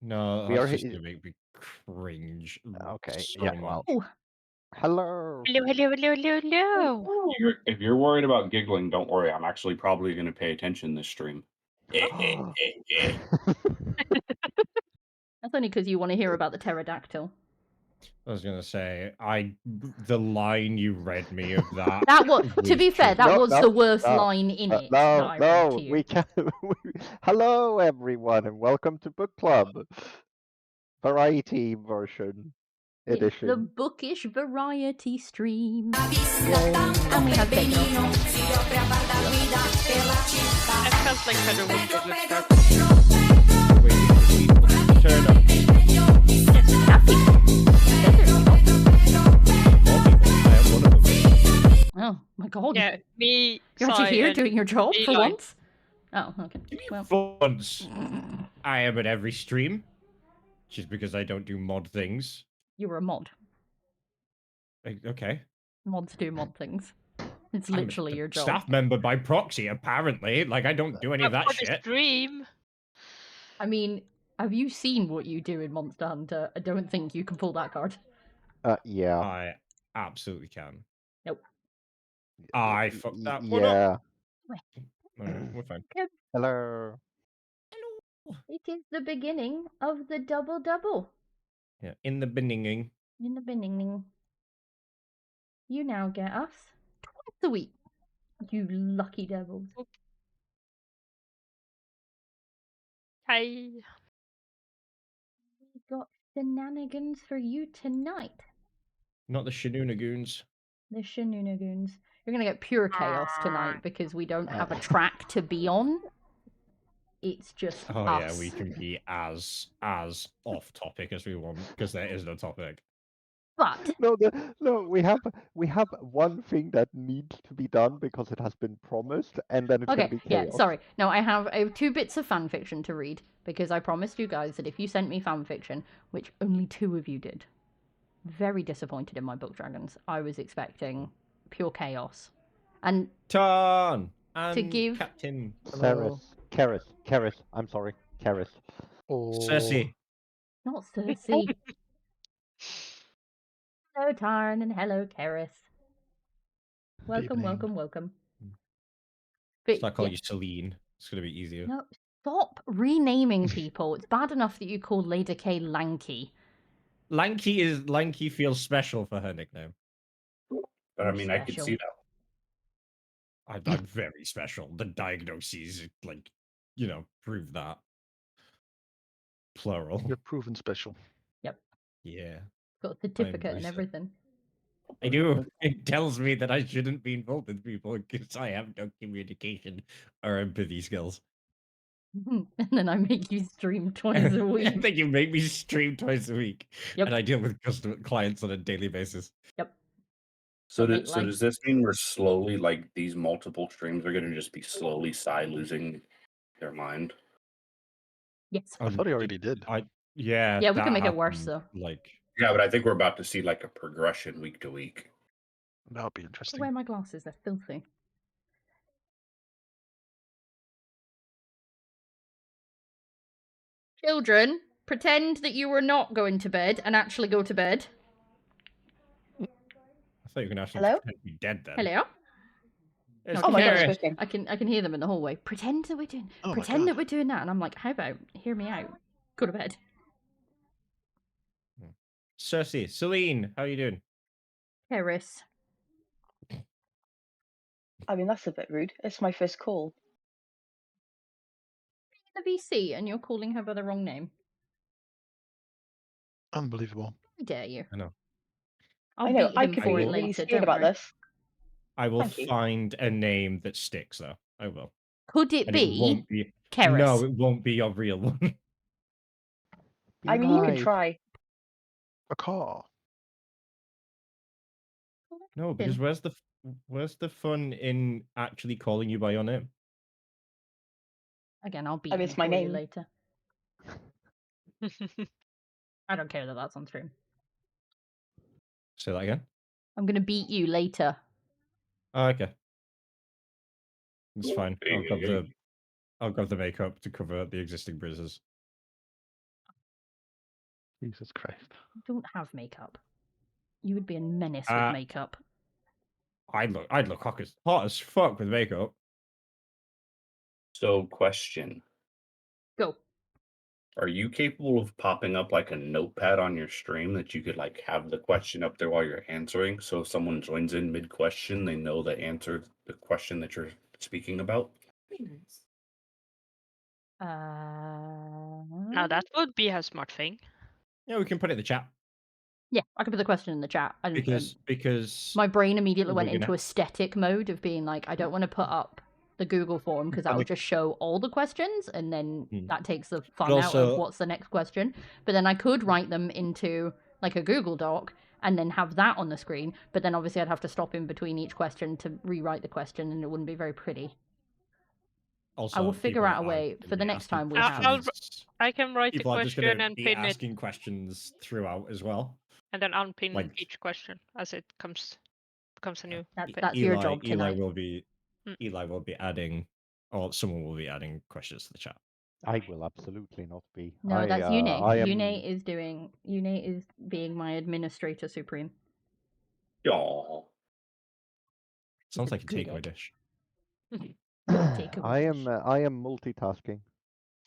No, We are that's just he gonna make me cringe okay, so yeah, well, much. Oh, hello. Hello, hello, hello, hello, hello. If you're worried about giggling, don't worry. I'm actually probably going to pay attention this stream. that's only because you want to hear about the pterodactyl. I was gonna say, the line you read me of that That was, to was be fair, just that No, was no, the worst no, line in it that no, I read to no, you. we can't. Hello, everyone, and welcome to Book Club, variety version It's the edition. Bookish variety stream. Yay! And we have Pedro. That sounds like Pedro would be a good start. wait, turn up. Happy. I am one of them. Oh my god. Yeah, me, You're actually Sai, here and doing your job for Eli. once? Oh, okay. Well, For once, I am at every stream, just because I don't do mod things. you were a mod. Okay. Mods do mod things. It's I'm literally a your job. staff member by proxy, apparently. Like, I don't do any of But that for the shit. stream, I mean, have you seen what you do in Monster Hunter? I don't think you can pull that card. Yeah. I absolutely can. Nope. I fucked that one up. Yeah. Alright, we're fine. Hello. It is the beginning of the double-double. Yeah, in the beginning. In the beginning. You now get us twice a week. You lucky devils. hi. We got shenanigans for you tonight. Not the Shenunigoons. The shenanigans. You're gonna get pure chaos tonight because we don't have a track to be on. It's just Oh us. yeah, we can be as off topic as we want because there is no topic. But No, we have one thing that needs to be done because it has been promised, and then it's gonna okay, be yeah, chaos. sorry. No, I have 2 bits of fan fiction to read because I promised you guys that if you sent me fan fiction, which only 2 of you did, very disappointed in my book dragons. I was expecting pure chaos. And Tarn and to give Captain Ceres, Keris. I'm sorry, Keris. Cersei. not Cersei. Hello Tarn and hello Keris. Welcome, evening. welcome, welcome. But Start calling you Celine. It's gonna be easier. no, stop renaming people. It's bad enough that you call Lady K Lanky. Lanky feels special for her nickname. But I mean, I could Special. see that. I'm very special. The diagnoses, like, prove that. Plural. You're proven special. Yep. Yeah. Got a certificate and embrace it. everything. I do. It tells me that I shouldn't be involved with people because I have no communication or empathy skills. And then I make you stream twice a week. And then you make me stream twice a week. Yep. And I deal with customer clients on a daily basis. Yep. So, Okay, so does this mean we're slowly, like, these multiple streams are going to just be slowly losing their mind? Yes. I thought he already did. Yeah. Yeah, we can that make it worse happened, though. Like, Yeah, but I think we're about to see, like, a progression week to week. That would be To interesting. wear my glasses, they're filthy. Children, pretend that you were not going to bed and actually go to bed. I thought you were going to actually Hello? pretend to be dead then. Hello? It's Oh my god, it's Karis. working. I can hear them in the hallway. Pretend that we're doing Oh my pretend that God. we're doing that, and I'm like, how about hear me out? Go to bed. Cersei, Celine, how you doing? Keris. I mean, that's a bit rude. It's my first call. The VC, and you're calling her by the wrong name. Unbelievable. How dare you? I know. I'll I know, beat I him could for be it really later. scared Don't about worry. this. I will Thank you. find a name that sticks, though. I will. Could it And it be won't be. Keris? No, it won't be your real one. Be I mean, you can nice. try. A car. No, because where's the fun in actually calling you by your name? Again, I'll beat I mean, him it's my for you name. later. I don't care that that's on stream. Say that again. I'm gonna beat you later. Oh, okay. It's fine. Hey, I'll grab the makeup to cover the existing bruises. Jesus Christ. You don't have makeup. You would be a menace with Uh, makeup. I'd look hot as fuck with makeup. So, question: Go. are you capable of popping up like a notepad on your stream that you could like have the question up there while you're answering? So if someone joins in mid-question, they know the answer to the question that you're speaking about. Now that would be a smart thing. Yeah, we can put it in the chat Yeah, I can put the question in the chat. And because my brain immediately we're went into gonna- aesthetic mode of being like, I don't want to put up the Google form because that will just show all the questions, and then that takes the fun out also- of what's the next question. But then I could write them into like a Google Doc and then have that on the screen. But then obviously I'd have to stop in between each question to rewrite the question, and it wouldn't be very pretty. Also, I will figure people out a aren't way gonna for the be next asking time we I'll- have. questions. I can write the People are just question gonna and be pin it, asking questions throughout as well. and then unpin like- each question as it becomes a new. That's your job Eli tonight. will be adding, or someone will be adding questions to the chat. I will absolutely not be. No, that's I am... Une is being my administrator supreme. Y'all. Sounds like a good takeaway egg. dish. I am multitasking,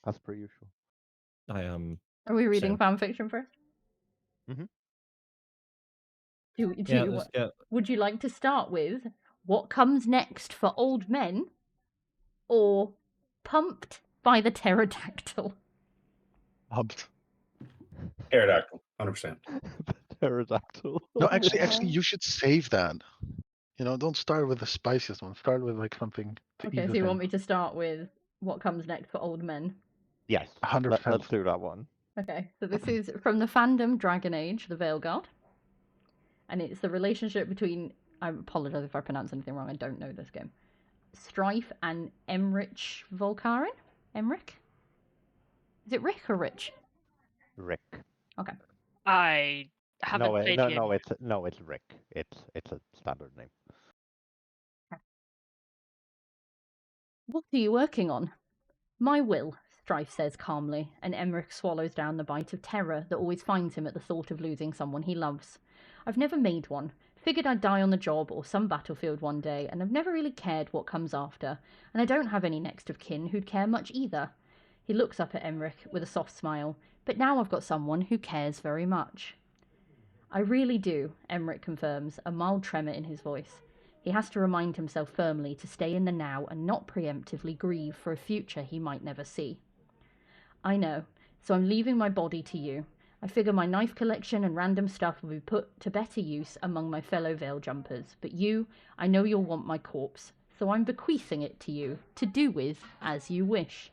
as per usual. I am. Are we reading Same. fan fiction first? Mhm. Would you like to start with what comes next for old men, or pumped by the pterodactyl? Pumped. Pterodactyl, 100%. Pterodactyl. No, actually, you should save that. You know, don't start with the spiciest one. Start with like something to Okay, ease so us you in. want me to start with what comes next for old men? Yes, 100%. let's do that one. Okay, so this is from the fandom Dragon Age, the Veilguard. And it's the relationship between, I apologize if I pronounce anything wrong, I don't know this game, Strife and Emrich Volkaren? Emric? Is it Rick or Rich? Rick. Okay. I haven't played the game. No, it's Rick. It's a standard name. What are you working on? My will, Strife says calmly, and Emmerich swallows down the bite of terror that always finds him at the thought of losing someone he loves. I've never made one. Figured I'd die on the job or some battlefield one day, and I've never really cared what comes after, and I don't have any next of kin who'd care much either. He looks up at Emmerich with a soft smile, but now I've got someone who cares very much. I really do, Emmerich confirms, a mild tremor in his voice. He has to remind himself firmly to stay in the now and not preemptively grieve for a future he might never see. I know, so I'm leaving my body to you. I figure my knife collection and random stuff will be put to better use among my fellow veil jumpers, but you, I know you'll want my corpse, so I'm bequeathing it to you, to do with as you wish.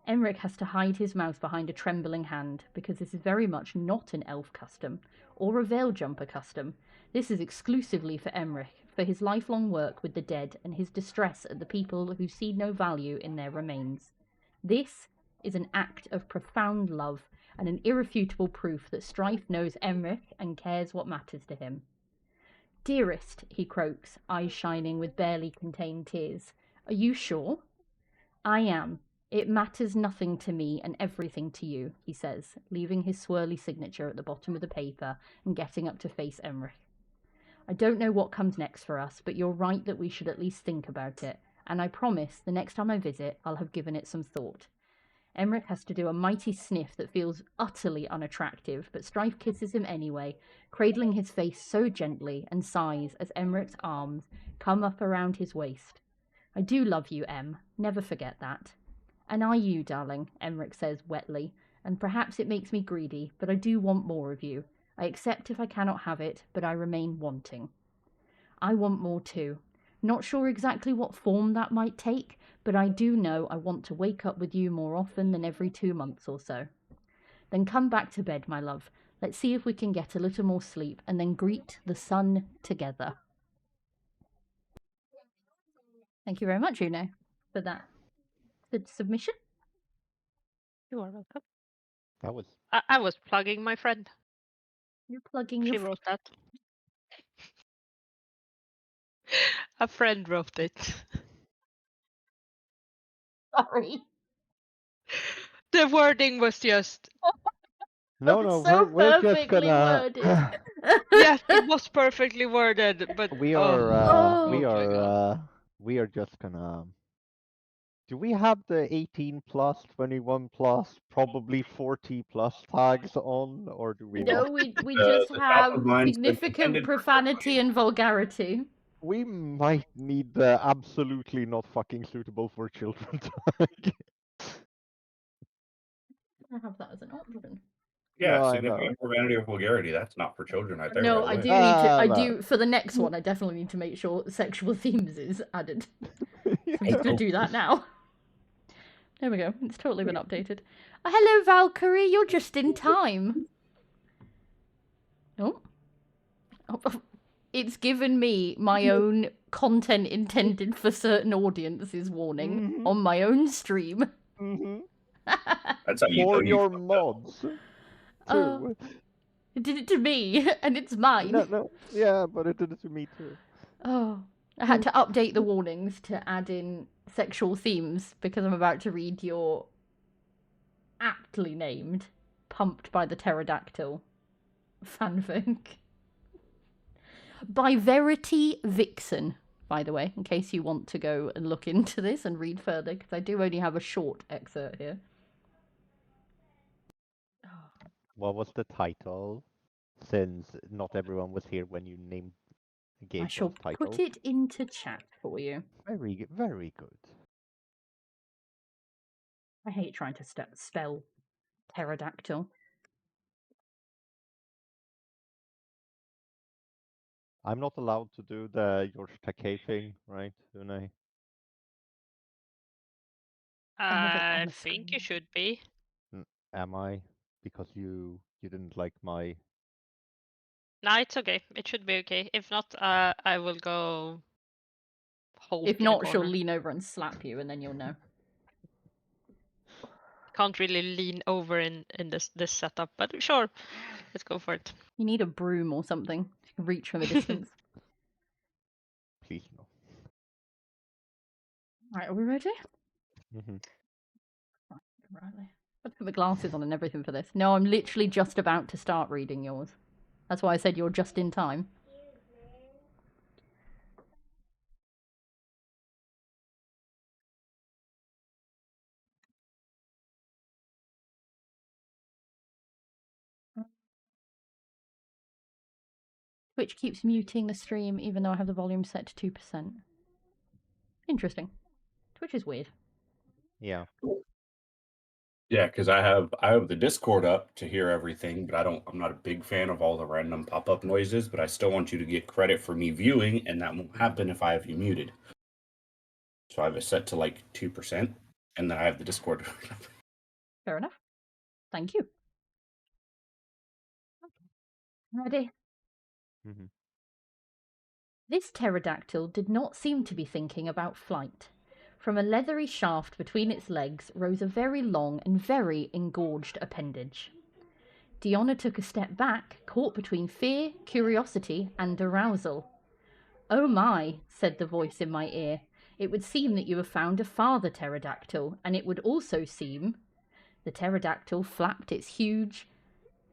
Emmerich has to hide his mouth behind a trembling hand, because this is very much not an elf custom, or a veil jumper custom. This is exclusively for Emmerich, for his lifelong work with the dead and his distress at the people who see no value in their remains. This is an act of profound love and an irrefutable proof that Strife knows Emmerich and cares what matters to him. Dearest, he croaks, eyes shining with barely contained tears, are you sure? I am. It matters nothing to me and everything to you, he says, leaving his swirly signature at the bottom of the paper and getting up to face Emmerich. I don't know what comes next for us, but you're right that we should at least think about it, and I promise the next time I visit, I'll have given it some thought. Emmerich has to do a mighty sniff that feels utterly unattractive, but Strife kisses him anyway, cradling his face so gently, and sighs as Emmerich's arms come up around his waist. I do love you, Em. Never forget that. And I you, darling, Emmerich says wetly, and perhaps it makes me greedy, but I do want more of you. I accept if I cannot have it, but I remain wanting. I want more too. Not sure exactly what form that might take, but I do know I want to wake up with you more often than every 2 months or so. Then come back to bed, my love. Let's see if we can get a little more sleep, and then greet the sun together. Thank you very much, Une, for that good submission. You are welcome. That was... I was plugging my friend. You're plugging She your... wrote that. A friend wrote it. Sorry. The wording was just No, It's no, so we're just perfectly gonna. worded. Yes, it was perfectly worded, but we oh, are. Oh We my are. God. We are just gonna. Do we have the 18 plus, 21 plus, probably 40 plus tags on, or do we no, not? we just The top have of mine says significant intended for profanity and vulgarity. We might need the absolutely not fucking suitable for children tag. I have that as an option. Yeah, No, I know. significant profanity or vulgarity. That's not for children right there, by No, the I way. do need to. I no. do for the next one. I definitely need to make sure sexual themes is added. So I'm just gonna know. do that now. There we go. It's totally been updated. Oh, hello, Valkyrie. You're just in time. Oh. Oh, it's given me my own content intended for certain audiences warning Mhm. on my own stream. Mm-hmm. That's how you know For you your fucked up. mods, Oh, too. it did it to me, and it's mine. No. Yeah, but it did it to me too. Oh, I had to update the warnings to add in sexual themes because I'm about to read your aptly named Pumped by the Pterodactyl fanfic. By Verity Vixen, by the way, in case you want to go and look into this and read further, because I do only have a short excerpt here. What was the title? Since not everyone was here when you I gave shall those titles. put it into chat for you. Very good. I hate trying to spell pterodactyl. I'm not allowed to do the George Takei thing, right, Unai? I have it on I the think screen. you should be. Am I? Because you didn't like my. No, it's okay. It should be okay. If not, I will go Hulk If in a not, she'll corner. lean over and slap you, and then you'll know. Can't really lean over in this setup, but sure, let's go for it. You need a broom or something. You can reach from a distance. Please no. Right, are we ready? Mm-hmm. Right. I put my glasses on and everything for this. No, I'm literally just about to start reading yours. That's why I said you're just in time. Twitch keeps muting the stream even though I have the volume set to 2%. Interesting. Twitch is weird. Yeah. Yeah, because I have the Discord up to hear everything, but I'm not a big fan of all the random pop-up noises, but I still want you to get credit for me viewing, and that won't happen if I have you muted. So I have it set to like 2%, and then I have the Discord. Fair enough. Thank you. Ready? Mm-hmm. This pterodactyl did not seem to be thinking about flight. From a leathery shaft between its legs rose a very long and very engorged appendage. Diona took a step back, caught between fear, curiosity, and arousal. "Oh my," said the voice in my ear. "It would seem that you have found a father pterodactyl, and it would also seem..." The pterodactyl flapped its huge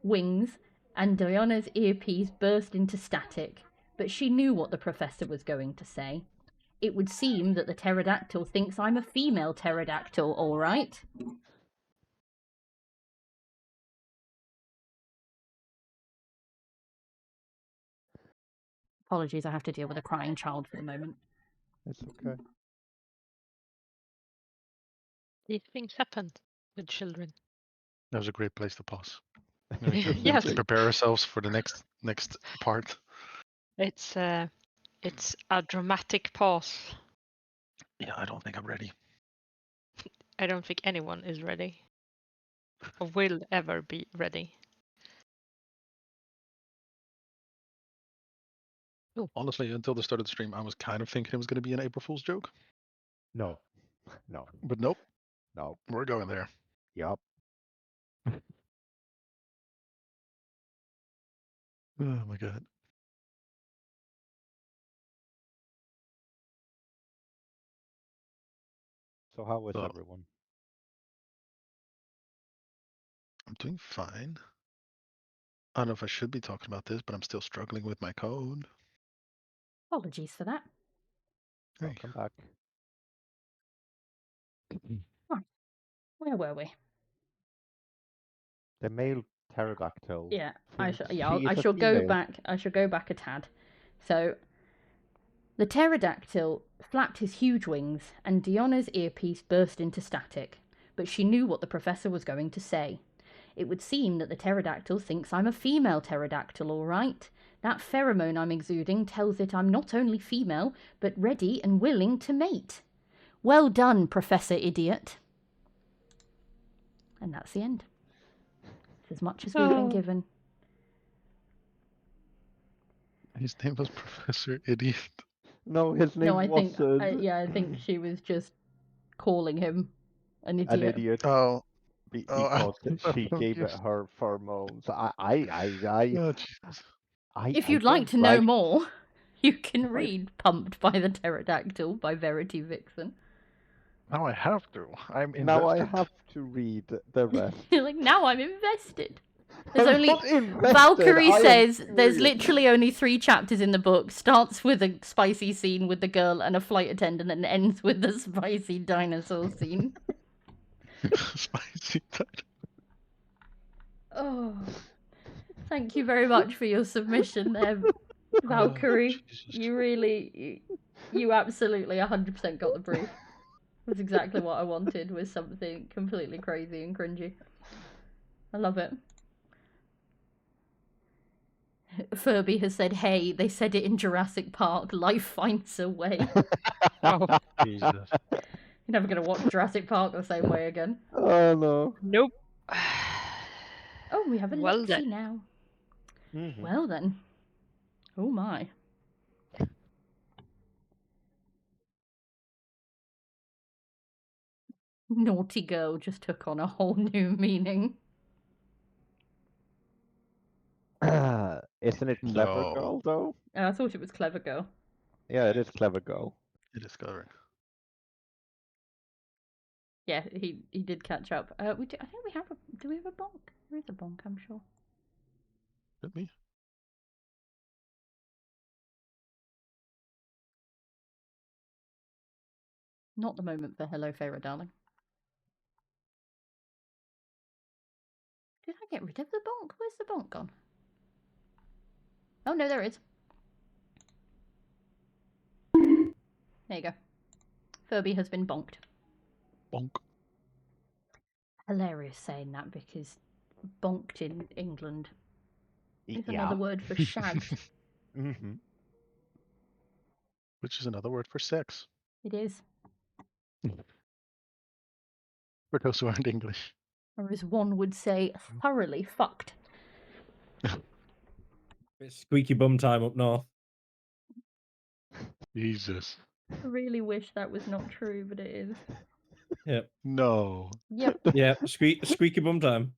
wings, and Diana's earpiece burst into static. But she knew what the professor was going to say. "It would seem that the pterodactyl thinks I'm a female pterodactyl, all right." Apologies, I have to deal with a crying child for the moment. It's okay. These things happen with children. That was a great place to pause. We can Yes. prepare ourselves for the next part. It's a dramatic pause. Yeah, I don't think I'm ready. I don't think anyone is ready or will ever be ready. Honestly, until the start of the stream, I was kind of thinking it was going to be an April Fool's joke, No. No. but nope, No. we're going there. Yup. Oh my god. So how is So- everyone? I'm doing fine. I don't know if I should be talking about this, but I'm still struggling with my code. Apologies for that. Hey. Welcome back. Where were we? The male pterodactyl. Yeah, thinks she I is a shall go female. back. I shall go back a tad. So, the pterodactyl flapped his huge wings, and Dionna's earpiece burst into static. But she knew what the professor was going to say. It would seem that the pterodactyl thinks I'm a female pterodactyl, all right. That pheromone I'm exuding tells it I'm not only female, but ready and willing to mate. Well done, Professor Idiot. And that's the end. It's as much as we've been given. His name was Professor Idiot. No, his name No, I think, wasn't I think she was just calling him an idiot. an idiot Oh, because she I'm gave it confused. her pheromones. Oh, Jesus. If you'd like to know more, you can read Pumped by the Pterodactyl by Verity Vixen. Now I have to. I'm invested. Now I have to read the rest. You're like, now I'm invested. There's I'm only not invested, Valkyrie I am says there's curious. literally only 3 chapters in the book. Starts with a spicy scene with the girl and a flight attendant, and ends with the spicy dinosaur scene. Spicy title. Oh, thank you very much for your submission there, Valkyrie. You absolutely 100% got the brief. That's exactly what I wanted, was something completely crazy and cringy. I love it. Furby has said, hey, they said it in Jurassic Park, life finds a way. Oh, Jesus. You're never going to watch Jurassic Park the same way again. Oh no. Nope. Oh, we have a Well Lexi then. now. Mhm. Well then. Oh my. Naughty girl just took on a whole new meaning. Isn't it clever No. girl though? I thought it was clever girl. Yeah, it is clever girl. It is coloring. Yeah, he did catch up. I think we have do we have a bonk? There is a bonk, I'm sure. Hit me. Not the moment for hello, Farah, darling. Did I get rid of the bonk? Where's the bonk gone? Oh no, there it is. There you go. Furby has been bonked. Bonk. Hilarious saying that, because bonked in England is Yeah. another word for shagged. Mhm. Which is another word for sex. It is. For those who aren't English. Or as one would say, thoroughly fucked. It's squeaky bum time up north. Jesus. I really wish that was not true, but it is. Yep. No. Yep. Yeah, squeaky bum time.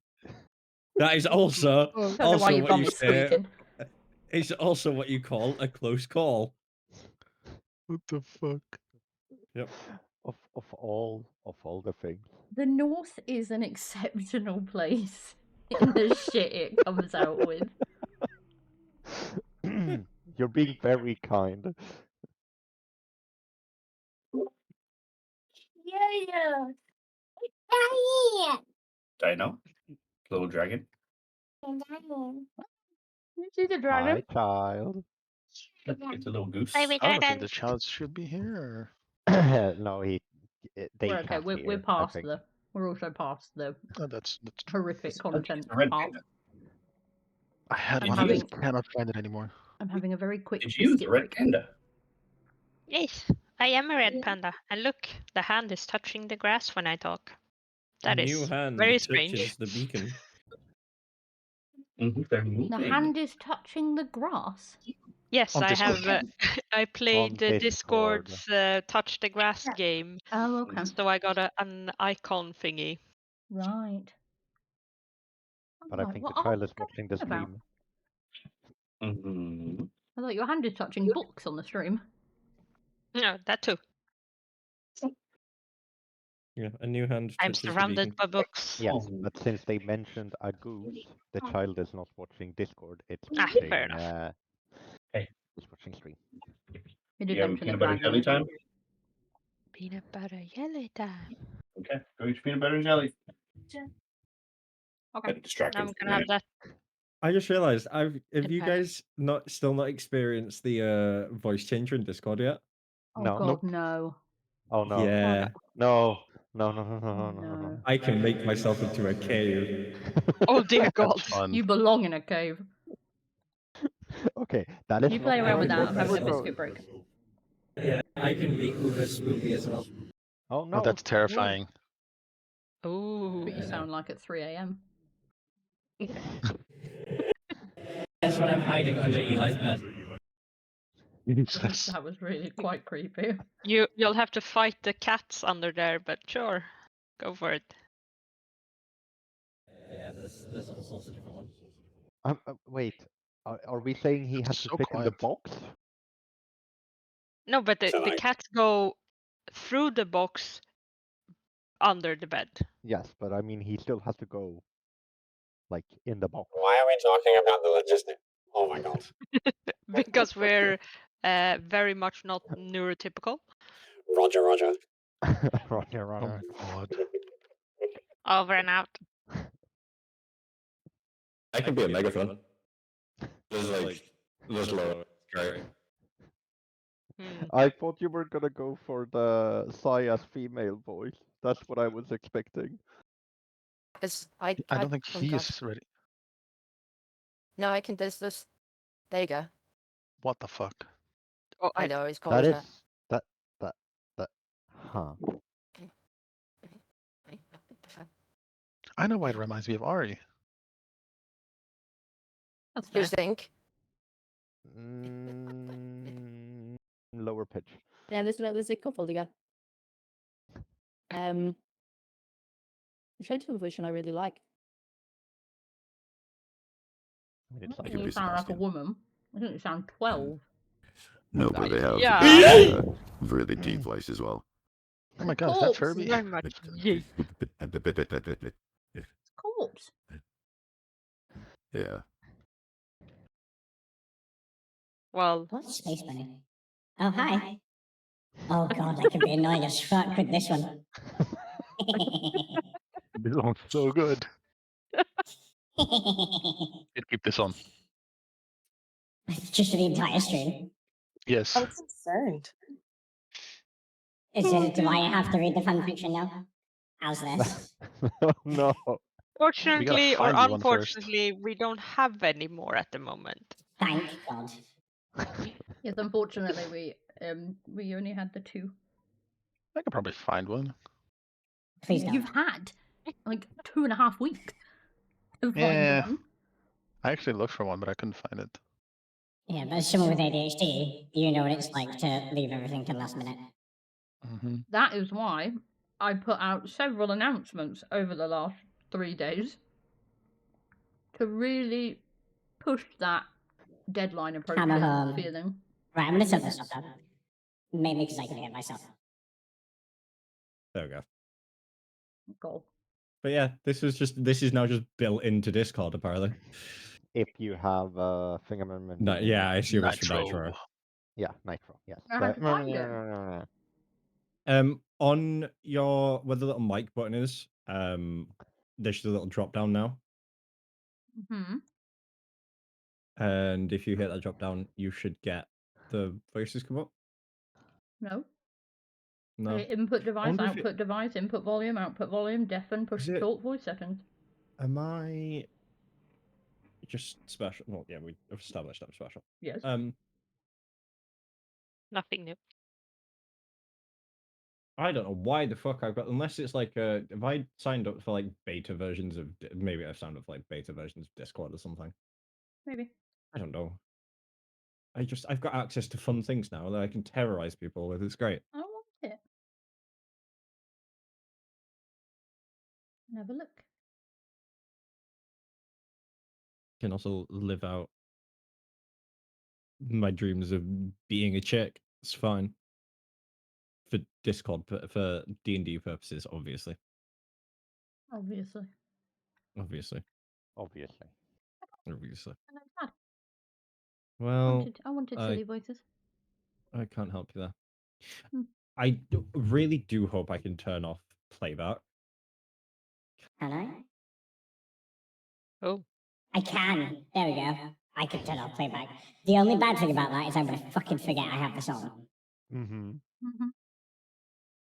That is also Don't know why your what bum you is say. squeaking. It's also what you call a close call. What the fuck? Yep. Of all the things. The North is an exceptional place in the shit it comes out with. You're being very kind. Dino? Little dragon? She's a dragon. Hi, child. It's a little goose. Baby I don't think dragon. the child should be here. No, they We're okay. can't We're hear, I past think. we're also past the Oh, that's true. horrific content a red part. panda. I had I'm one. I having- just cannot find it anymore. I'm having a very quick Did you use biscuit the red break. panda? Yes, I am a red panda. And look, the hand is touching the grass when I talk. That A is new hand very touches strange. the beacon. They're moving. The hand is touching the grass. Yes, On I Discord. have. I played the Discord. Discord's Touch the Grass game, Oh, okay. so I got an icon thingy. Right. But I Alright, think what the are child is we watching the talking about? stream. I thought your hand is touching books on the stream. No, that too. Yeah, a new hand I'm touches the surrounded beacon. by books. Yes, but since they mentioned a goose, the child is not watching Discord. It's Ah, watching. fair enough. Hey. It's watching stream. He did You having mention a peanut butter jelly dragon. time? Peanut butter jelly time. Okay, go eat your peanut butter and jelly. Okay. Got distracted I'm for a gonna have minute. that. I just realized have you Empire. guys still not experienced the voice changer in Discord yet? Oh No. god, Nope. no. Oh no. Yeah. No. No, no, no, no, no, no, no. No. I can make myself into a cave. Oh dear God. That's fun. You belong in a cave. Okay, that is You not play around how with I that. I'm meant having a to go. biscuit break. I can make Uber spooky as well. Oh no. Oh, that's terrifying. Ooh. What you sound like at 3 a.m. That's what I'm hiding under Eli's bed. Jesus. That was really quite creepy. You'll have to fight the cats under there, but sure, go for it. Yeah, there's all sorts of different ones. Wait. Are we saying he has It's to so fit in the quiet. box? No, but the Sorry. cats go through the box under the bed. Yes, but I mean he still has to go like in the box. Why are we talking about the logistics? Oh my god. Because we're very much not neurotypical. Roger, Roger. Roger, Oh Roger. my god. Over and out. I can be a megaphone. There's low. Great. Hmm. I thought you were gonna go for the Saya's female voice. That's what I was expecting. Because I don't think oh he God. is ready. No, I can. There's this. There you go. What the fuck? Oh, I know it's cold, That isn't is that. Huh. it? I know why it reminds me of Ari. That's You fair. think? Lower pitch. Yeah, there's a couple to go. The Shadowstone version I really like. I mean, it's like You sound like a woman. I think you sound 12. No, but they have Yeah. really deep voice as well. Oh my god, is that Corpse. Furby? Very much. Yeet. It's corpse. Yeah. Well, What's Space Bunny? Oh, hi. Oh god, I could be annoying as fuck with this one. This one's so good. Keep this on. Just for the entire stream. Yes. I'm concerned. Do I have to read the fanfiction now? How's this? no. fortunately or find you one first. unfortunately, we don't have any more at the moment. Thank God. Yes, unfortunately, we only had the 2. I could probably find one. Please don't. You've had like 2.5 weeks to find Yeah. one. I actually looked for one, but I couldn't find it. Yeah, but as someone with ADHD, you know what it's like to leave everything to last minute. Mm-hmm. That is why I put out several announcements over the last 3 days to really push that deadline approaching feeling. Right, I'm gonna set this up. Mainly because I can hear myself. There we go. Goal. But yeah, this is now just built into Discord apparently. If you have fingerman. No, yeah, I assume it's for Nitro. Nitro. Yeah, Nitro. Yes. I have to find it. On your where the little mic button is, there's a little drop down now. Hmm. And if you hit that drop down, you should get the voices come up. No. No. Okay, input device, wonder if output device, input volume, deafen, push Is it- talk, voice settings. Am I just special? Well, yeah, we've established I'm special. Yes. Nothing new. I don't know why the fuck I've got, unless it's like, have I signed up for like beta versions of, maybe I've signed up for like beta versions of Discord or something. Maybe. I don't know. I've got access to fun things now that I can terrorize people with. It's great. I want it. Have a look. Can also live out my dreams of being a chick. It's fine. for Discord, for D&D purposes, obviously. Obviously. Obviously. Obviously. Obviously. And I'm sad. Well, I wanted silly voices. I can't help you there. Hmm. I really do hope I can turn off playback. Hello? Oh. I can. There we go. I can turn off playback. The only bad thing about that is I'm gonna fucking forget I have this on. Mm-hmm. Mm-hmm.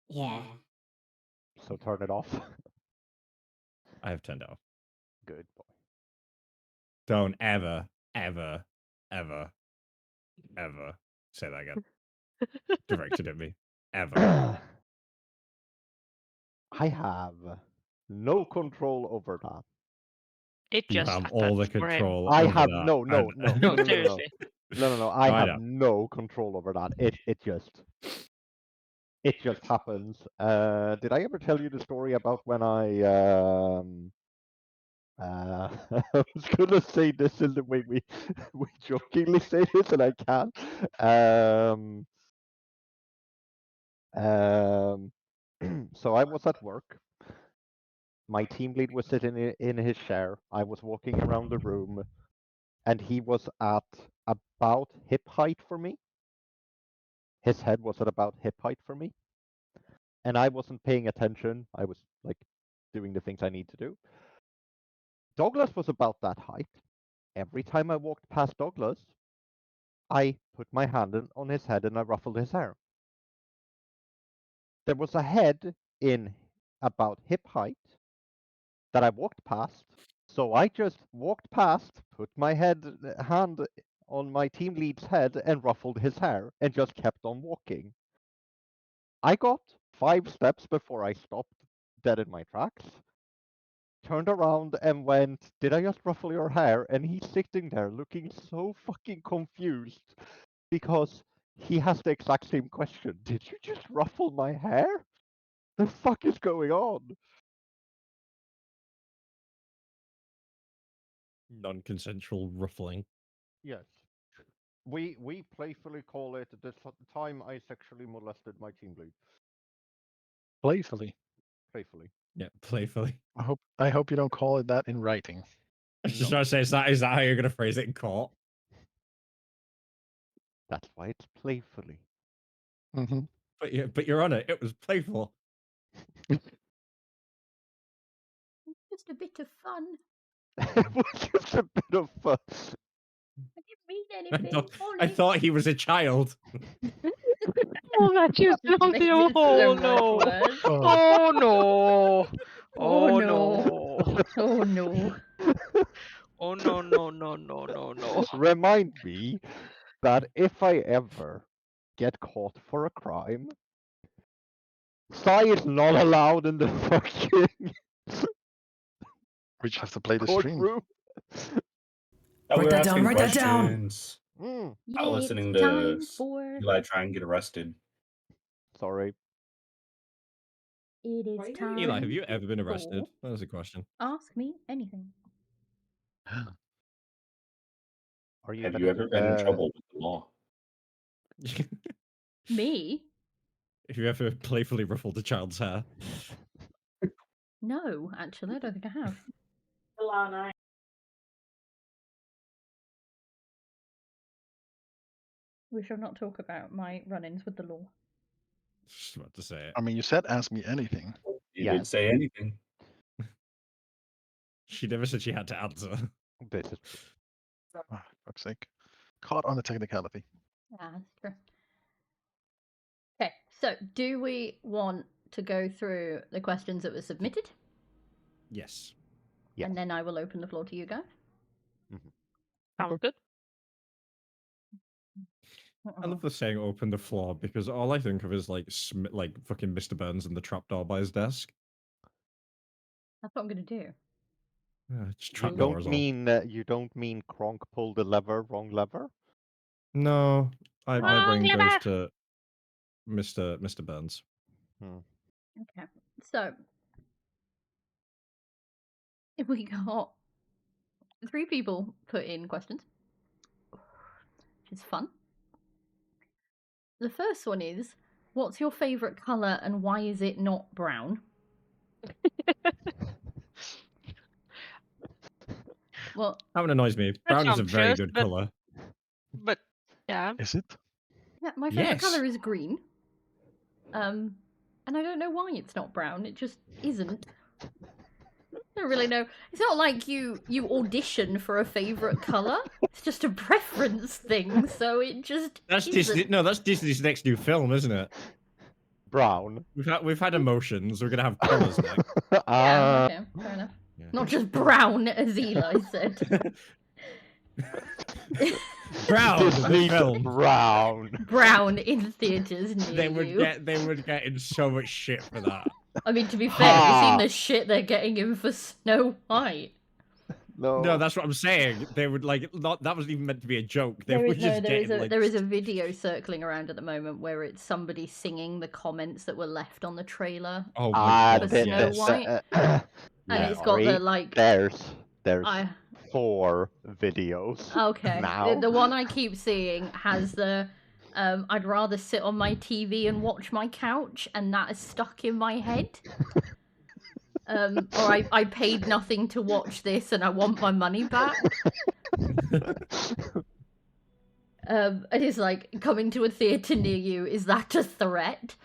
Yeah. So turn it off. I have turned it off. Good boy. Don't ever, ever, ever, ever say that again. Directed at me. Ever. I have no control over that. It You just have all the happens for him. control I over have that. no. No, seriously. No. I No, I have know. no control over that. It just happens. Did I ever tell you the story about when I I was gonna say this in the way we jokingly say this, and I can't. So I was at work. My team lead was sitting in his chair. I was walking around the room, and he was at about hip height for me. His head was at about hip height for me, and I wasn't paying attention. I was like doing the things I need to do. Douglas was about that height. Every time I walked past Douglas, I put my hand on his head and I ruffled his hair. There was a head in about hip height that I walked past, so I just walked past, put my hand on my team lead's head and ruffled his hair and just kept on walking. I got 5 steps before I stopped dead in my tracks, turned around and went, "Did I just ruffle your hair?" And he's sitting there looking so fucking confused because he has the exact same question. Did you just ruffle my hair? The fuck is going on? Non-consensual ruffling. Yes. We playfully call it the time I sexually molested my team lead. Playfully. Playfully. Yeah, playfully. I hope you don't call it that in writing. I was just trying to say, is that how you're going to phrase it in court? That's why it's playfully. Mm-hmm. But Your Honor, it was playful. Just a bit of fun. It was just a bit of fun. I didn't mean anything. I thought he was a child. Oh, that you sound the oh no. Oh no. Oh no. Oh no. Oh no. Remind me that if I ever get caught for a crime, Sai is not allowed in the fucking We just have to play the stream. courtroom. We're that asking down, write that down. questions. Mm. Not listening it's to time for... Eli try and get arrested. Sorry. It is time. Eli, have you ever been arrested? for That was a question. Ask me anything. Are you Have gonna you ever do been in the trouble with the law? Me? Have you ever playfully ruffled a child's hair? No, actually, I don't think I have. We shall not talk about my run-ins with the law. Just about to say it. I mean, you said ask me anything. You Yeah. didn't say anything. She never said she had to answer. This is Oh, fuck's sake. Caught on a technicality. Ah, that's true. Okay, so do we want to go through the questions that were submitted? Yes. Yes. And then I will open the floor to you guys. Sounds good. I love the saying "open the floor" because all I think of is like fucking Mr. Burns in the trapdoor by his desk. That's what I'm going to do. It's You trapdoor don't is all. mean Kronk pulled the lever, wrong lever? No, my Wrong brain goes lever. to Mr. Burns. Okay, so we got 3 people put in questions, which is fun. The first one is, What's your favourite colour and why is it not brown? Well, That one annoys me. Brown is a very good colour. But yeah. Is it? yeah, my favourite Yes. colour is green. And I don't know why it's not brown. It just isn't. I don't really know. It's not like you audition for a favourite colour. It's just a preference thing. So it just That's isn't. Disney. No, that's Disney's next new film, isn't it? Brown. We've had emotions. We're gonna have colours next. Yeah, okay, fair enough. Yeah. Not just brown, as Eli said. Brown. Disney the film. Brown. Brown in theatres near They would you. get in so much shit for that. I mean, to be fair, have you seen the shit they're getting in for Snow White? No, that's what I'm saying. They would not. That wasn't even meant to be a joke. They were just there getting is a video circling around at the moment where it's somebody singing the comments that were left on the trailer Oh my for god! Snow White, and it's got the like. There's 4 videos. Okay, Now. the one I keep seeing has the. I'd rather sit on my TV and watch my couch, and that is stuck in my head. Or I paid nothing to watch this, and I want my money back. And it's like, coming to a theatre near you, is that a threat?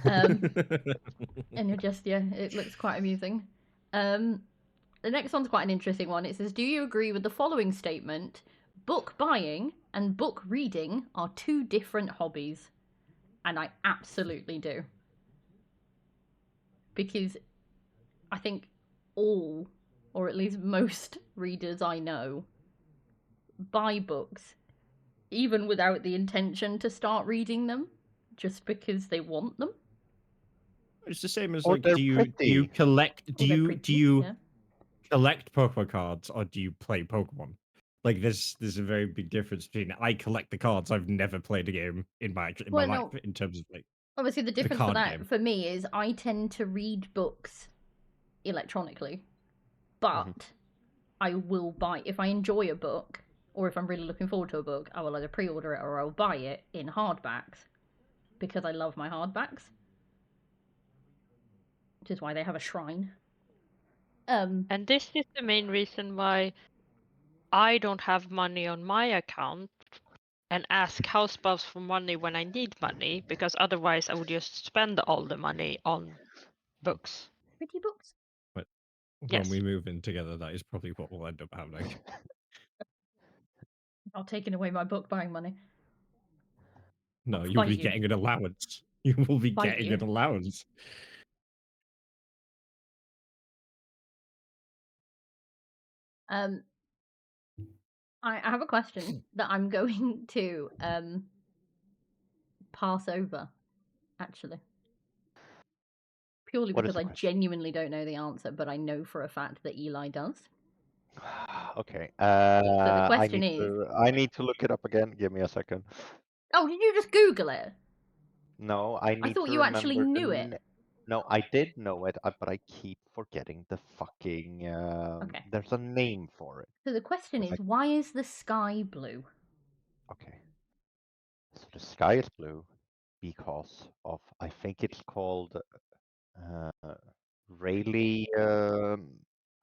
And you're just, it looks quite amusing. The next one's quite an interesting one. It says, do you agree with the following statement? Book buying and book reading are 2 different hobbies. And I absolutely do. Because I think all, or at least most readers I know, buy books even without the intention to start reading them, just because they want them. It's the same as Or like, they're do you pretty. collect? Or they're pretty, yeah. Collect Pokemon cards, or do you play Pokemon? Like, there's a very big difference between I collect the cards. I've never played a game in my life in terms of like. Obviously, the difference for card that game. for me is I tend to read books electronically, but I will buy if I enjoy a book, or if I'm really looking forward to a book, I will either pre-order it or I'll buy it in hardbacks because I love my hardbacks, which is why they have a shrine. And this is the main reason why I don't have money on my account and ask house spouse for money when I need money, because otherwise I would just spend all the money on books. Pretty books. But Yes. when we move in together, that is probably what will end up happening. Not taking away my book buying money. No, you'll be getting an allowance. You will be getting an allowance. I have a question that I'm going to pass over, actually. Purely because I genuinely don't know the answer, but I know for a fact that Eli does. Okay. So the question I need to look it up again. Give me a second. Oh, did you just Google it? No, I need to I thought you actually knew it. No, I did know it, but I keep forgetting the fucking. Okay. There's a name for it. So the question is, why is the sky blue? Okay. So the sky is blue because of, I think it's called Rayleigh.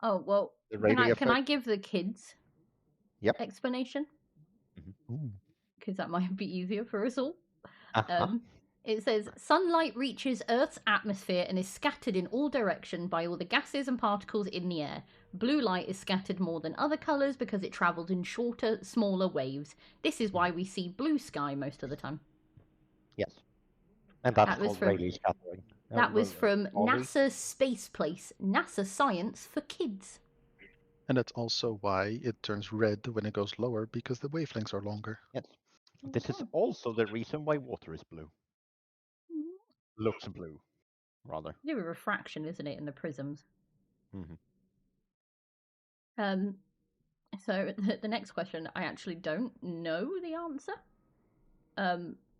Oh, well, can I give the kids explanation? Because that might be easier for us all. It says, sunlight reaches Earth's atmosphere and is scattered in all directions by all the gases and particles in the air. Blue light is scattered more than other colours because it travels in shorter, smaller waves. This is why we see blue sky most of the time. Yes. And that's called Rayleigh scattering. That was from NASA's Space Place, NASA Science for Kids. And that's also why it turns red when it goes lower, because the wavelengths are longer. Yes. This is also the reason why water is blue. Looks blue, rather. Do a refraction, isn't it, in the prisms? So the next question, I actually don't know the answer,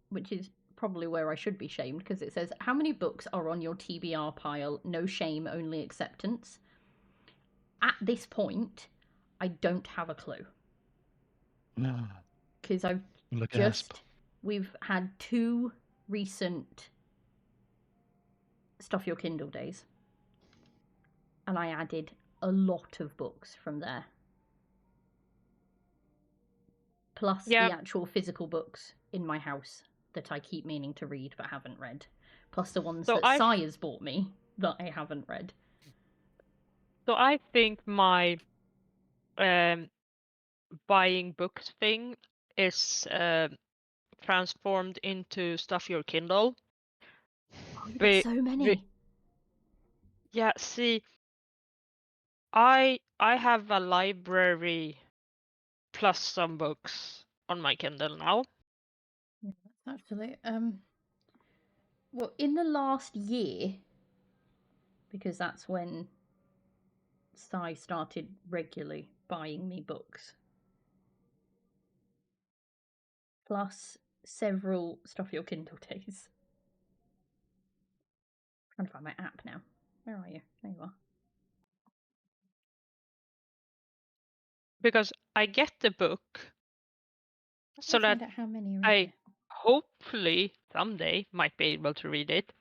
which is probably where I should be shamed, because it says, how many books are on your TBR pile? No shame, only acceptance. At this point, I don't have a clue. Because we've had 2 recent Stuff Your Kindle days, and I added a lot of books from there. Plus the actual physical books in my house that I keep meaning to read but haven't read. Plus the ones that Sire's bought me that I haven't read. So I think my buying books thing is transformed into Stuff Your Kindle. Oh, you got so many. Yeah, see, I have a library plus some books on my Kindle now. Yeah, that's actually well, in the last year, because that's when Sai started regularly buying me books, plus several Stuff Your Kindle days. I'm trying to find my app now. Where are you? There you are. Because I get the book so that how many I hopefully someday might be able to read it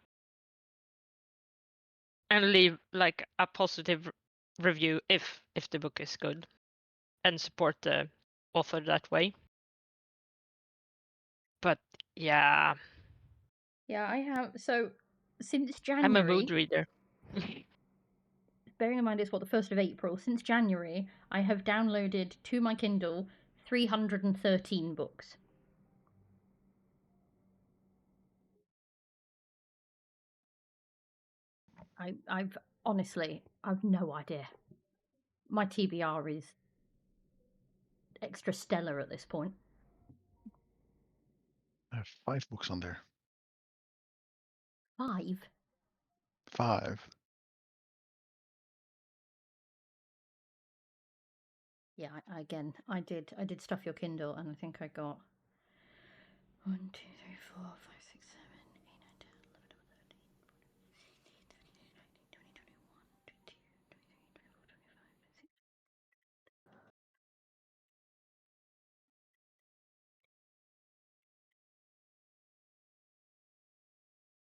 and leave like a positive review if the book is good and support the author that way. But yeah. Yeah, I have. So since January, I'm a mood reader. Bearing in mind it's the 1st of April. Since January, I have downloaded to my Kindle 313 books. I've honestly, I've no idea. My TBR is extra stellar at this point. I have 5 books on there. 5? 5. Yeah, I did Stuff Your Kindle, and I think I got 1, 2, 3, 4, 5, 6, 7, 8, 9, 10, 11,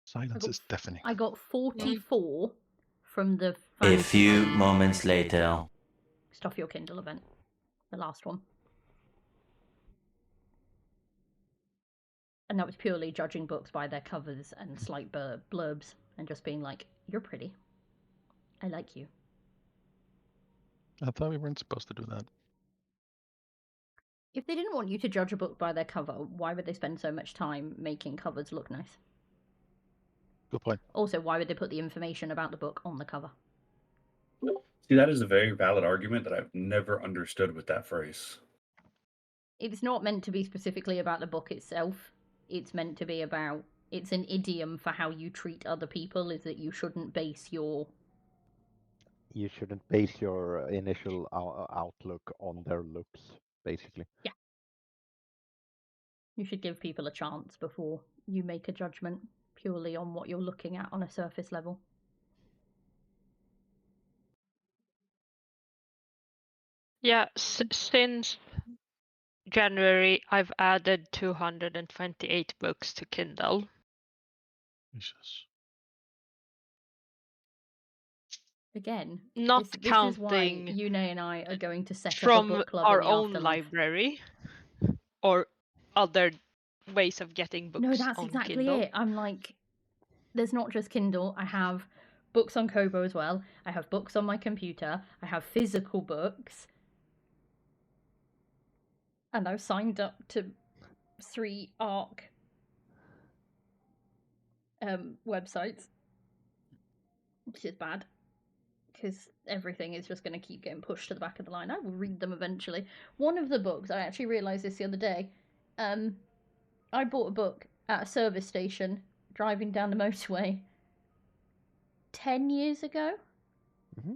Silence is deafening. I got 44 from the A few moments later. Stuff Your Kindle event, the last one. And that was purely judging books by their covers and slight blurbs and just being like, you're pretty. I like you. I thought we weren't supposed to do that. If they didn't want you to judge a book by their cover, why would they spend so much time making covers look nice? Good point. Also, why would they put the information about the book on the cover? See, that is a very valid argument that I've never understood with that phrase. It's not meant to be specifically about the book itself. It's meant to be about... It's an idiom for how you treat other people, is that you shouldn't base your... You shouldn't base your initial outlook on their looks, basically. Yeah. You should give people a chance before you make a judgment purely on what you're looking at on a surface level. Yeah, since January, I've added 228 books to Kindle. Jesus. Again, not this counting is why Yune and I are going to set from up a book club our in the own afterlife. library or other ways of getting books. No, that's on exactly Kindle. it. I'm like, there's not just Kindle. I have books on Kobo as well. I have books on my computer. I have physical books. And I've signed up to 3 ARC websites, which is bad because everything is just going to keep getting pushed to the back of the line. I will read them eventually. One of the books, I actually realised this the other day, I bought a book at a service station driving down the motorway 10 years ago. Mm-hmm.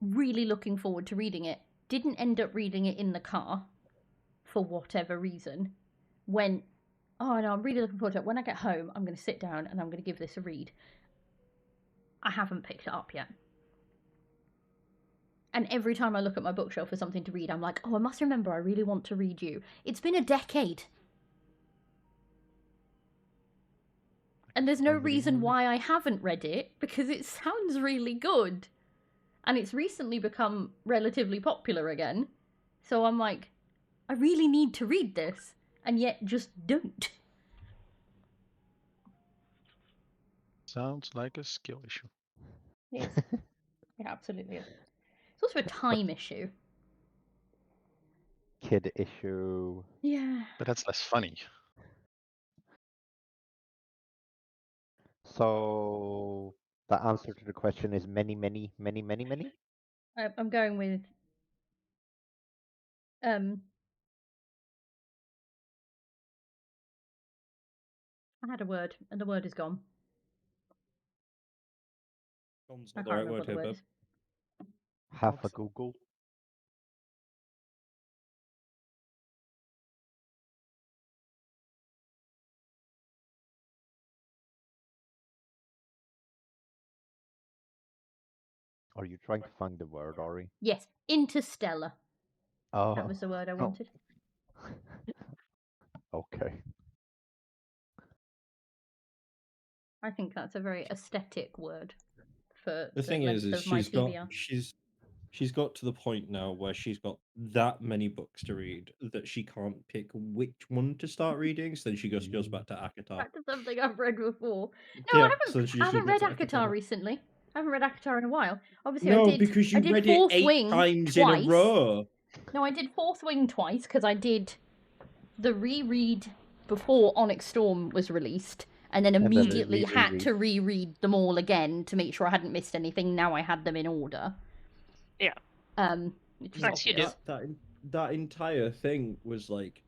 Really looking forward to reading it. Didn't end up reading it in the car for whatever reason. Went, oh no, I'm really looking forward to it. When I get home, I'm going to sit down and I'm going to give this a read. I haven't picked it up yet. And every time I look at my bookshelf for something to read, I'm like, oh, I must remember I really want to read you. It's been a decade. And there's no reason why I haven't read it, because it sounds really good. And it's recently become relatively popular again. So I'm like, I really need to read this, and yet just don't. Sounds like a skill issue. Yes. It absolutely is. It's also a time issue. Kid issue. Yeah. But that's less funny. So the answer to the question is many. I'm going with I had a word, and the word is gone. Gone's I not the can't right remember word what the here, word bub. is. Half a Google. Are you trying to find the word, Ari? Yes, interstellar. Oh. That was the word I wanted. Okay. I think that's a very aesthetic word for The thing length is of my she's got TBR. she's got to the point now where she's got that many books to read that she can't pick which one to start reading. So then she goes back to ACOTAR. Back to something I've read before. No, Yeah, I so she haven't. I just haven't goes read back to ACOTAR ACOTAR. recently. I haven't read ACOTAR in a while. Obviously, No, I did. because you I did read it Fourth 8 Wing times twice. in a row. No, I did Fourth Wing twice because I did the reread before Onyx Storm was released, and then immediately had to reread them all again to make sure I hadn't missed anything. Now I had them in order. Yeah. Which is Nice, you do. That entire thing was like,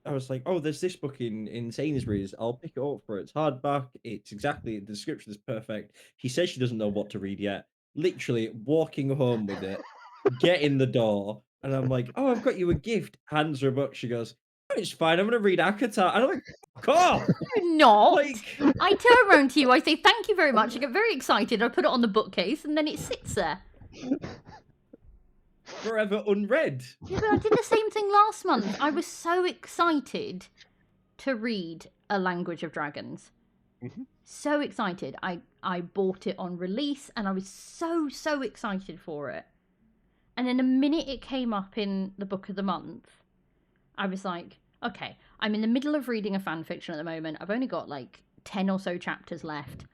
I was like, oh, there's this book in Sainsbury's. I'll pick it up for it. It's hardback. It's exactly, the description is perfect. She says she doesn't know what to read yet. Literally walking home with it, get in the door, and I'm like, oh, I've got you a gift. Hands her a book. She goes, oh, it's fine. I'm gonna read ACOTAR. And I'm like, cool. Not. Like, I turn around to you. I say thank you very much. I get very excited. I put it on the bookcase, and then it sits there. forever unread. Yeah, but I did the same thing last month. I was so excited to read A Language of Dragons. So excited. I bought it on release, and I was so excited for it. And then the minute it came up in the book of the month, I was like, okay, I'm in the middle of reading a fan fiction at the moment. I've only got like 10 or so chapters left.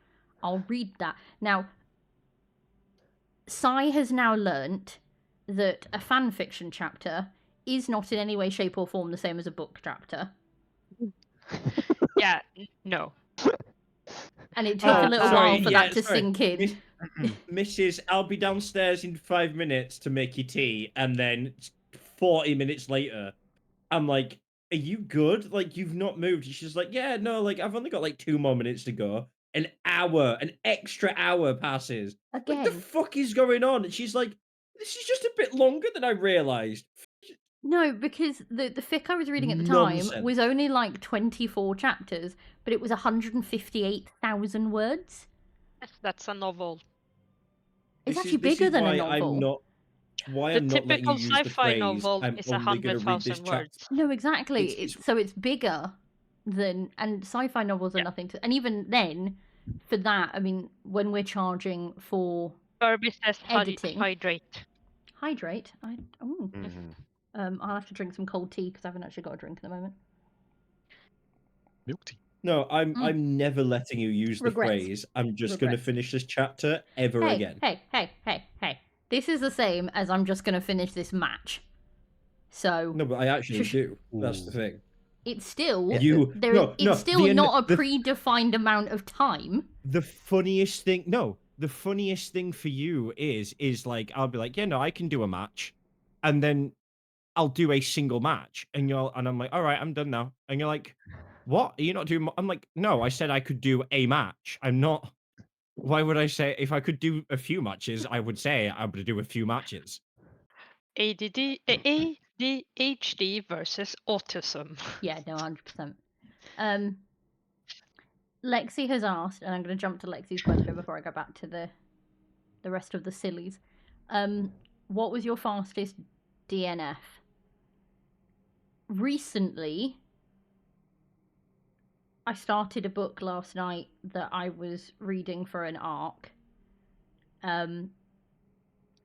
I'll read that. Now, Sai has now learnt that a fan fiction chapter is not in any way, shape, or form the same as a book chapter. Yeah, no. And it took a little while for that to sink in. Mrs., I'll be downstairs in 5 minutes to make you tea, and then 40 minutes later, I'm like, are you good? Like, you've not moved. She's like, yeah, no, like, I've only got like 2 more minutes to go. An extra hour passes. Again. Like, the fuck is going on? And she's like, this is just a bit longer than I realized. No, because the fic I was reading at the time Nonsense. was only like 24 chapters, but it was 158,000 words. That's a novel. It's actually bigger than a novel. I'm not letting you use the sci-fi phrase, novel I'm is only going to read this 100,000 chapter. words. No, exactly. So it's bigger than, and sci-fi novels are nothing to, and even then, for that, I mean, when we're charging for Kirby says editing, hydrate. I'll have to drink some cold tea because I haven't actually got a drink at the moment. Milk tea. No, I'm never letting you use the phrase, I'm just going to finish this chapter ever again. Hey. This is the same as I'm just going to finish this match. So No, but I actually do. That's the thing. It's still not a predefined amount of time. The funniest thing for you is like, I'll be like, yeah, no, I can do a match, and then I'll do a single match, and I'm like, all right, I'm done now, and you're like, what? Are you not doing? I'm like, no, I said I could do a match. I'm not. Why would I say if I could do a few matches? I would say I'm going to do a few matches. ADHD versus autism. Yeah, no, 100%. Lexi has asked, and I'm going to jump to Lexi's question before I go back to the rest of the sillies. What was your fastest DNF? Recently, I started a book last night that I was reading for an arc. And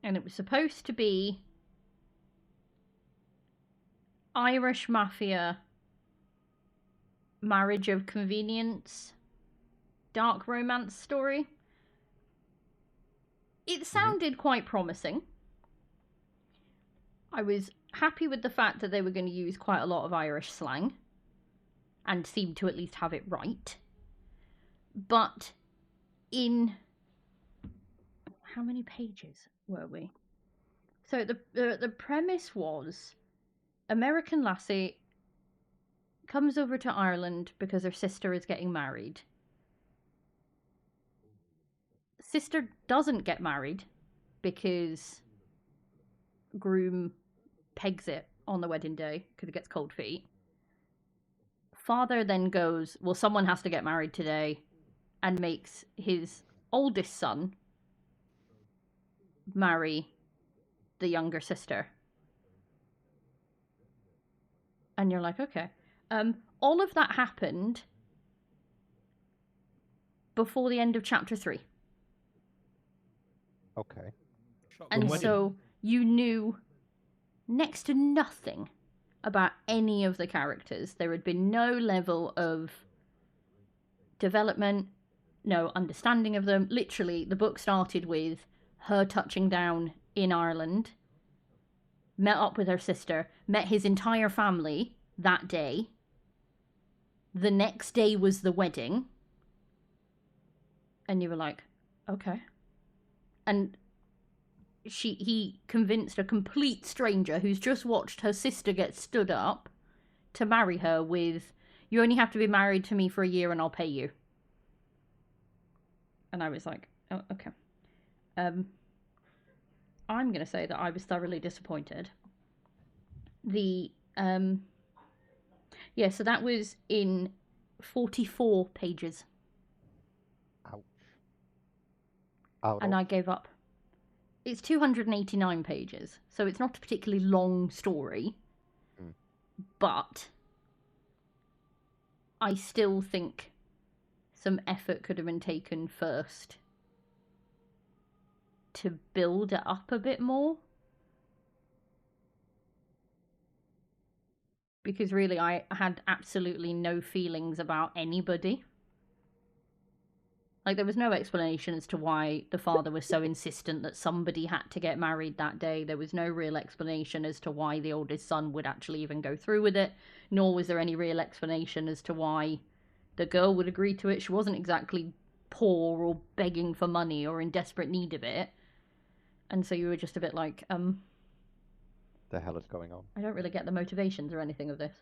it was supposed to be Irish Mafia marriage of convenience dark romance story. It sounded quite promising. I was happy with the fact that they were going to use quite a lot of Irish slang and seemed to at least have it right. But in how many pages were we? So the premise was American lassie comes over to Ireland because her sister is getting married. Sister doesn't get married because groom pegs it on the wedding day because it gets cold feet. Father then goes, well, someone has to get married today, and makes his oldest son marry the younger sister. And you're like, okay. All of that happened before the end of chapter 3. Okay. And so you knew next to nothing about any of the characters. There had been no level of development, no understanding of them. Literally, the book started with her touching down in Ireland, met up with her sister, met his entire family that day. The next day was the wedding. And you were like, okay. And he convinced a complete stranger who's just watched her sister get stood up to marry her with, you only have to be married to me for a year and I'll pay you. And I was like, oh, okay. I'm going to say that I was thoroughly disappointed. So that was in 44 pages. Ouch. And I gave up. It's 289 pages, so it's not a particularly long story. But I still think some effort could have been taken first to build it up a bit more. Because really, I had absolutely no feelings about anybody. Like, there was no explanation as to why the father was so insistent that somebody had to get married that day. There was no real explanation as to why the oldest son would actually even go through with it. Nor was there any real explanation as to why the girl would agree to it. She wasn't exactly poor or begging for money or in desperate need of it. And so you were just a bit like, the hell is going on? I don't really get the motivations or anything of this.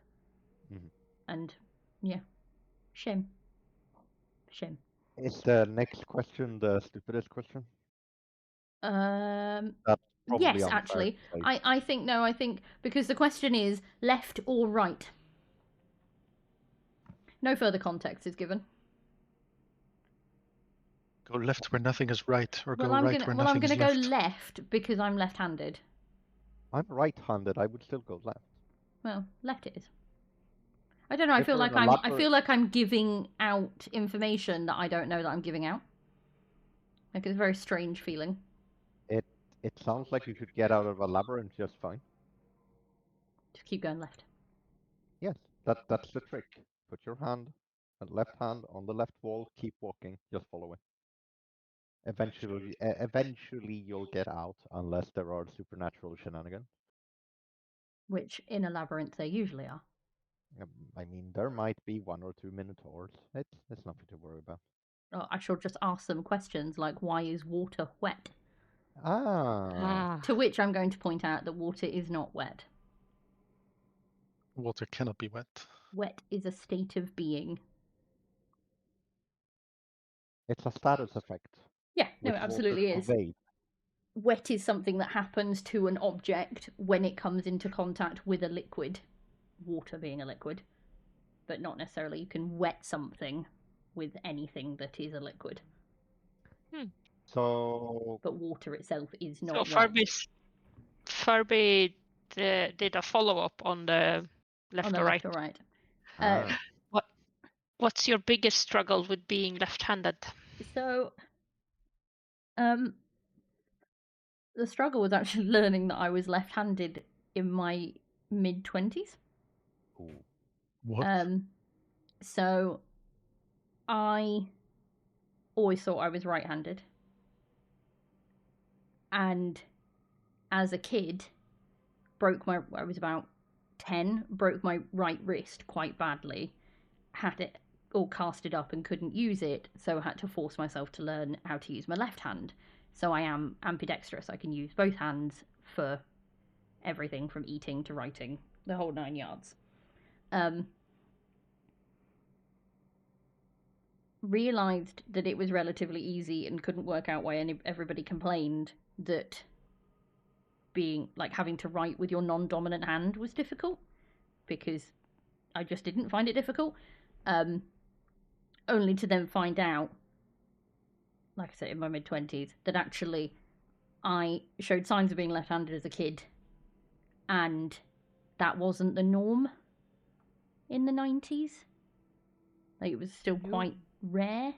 And, yeah. Shame. Shame. Is the next question the stupidest question? That's probably yes, unfair actually. to say. I think because the question is left or right. No further context is given. Go left where nothing is right, or go I'm right gonna where nothing is go left. left because I'm left-handed. I'm right-handed. I would still go left. Well, left it is. I don't know. I If feel we're like in a I feel like I'm giving out information that I don't know that I'm giving out. Like, it's a very strange feeling. It sounds like you could get out of a labyrinth just fine. Just keep going left. Yes, that's the trick. Put your left hand on the left wall. Keep walking. Just follow it. Eventually you'll get out, unless there are supernatural shenanigans. Which in a labyrinth there usually are. I mean, there might be 1 or 2 minotaurs. It's nothing to worry about. Oh, I shall just ask them questions like, why is water wet? To which I'm going to point out that water is not wet. Water cannot be wet. Wet is a state of being. It's a status effect. Yeah, no, it absolutely is. Wet is something that happens to an object when it comes into contact with a liquid. Water being a liquid. But not necessarily you can wet something with anything that is a liquid. So... But water itself is not So wet. Furby did a follow-up on the left on the or left right. or right. What's your biggest struggle with being left-handed? So, the struggle was actually learning that I was left-handed in my mid-20s. What? So I always thought I was right-handed. And as a kid, I was about 10, broke my right wrist quite badly, had it all casted up and couldn't use it, so had to force myself to learn how to use my left hand. So I am ambidextrous. I can use both hands for everything from eating to writing, the whole 9 yards. Realized that it was relatively easy and couldn't work out why everybody complained that being like having to write with your non-dominant hand was difficult, because I just didn't find it difficult. Only to then find out, like I said, in my mid-20s, that actually I showed signs of being left-handed as a kid, and that wasn't the norm in the 90s. Like, it was still quite rare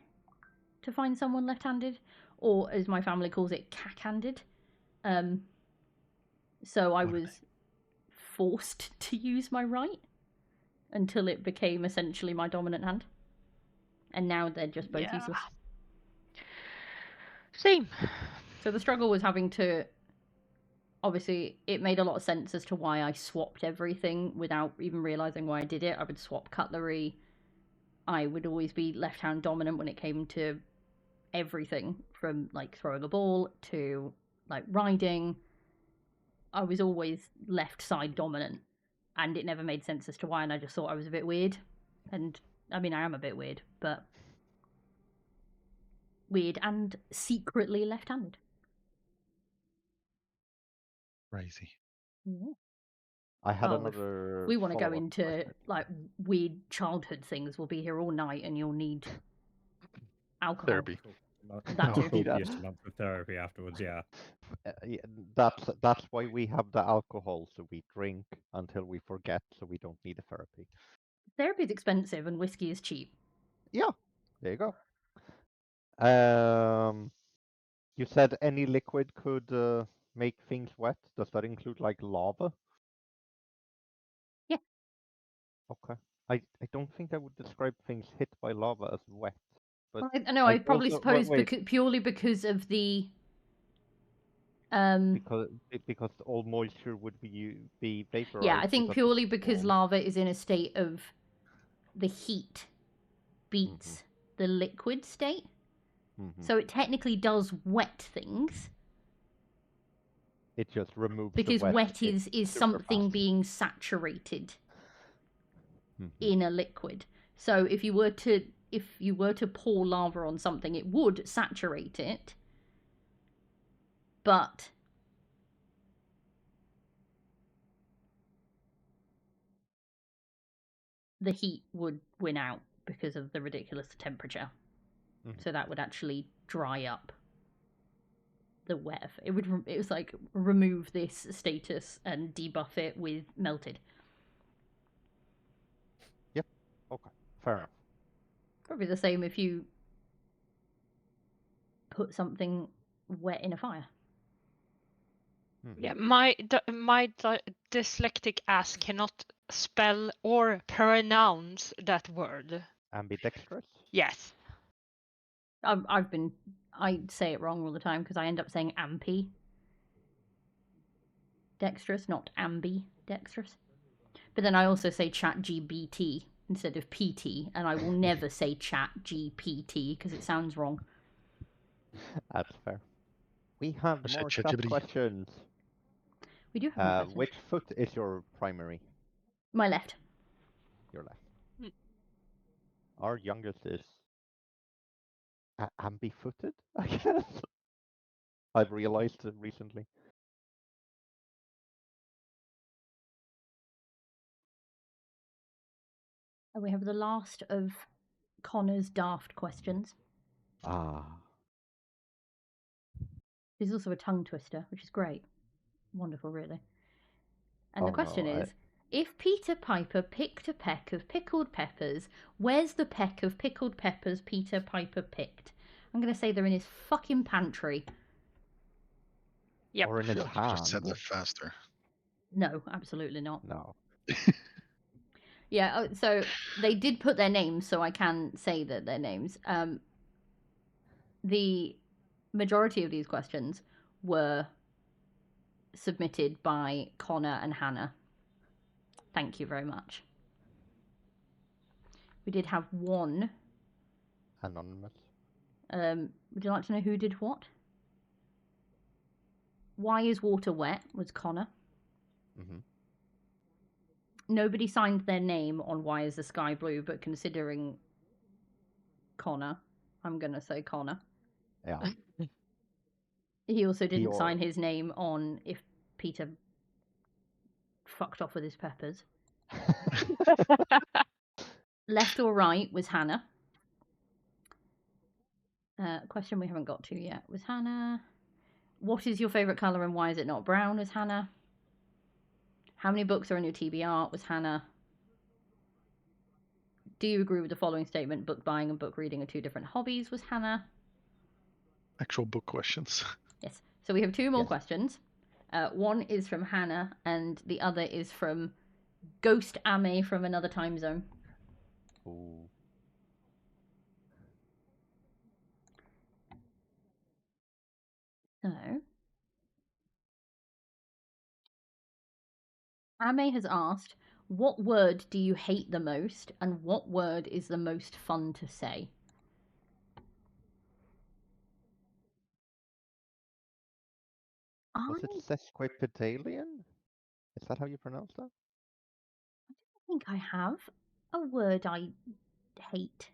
to find someone left-handed, or as my family calls it, cack-handed. So I was forced to use my right until it became essentially my dominant hand. And now they're just both useless. Same. So the struggle was having to... Obviously, it made a lot of sense as to why I swapped everything without even realising why I did it. I would swap cutlery. I would always be left-hand dominant when it came to everything, from, like, throwing a ball to, like, riding. I was always left-side dominant, and it never made sense as to why, and I just thought I was a bit weird. And, I mean, I am a bit weird, but... weird and secretly left-handed. Crazy. Yeah. I had Oh, another. if we want to go follow-up into question. like weird childhood things, we'll be here all night, and you'll need alcohol. Therapy. That too. Copious amounts of therapy afterwards. Yeah. Yeah, that's why we have the alcohol, so we drink until we forget, so we don't need a therapy. Therapy is expensive, and whiskey is cheap. Yeah, there you go. You said any liquid could make things wet. Does that include like lava? Yeah. Okay. I don't think I would describe things hit by lava as wet. But Well, I know. I probably also, suppose wait, purely because of the because all moisture would be vaporized. yeah, I think because purely it's because warm. lava is in a state of the heat beats the liquid state. So it technically does wet things. It just removes because the wet is super something fast. being saturated in a liquid. So if you were to pour lava on something, it would saturate it, but the heat would win out because of the ridiculous temperature. So that would actually dry up the wet. It was like remove this status and debuff it with melted. Yep. Okay. Fair enough. Probably the same if you put something wet in a fire. Yeah, my dyslexic ass cannot spell or pronounce that word. Ambidextrous? Yes. I say it wrong all the time because I end up saying ampi dexterous, not ambi dexterous. But then I also say chat GBT instead of PT, and I will never say chat GPT because it sounds wrong. That's fair. We have more chat questions. We do have more questions. Which foot is your primary? My left. Your left. Our youngest is ambi-footed, I guess. I've realized it recently. And we have the last of Connor's daft questions. There's also a tongue twister, which is great. Wonderful, really. And the question is, If Peter Piper picked a peck of pickled peppers, where's the peck of pickled peppers Peter Piper picked? I'm going to say they're in his fucking pantry. Yep. Or in I his feel like you just said hand. that faster. No, absolutely not. No. Yeah, so they did put their names, so I can say that their names. The majority of these questions were submitted by Connor and Hannah. Thank you very much. We did have one. Anonymous. Would you like to know who did what? Why is water wet was Connor. Mm-hmm. Nobody signed their name on why is the sky blue, but considering Connor, I'm going to say Connor. Yeah. He also didn't sign his name on if Peter fucked off with his peppers. Left or right was Hannah. Question we haven't got to yet was Hannah. What is your favourite colour and why is it not brown was Hannah. How many books are in your TBR was Hannah. Do you agree with the following statement? Book buying and book reading are two different hobbies was Hannah. Actual book questions. Yes. So we have two more questions. One is from Hannah and the other is from Ghost Ame from another time zone. Ooh. So, Ame has asked, what word do you hate the most and what word is the most fun to say? Was it sesquipedalian? Is that how you pronounce that? I think I have a word I hate.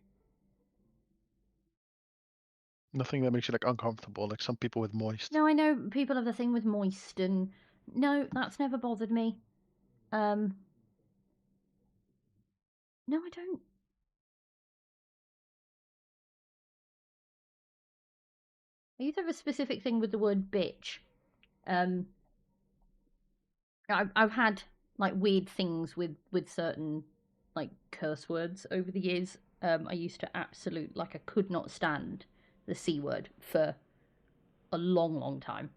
Nothing that makes you like uncomfortable, like some people with moist. No, I know people have the thing with moist and no, that's never bothered me. No, I don't. I used to have a specific thing with the word bitch. I've had like weird things with certain like curse words over the years. I used to I could not stand the C word for a long time.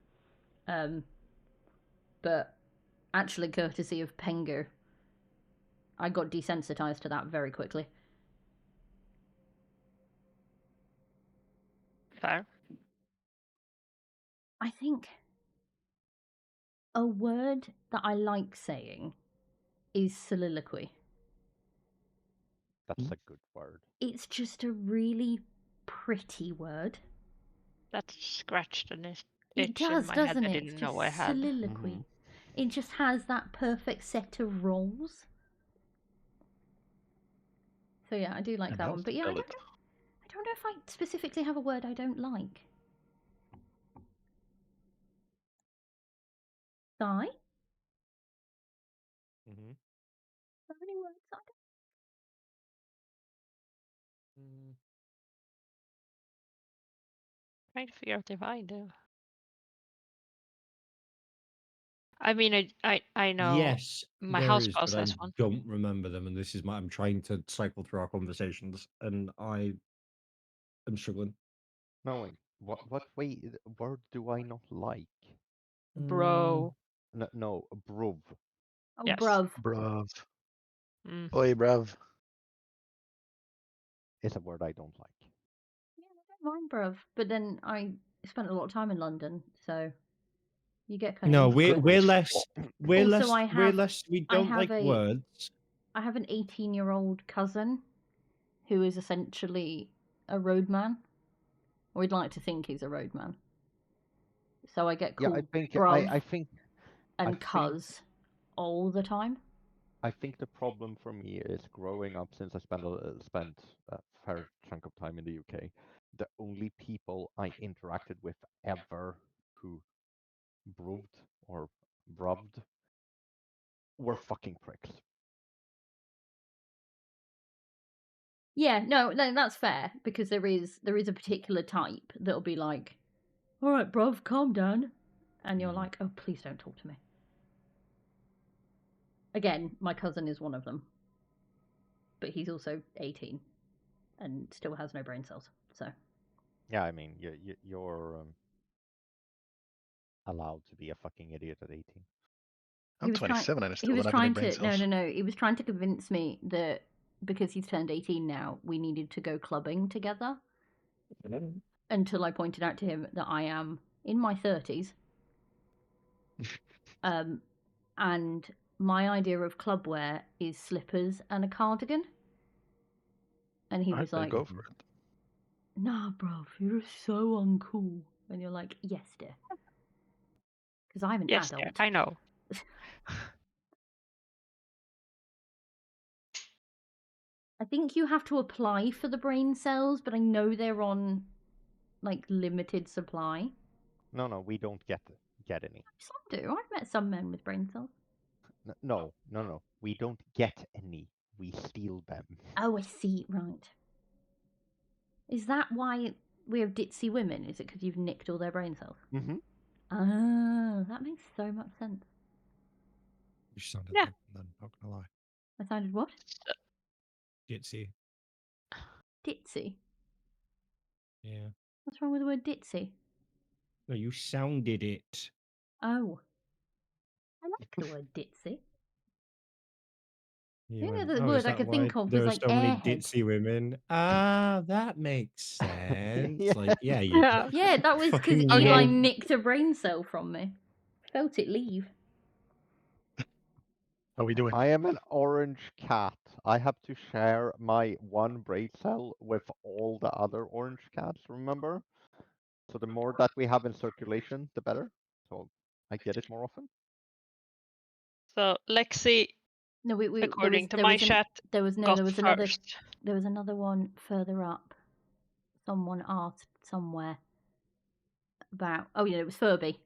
But actually, courtesy of Pengu, I got desensitized to that very quickly. Fair. I think a word that I like saying is soliloquy. That's a good word. It's just a really pretty word. That scratched an itch It does, in my doesn't head I it? didn't It's know I just had. soliloquy. It just has that perfect set of roles. So yeah, I do like that one. But yeah, I don't know if I specifically have a word I don't like. Guy? Mm-hmm. Have any words I don't? Trying to figure out if I do. I mean, I know. Yes, my there house is, boss but I has one. don't remember them, and this is I'm trying to cycle through our conversations, and I am struggling. No, wait. What word do I not like? Bro. No, bruv. Oh, Yes. bruv. Bruv. Oi, bruv. Is a word I don't like. Yeah, I don't mind bruv. But then I spent a lot of time in London, so you get kind No, of we're less we're Also, less I we're have- less we I don't have like a- words. I have an 18-year-old cousin who is essentially a roadman. Or we'd like to think he's a roadman. So I get called bruv I think and cuz all the time. I think the problem for me is growing up since I spent a fair chunk of time in the UK. The only people I interacted with ever who bruved or brubbed were fucking pricks. Yeah, no, that's fair because there is a particular type that'll be like, "All right, bruv, calm down," and you're like, "Oh, please don't talk to me." Again, my cousin is one of them, but he's also 18 and still has no brain cells. So Yeah, I mean, you're allowed to be a fucking idiot at 18. I'm 27 and I still don't have any brain cells. No. He was trying to convince me that because he's turned 18 now, we needed to go clubbing together. Until I pointed out to him that I am in my 30s. And my idea of club wear is slippers and a cardigan. And he was like, go for it. Nah, bruv, you're so uncool. And you're like, yes, dear. Because I'm an Yes, adult. I know. I think you have to apply for the brain cells, but I know they're on like limited supply. No, we don't get any. Some do. I've met some men with brain cells. No. We don't get any. We steal them. Oh, I see. Right. Is that why we have ditzy women? Is it because you've nicked all their brain cells? Mm-hmm. Oh, that makes so much sense. You sounded Yeah. like them, not gonna lie. I sounded what? Ditzy. Ditzy? Yeah. What's wrong with the word ditzy? No, you sounded it. Oh. I like the word ditzy. You The went, only other "Oh, word is I that could why think of there was are like so many airhead. ditzy women?" Ah, that makes sense. Yeah. Like, yeah, you Yeah, that was because fucking Eli love- nicked a brain cell from me. Felt it leave. How are we doing? I am an orange cat. I have to share my one brain cell with all the other orange cats, remember? So the more that we have in circulation, the better. So I get it more often. So Lexi, No, according to my chat, there was first. another one further up. Someone asked somewhere about. Oh yeah, it was Furby.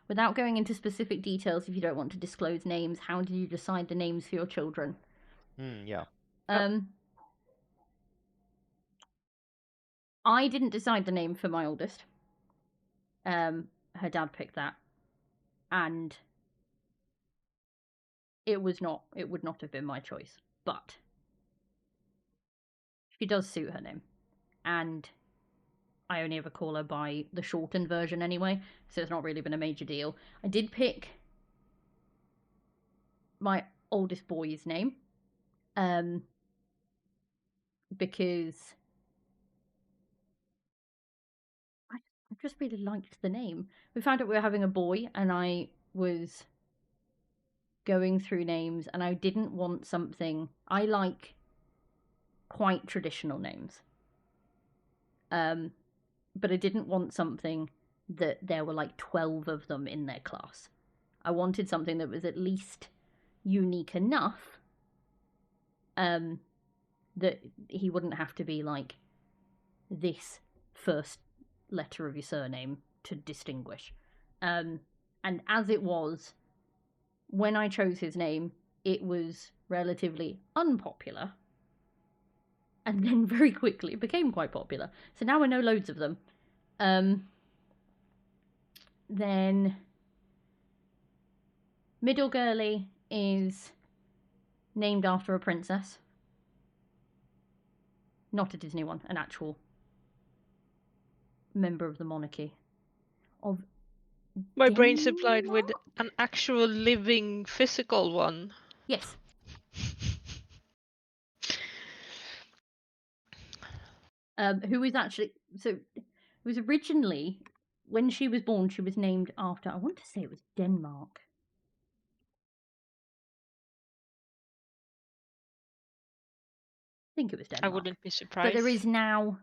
Without going into specific details, if you don't want to disclose names, how did you decide the names for your children? Yeah. I didn't decide the name for my oldest. Her dad picked that, and it would not have been my choice. But she does suit her name, and I only ever call her by the shortened version anyway, so it's not really been a major deal. I did pick my oldest boy's name, because I just really liked the name. We found out we were having a boy, and I was going through names, and I didn't want something. I like quite traditional names, but I didn't want something that there were like 12 of them in their class. I wanted something that was at least unique enough that he wouldn't have to be like this first letter of your surname to distinguish. And as it was, when I chose his name, it was relatively unpopular. And then very quickly it became quite popular. So now I know loads of them. Then middle girlie is named after a princess. Not a Disney one, an actual member of the monarchy. My brain supplied with an actual living physical one. Yes. Who is actually, so it was originally, when she was born, she was named after, I want to say it was Denmark. I think it was Denmark. I wouldn't be surprised. But there is now,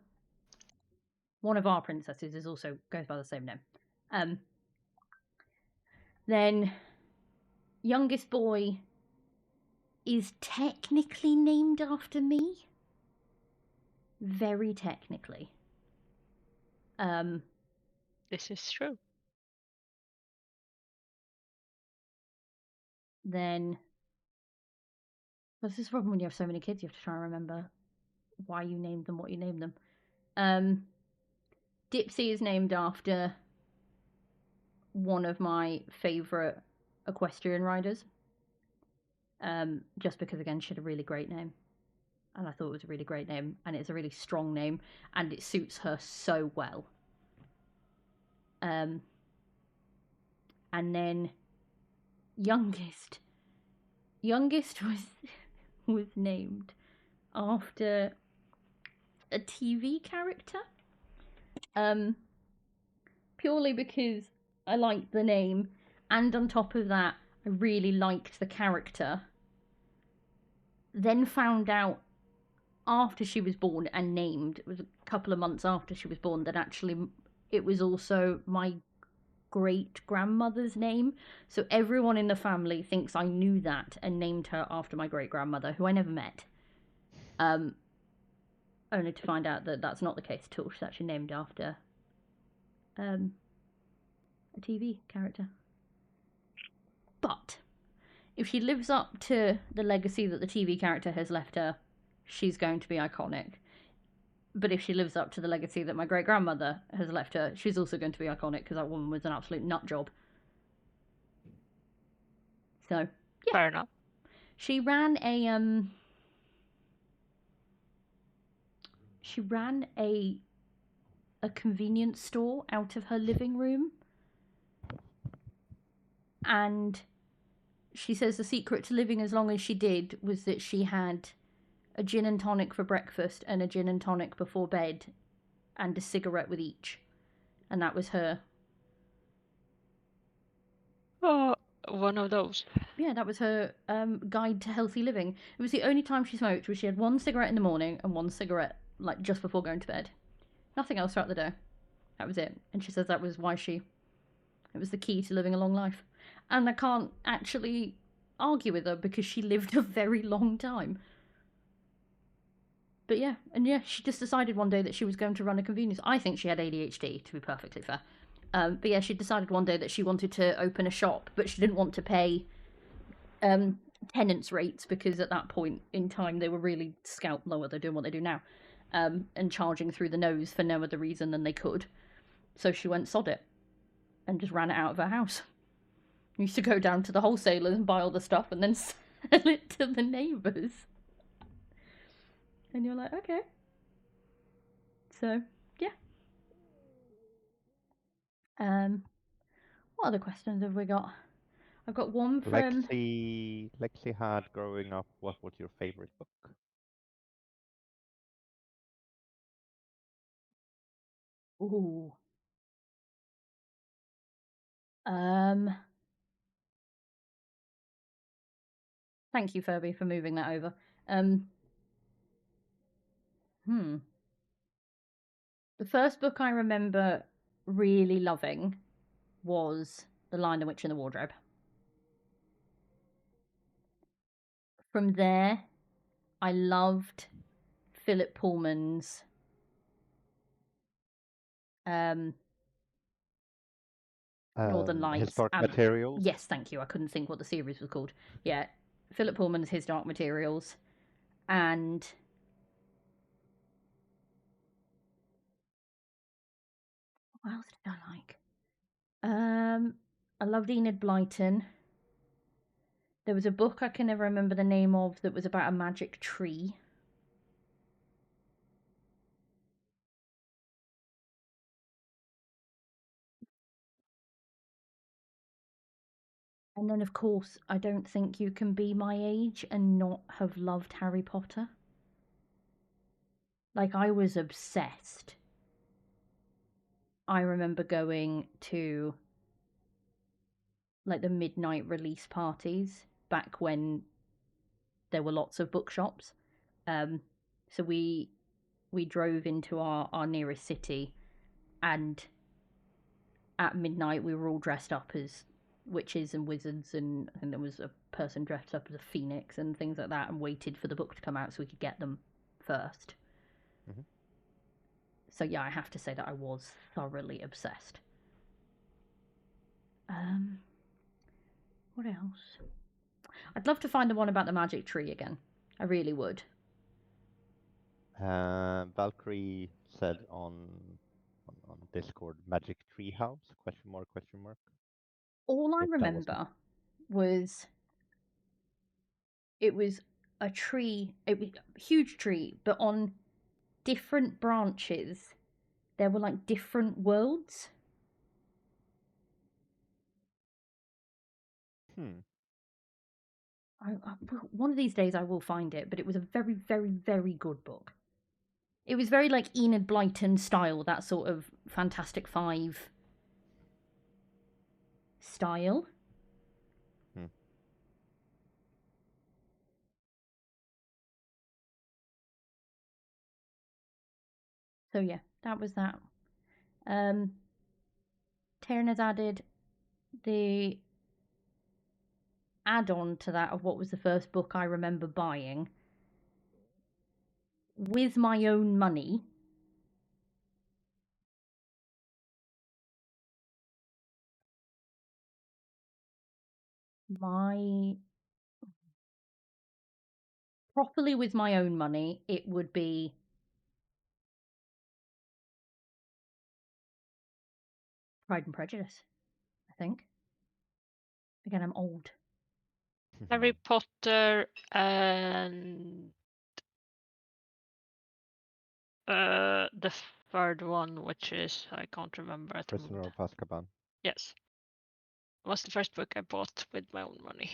one of our princesses is also goes by the same name. Then youngest boy is technically named after me. Very technically. This is true. Then, this is the problem when you have so many kids, you have to try and remember why you named them, what you named them. Dipsy is named after one of my favourite equestrian riders, Just because again she had a really great name, and I thought it was a really great name, and it's a really strong name, and it suits her so well. And then youngest was named after a TV character. Purely because I liked the name, and on top of that, I really liked the character. Then found out after she was born and named, it was a couple of months after she was born, that actually it was also my great grandmother's name. So everyone in the family thinks I knew that and named her after my great grandmother, who I never met. Only to find out that that's not the case at all. She's actually named after a TV character. But if she lives up to the legacy that the TV character has left her, she's going to be iconic. But if she lives up to the legacy that my great grandmother has left her, she's also going to be iconic, because that woman was an absolute nut job. So yeah, Fair enough. she ran a convenience store out of her living room, and she says the secret to living as long as she did was that she had a gin and tonic for breakfast and a gin and tonic before bed, and a cigarette with each, and that was her. Oh, one of those. Yeah, that was her guide to healthy living. It was the only time she smoked, was she had one cigarette in the morning and one cigarette like just before going to bed. Nothing else throughout the day. That was it. And she says that was why it was the key to living a long life. And I can't actually argue with her, because she lived a very long time. But yeah, she just decided one day that she was going to run a convenience. I think she had ADHD, to be perfectly fair. But yeah, she decided one day that she wanted to open a shop, but she didn't want to pay tenants rates, because at that point in time they were really scalp lower. They're doing what they do now, and charging through the nose for no other reason than they could. So she went sod it and just ran it out of her house. Used to go down to the wholesalers and buy all the stuff and then sell it to the neighbours. And you're like, okay. So yeah. What other questions have we got? I've got one from Lexi had growing up. What was your favorite book? Ooh. Thank you, Furby, for moving that over. The first book I remember really loving was The Lion, the Witch, and the Wardrobe. From there, I loved Philip Pullman's Northern Lights. His Dark Materials. Yes, thank you. I couldn't think what the series was called. Yeah, Philip Pullman's His Dark Materials. And what else did I like? I loved Enid Blyton. There was a book I can never remember the name of that was about a magic tree. And then, of course, I don't think you can be my age and not have loved Harry Potter. Like, I was obsessed. I remember going to like the midnight release parties back when there were lots of bookshops. So we drove into our nearest city, and at midnight we were all dressed up as witches and wizards, and there was a person dressed up as a phoenix and things like that, and waited for the book to come out so we could get them first. Mm-hmm. So yeah, I have to say that I was thoroughly obsessed. What else? I'd love to find the one about the magic tree again. I really would. Valkyrie said on Discord, Magic Treehouse? Question mark? All I remember was it was a tree, it was a huge tree, but on different branches, there were like different worlds. One of these days I will find it, but it was a very, very, very good book. It was very like Enid Blyton style, that sort of Fantastic Five style. So yeah, that was that. Taryn has added the add-on to that of what was the first book I remember buying with my own money. Properly with my own money, it would be Pride and Prejudice, I think. Again, I'm old. Harry Potter and the third one, which is I can't remember at the Prisoner moment. of Azkaban. Yes. It was the first book I bought with my own money.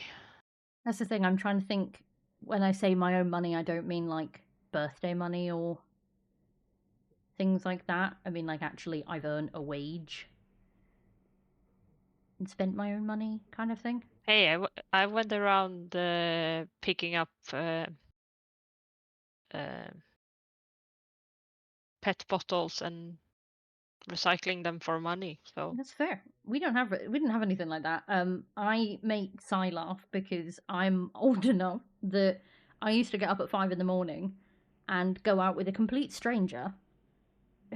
That's the thing, I'm trying to think. When I say my own money, I don't mean like birthday money or things like that. I mean like actually I've earned a wage and spent my own money kind of thing. Hey, I went around picking up pet bottles and recycling them for money. So That's fair. We didn't have anything like that. I make Sai laugh because I'm old enough that I used to get up at 5 in the morning and go out with a complete stranger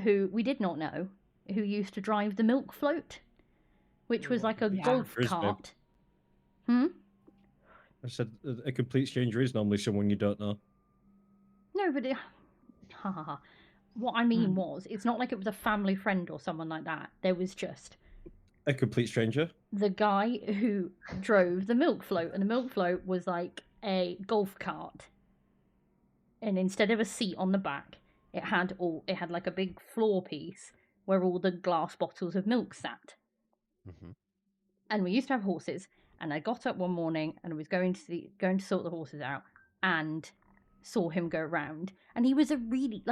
who we did not know, who used to drive the milk float, which was like a golf cart. I said a complete stranger is normally someone you don't know. No, but what I mean was, it's not like it was a family friend or someone like that. There was just a complete stranger. The guy who drove the milk float, and the milk float was like a golf cart. And instead of a seat on the back, it had like a big floor piece where all the glass bottles of milk sat. And we used to have horses, and I got up one morning and was going to sort the horses out, and saw him go round, and he was a really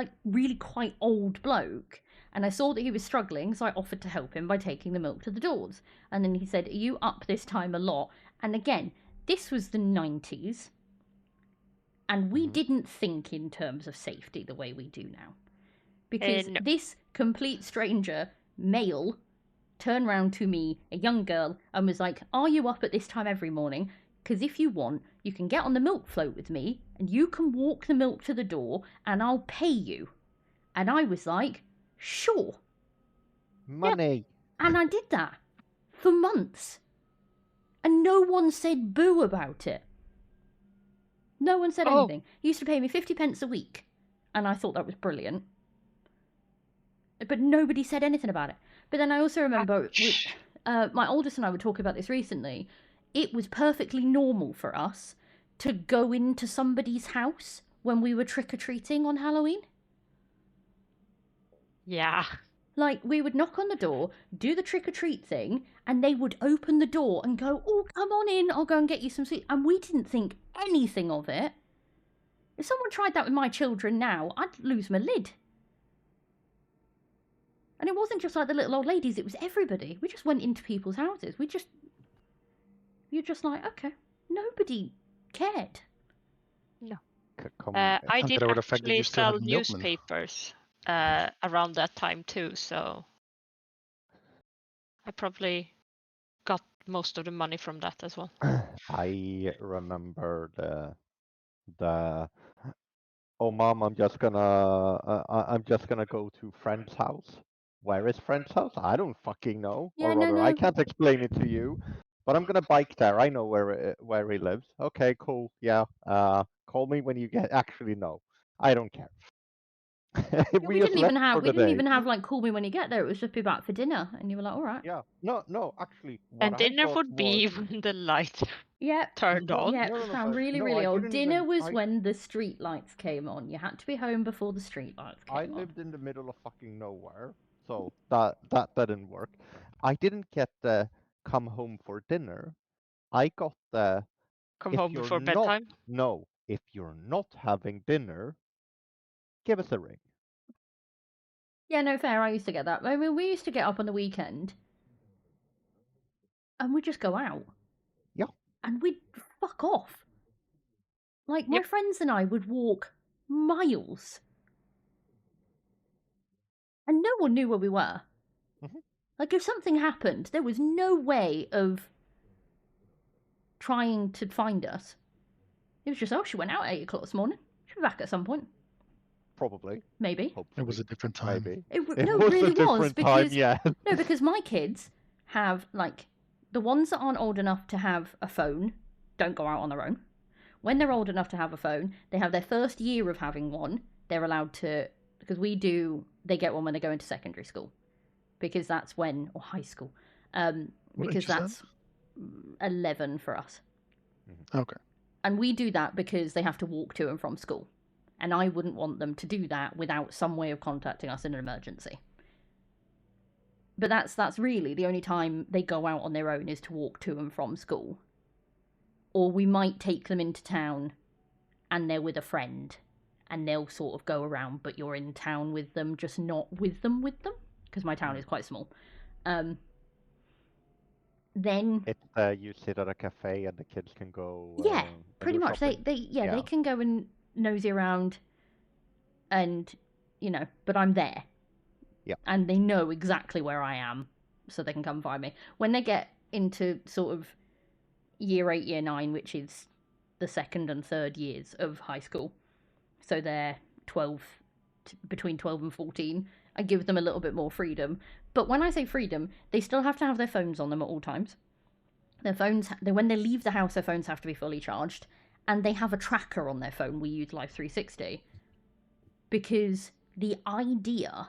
quite old bloke, and I saw that he was struggling, so I offered to help him by taking the milk to the doors. And then he said, "Are you up this time a lot?" And again, this was the 90s, and we didn't think in terms of safety the way we do now, because no. This complete stranger male turned round to me, a young girl, and was like, "Are you up at this time every morning? Because if you want, you can get on the milk float with me, and you can walk the milk to the door, and I'll pay you." And I was like, "Sure." Money. Yeah. And I did that for months. And no one said boo about it. No one said anything. He used to pay me 50 pence a week. And I thought that was brilliant. But nobody said anything about it. But then I also remember my oldest and I were talking about this recently. It was perfectly normal for us to go into somebody's house when we were trick-or-treating on Halloween. Yeah. Like, we would knock on the door, do the trick-or-treat thing, and they would open the door and go, "Oh, come on in, I'll go and get you some sweets." And we didn't think anything of it. If someone tried that with my children now, I'd lose my lid. And it wasn't just like the little old ladies, it was everybody. We just went into people's houses. You're just like, okay, nobody cared. No. I did actually sell newspapers around that time too, so I probably got most of the money from that as well. I remember the "Oh, mom, I'm just gonna go to friend's house." Where is friend's house? I don't fucking know. Yeah, or no, rather, no. I can't explain it to you. But I'm gonna bike there. I know where he lives. Okay, cool. Yeah. Call me when you actually know. I don't care. We just didn't even left have for we the didn't day. even have like call me when you get there. It was just be back for dinner, and you were like, all right. Yeah. No, actually, what And I dinner got would be was... when the light Yeah. turned on. Yeah, No, sound really, no, really I old. didn't Dinner even... was when the street lights came on. You had to be home before the street lights came I on. lived in the middle of fucking nowhere, so that didn't work. I didn't get the come home for dinner. I got the Come if home you're before not bedtime. no, if you're not having dinner, give us a ring. Yeah, no, fair. I used to get that. I mean, we used to get up on the weekend and we'd just go out. Yeah. And we'd fuck off. Like, my friends and I would walk miles. And no one knew where we were. Like, if something happened, there was no way of trying to find us. It was just, oh, she went out at 8 o'clock this morning. She'll be back at some point. Probably. Maybe. It was a different time. Maybe. It was really a different was, because time, yeah. no, because my kids have, like, the ones that aren't old enough to have a phone don't go out on their own. When they're old enough to have a phone, they have their first year of having one. They're allowed to, because they get one when they go into secondary school, because that's when, or high school, because that's 11 for us. Okay. And we do that because they have to walk to and from school. And I wouldn't want them to do that without some way of contacting us in an emergency. But that's really the only time they go out on their own, is to walk to and from school. Or we might take them into town and they're with a friend and they'll sort of go around, but you're in town with them, just not with them, because my town is quite small. Then It's you sit at a cafe and the kids can go. yeah, and pretty do much. shopping. They can go and nosy around, and but I'm there. Yeah. And they know exactly where I am, so they can come find me. When they get into sort of year 8, year 9, which is the second and third years of high school, so they're between 12 and 14, I give them a little bit more freedom. But when I say freedom, they still have to have their phones on them at all times. Their phones, when they leave the house, their phones have to be fully charged, and they have a tracker on their phone. We use Life 360, because the idea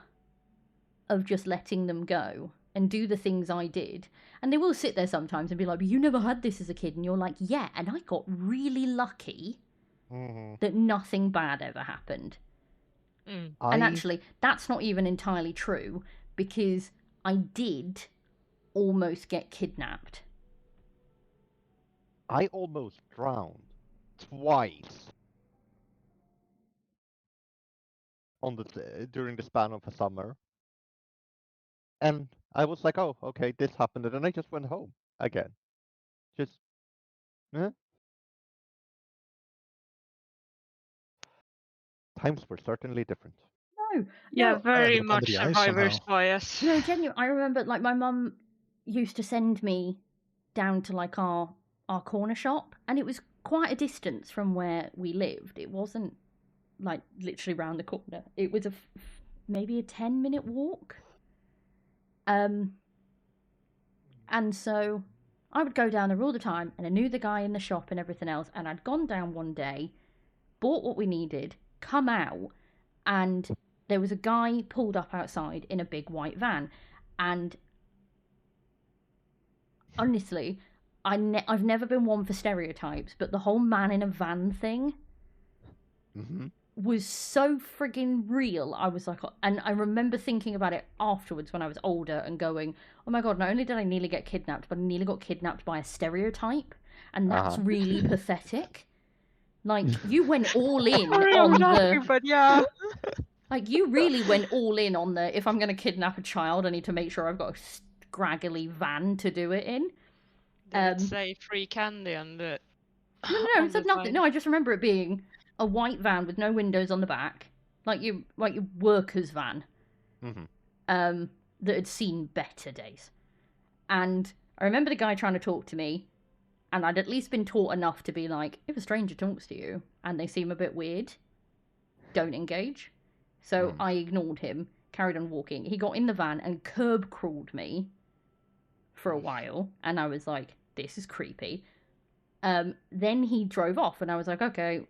of just letting them go and do the things I did, and they will sit there sometimes and be like, but you never had this as a kid, and you're like, yeah, and I got really lucky that nothing bad ever happened. And actually, that's not even entirely true, because I did almost get kidnapped. I almost drowned twice during the span of a summer. And I was like, oh, okay, this happened, and then I just went home again. Just, times were certainly different. No. Yeah, No, very much survivor's bias. No, genuine. I remember, like, my mum used to send me down to, like, our corner shop, and it was quite a distance from where we lived. It wasn't, like, literally round the corner. It was maybe a 10-minute walk. And so I would go down there all the time, and I knew the guy in the shop and everything else, and I'd gone down one day, bought what we needed, come out, and there was a guy pulled up outside in a big white van. And honestly, I've never been one for stereotypes, but the whole man in a van thing was so friggin' real. I was like, and I remember thinking about it afterwards when I was older and going, oh my god, not only did I nearly get kidnapped, but I nearly got kidnapped by a stereotype, and that's really pathetic. Like, you went all in on the... But yeah. Like, you really went all in on the, if I'm going to kidnap a child, I need to make sure I've got a scraggly van to do it in. Did it say free candy on the... No, it said nothing. No, I just remember it being a white van with no windows on the back, like your worker's van, that had seen better days. And I remember the guy trying to talk to me, and I'd at least been taught enough to be like, if a stranger talks to you and they seem a bit weird, don't engage. So I ignored him, carried on walking. He got in the van and curb crawled me for a while, and I was like, this is creepy. Then he drove off, and I was like, okay,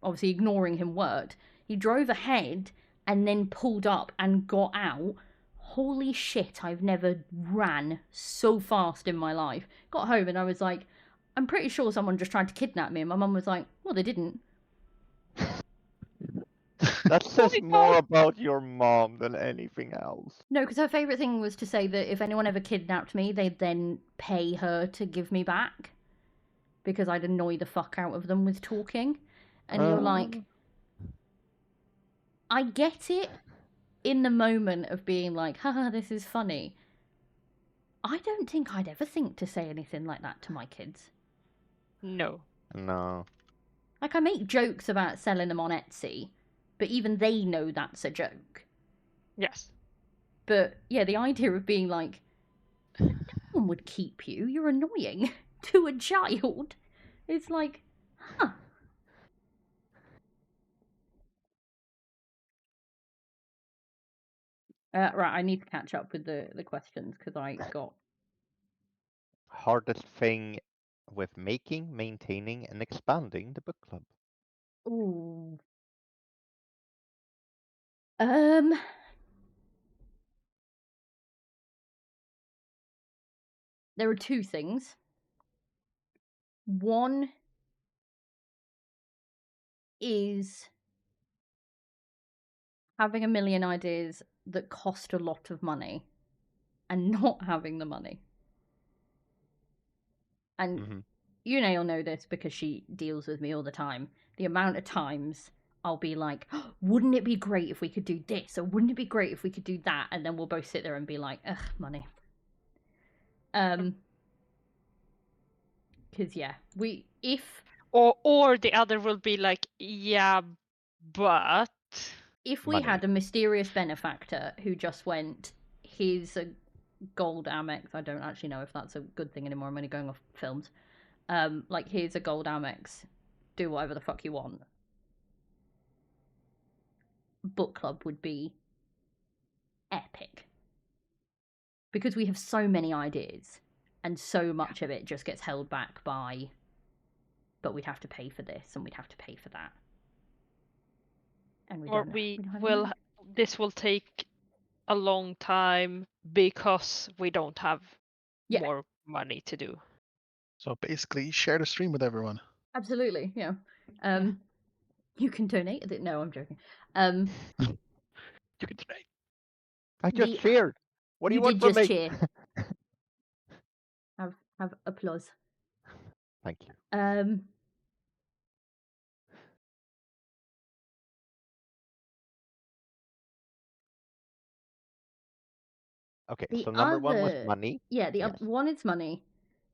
obviously ignoring him worked. He drove ahead and then pulled up and got out. Holy shit, I've never ran so fast in my life. Got home and I was like, I'm pretty sure someone just tried to kidnap me. And my mum was like, well, they didn't. That says more about your mom than anything else. No, because her favourite thing was to say that if anyone ever kidnapped me, they'd then pay her to give me back. Because I'd annoy the fuck out of them with talking. And you're like, I get it in the moment of being like, haha, this is funny. I don't think I'd ever think to say anything like that to my kids. No. No. Like, I make jokes about selling them on Etsy, but even they know that's a joke. Yes. But, yeah, the idea of being like, no one would keep you, you're annoying, to a child, it's like, huh. Right, I need to catch up with the questions, because I got... Hardest thing with making, maintaining, and expanding the book club? Ooh. There are two things. One is having a million ideas that cost a lot of money and not having the money. And Yune will know this because she deals with me all the time. The amount of times I'll be like, oh, wouldn't it be great if we could do this? Or wouldn't it be great if we could do that? And then we'll both sit there and be like, ugh, money. Because, yeah, Or the other will be like, yeah, but... If we had a mysterious benefactor who just went, here's a gold Amex. I don't actually know if that's a good thing anymore. I'm only going off films. Like, here's a gold Amex. Do whatever the fuck you want. Book club would be epic. Because we have so many ideas. And so much of it just gets held back by, but we'd have to pay for this and we'd have to pay for that. And this will take a long time because we don't have more money to do. So basically, share the stream with everyone. Absolutely, yeah. You can donate. No, I'm joking. You can donate. I just cheered. What do you want from me? Cheer. Have applause. Thank you. Okay, so number one was money. Yeah, the other one is money.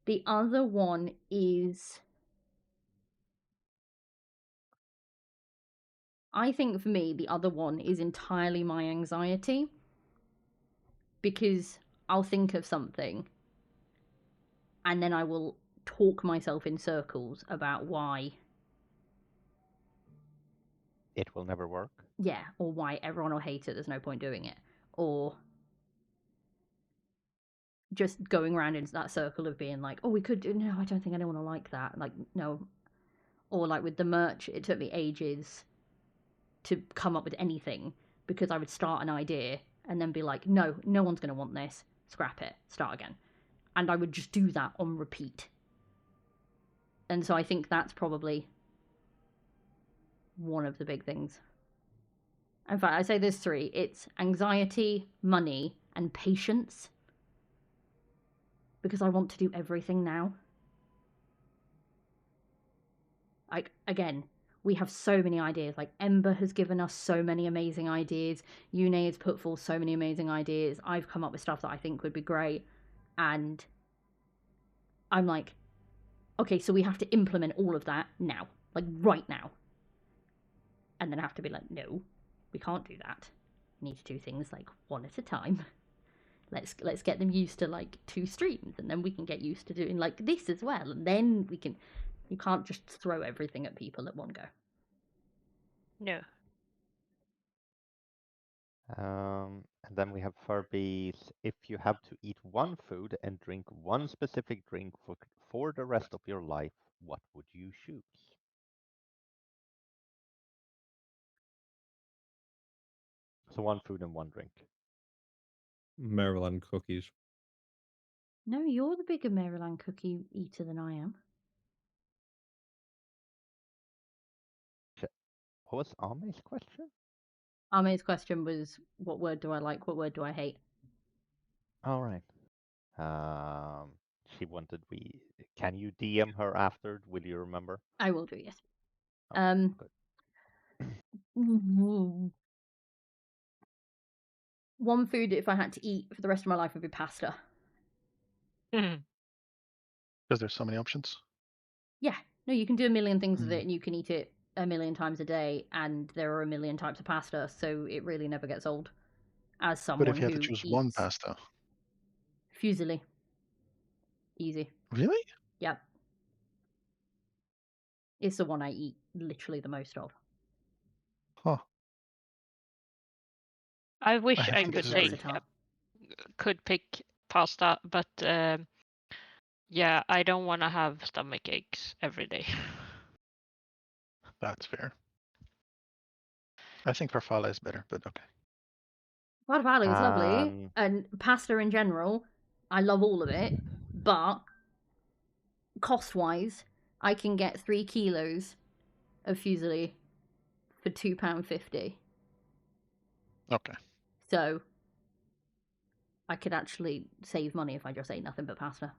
The other one is... I think for me, the other one is entirely my anxiety. Because I'll think of something and then I will talk myself in circles about why it will never work. Yeah, or why everyone will hate it, there's no point doing it. Or just going around into that circle of being like, oh, we could do... No, I don't think anyone will like that. Like, no. Or like with the merch, it took me ages to come up with anything because I would start an idea and then be like, no one's going to want this. Scrap it. Start again. And I would just do that on repeat. And so I think that's probably one of the big things. In fact, I say there's three. It's anxiety, money, and patience. Because I want to do everything now. Like, again, we have so many ideas. Like, Ember has given us so many amazing ideas. Yune has put forth so many amazing ideas. I've come up with stuff that I think would be great. And I'm like, okay, so we have to implement all of that now. Like, right now. And then I have to be like, no, we can't do that. We need to do things like one at a time. Let's get them used to like 2 streams, and then we can get used to doing like this as well, and then we can... You can't just throw everything at people at one go. No. And then we have Furby's, if you have to eat one food and drink one specific drink for the rest of your life, what would you choose? So 1 food and 1 drink. Maryland cookies. No, you're the bigger Maryland cookie eater than I am. What was Ame's question? Ame's question was, what word do I like, what word do I hate? All right. She wanted Can you DM her after? Will you remember? I will do, yes. Okay, good. One food if I had to eat for the rest of my life would be pasta. Because there's so many options. Yeah. No, you can do a million things with it and you can eat it a million times a day, and there are a million types of pasta, so it really never gets old. As someone But if you had to who choose eats one pasta. fusilli. Easy. Really? Yep. It's the one I eat literally the most of. Huh. I wish have I to could disagree. could pick pasta, but yeah, I don't want to have stomach aches every day. That's fair. I think farfalle is better, but okay. Farfalle is lovely, and pasta in general, I love all of it, but cost-wise, I can get 3 kilos of fusilli for £2.50. Okay. So I could actually save money if I just ate nothing but pasta.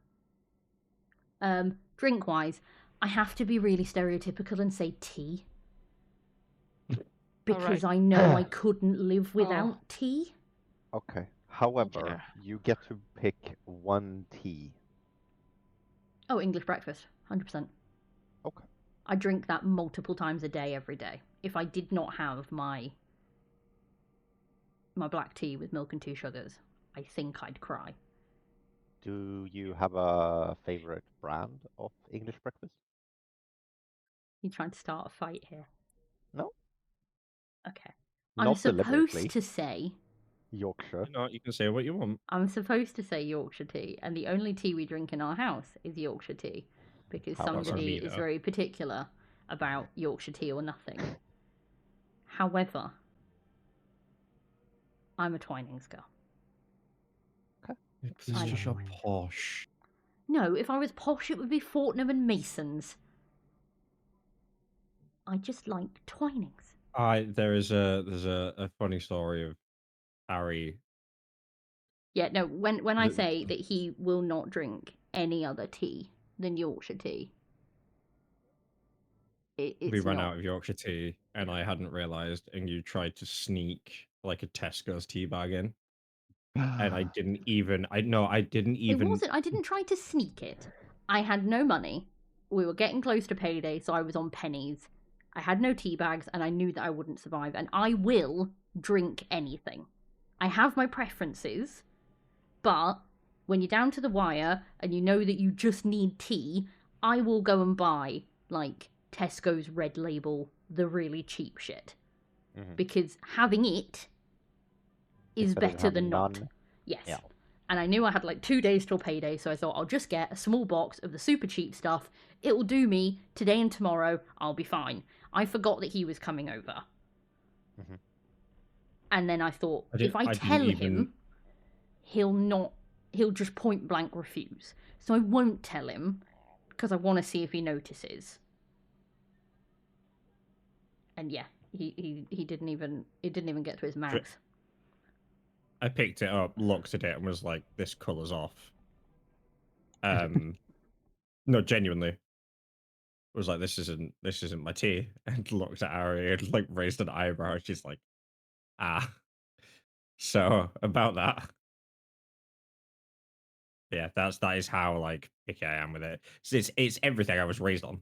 Drink-wise, I have to be really stereotypical and say tea. Because I know I couldn't live without tea. Okay. However, you get to pick 1 tea. Oh, English breakfast, 100%. Okay. I drink that multiple times a day, every day. If I did not have my black tea with milk and 2 sugars, I think I'd cry. Do you have a favorite brand of English breakfast? You trying to start a fight here? No. Okay. Not I'm supposed deliberately. to say Yorkshire. You can say what you want. I'm supposed to say Yorkshire tea, and the only tea we drink in our house is Yorkshire tea, because somebody is very particular about Yorkshire tea or nothing. However, I'm a Twinings girl. Please just you're posh. No, if I was posh, it would be Fortnum and Masons. I just like Twinings. There's a funny story of Harry. Yeah, no, when I say that he will not drink any other tea than Yorkshire tea, We ran out of Yorkshire tea, and I hadn't realised, and you tried to sneak like a Tesco's tea bag in. And I didn't even. I didn't even. It wasn't. I didn't try to sneak it. I had no money. We were getting close to payday, so I was on pennies. I had no tea bags, and I knew that I wouldn't survive. And I will drink anything. I have my preferences, but when you're down to the wire and you know that you just need tea, I will go and buy like Tesco's Red Label, the really cheap shit, because having it is better than not. Yes. Yeah. And I knew I had like 2 days till payday, so I thought I'll just get a small box of the super cheap stuff. It will do me today and tomorrow. I'll be fine. I forgot that he was coming over. And then I thought, if I tell him, he'll just point blank refuse. So I won't tell him, because I want to see if he notices. And yeah, he didn't even get to his mags. I picked it up, looked at it, and was like, "This color's off." No, genuinely, was like, "This isn't my tea." And looked at Ari and like raised an eyebrow. She's like, "Ah." So about that, yeah, that is how like picky I am with it. So it's everything I was raised on.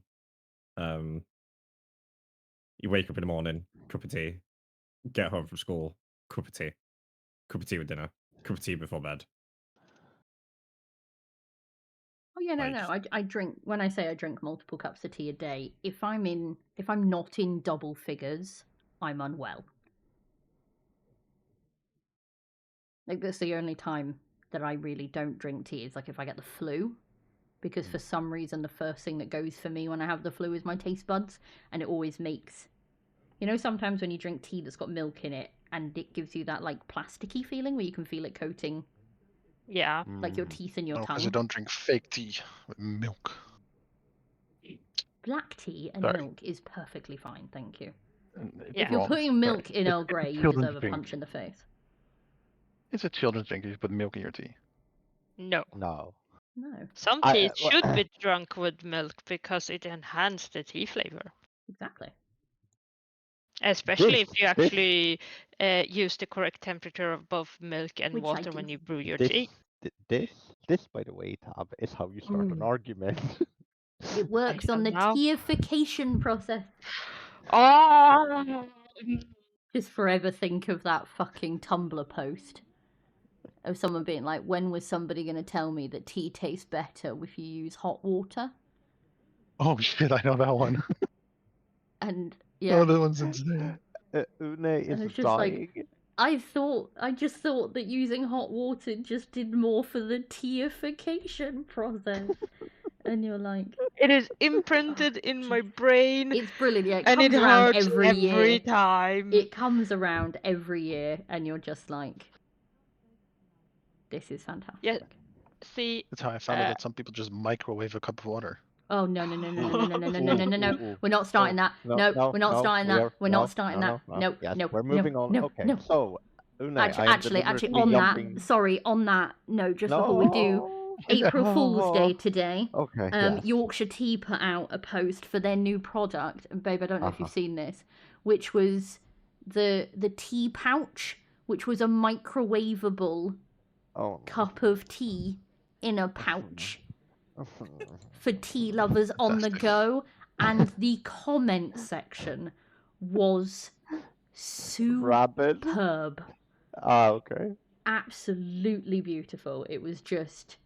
You wake up in the morning, cup of tea. Get home from school, cup of tea with dinner, cup of tea before bed. Oh yeah, no. I drink, when I say I drink multiple cups of tea a day, if I'm not in double figures, I'm unwell. Like, that's the only time that I really don't drink tea is like if I get the flu, because for some reason the first thing that goes for me when I have the flu is my taste buds, and it always makes, sometimes when you drink tea that's got milk in it and it gives you that like plasticky feeling where you can feel it coating Yeah. like your teeth and your No, because tongue. I don't drink fake tea with milk. Black tea and Sorry. milk is perfectly fine, thank you. Yeah. If you're Well, putting milk sorry. in Earl It's a Grey, you children's deserve a drink. punch in the face. It's a children's drink if you put milk in your tea. No. No. No, Some teas should be drunk with milk because it enhances the tea flavor. exactly. Especially if you This- actually use the correct temperature of both milk and Which I water do. when you brew your This, tea. this, by the way, Tab, is how you start an argument. It works on the now. teification process. Oh! Just forever think of that fucking Tumblr post of someone being like, when was somebody going to tell me that tea tastes better if you use hot water? Oh shit, I know that one. And Oh, yeah, that one's insane. Une and is it's just dying. like, I just thought that using hot water just did more for the teification process. And you're like, It is imprinted in my brain. it's brilliant. Yeah, it and comes it around hurts every year. time. It comes around every year, and you're just like, this is fantastic. Yeah. See, That's how I found out that some people just microwave a cup of water. Oh no no no no no no no no no no no no! We're not starting that. No, we're not starting that. We're not starting that. No, Yes, no, we're moving on. no, Okay, no. so Une, Actually, on that. Sorry, on that. No, just before we do, April Fool's Day today. Okay. Yes. Yorkshire Tea put out a post for their new product, and babe, I don't know if you've seen this, which was the tea pouch, which was a microwavable cup of tea in a pouch for tea lovers on the go, and the comment section was superb. Okay. Absolutely beautiful. It was just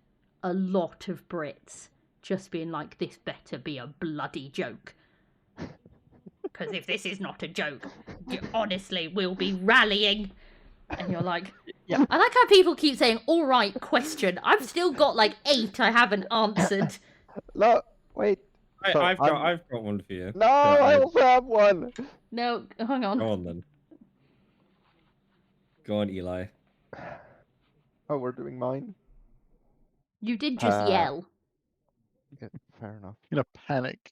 a lot of Brits just being like, this better be a bloody joke. Because if this is not a joke, honestly, we'll be rallying. And you're like, yeah. I like how people keep saying, all right, question. I've still got like 8 I haven't answered. No, wait. So I've got one for you. No, I also have one. No, hang on. Go on then. Go on, Eli. Oh, we're doing mine? You did just yell. Yeah, fair enough. In a panic.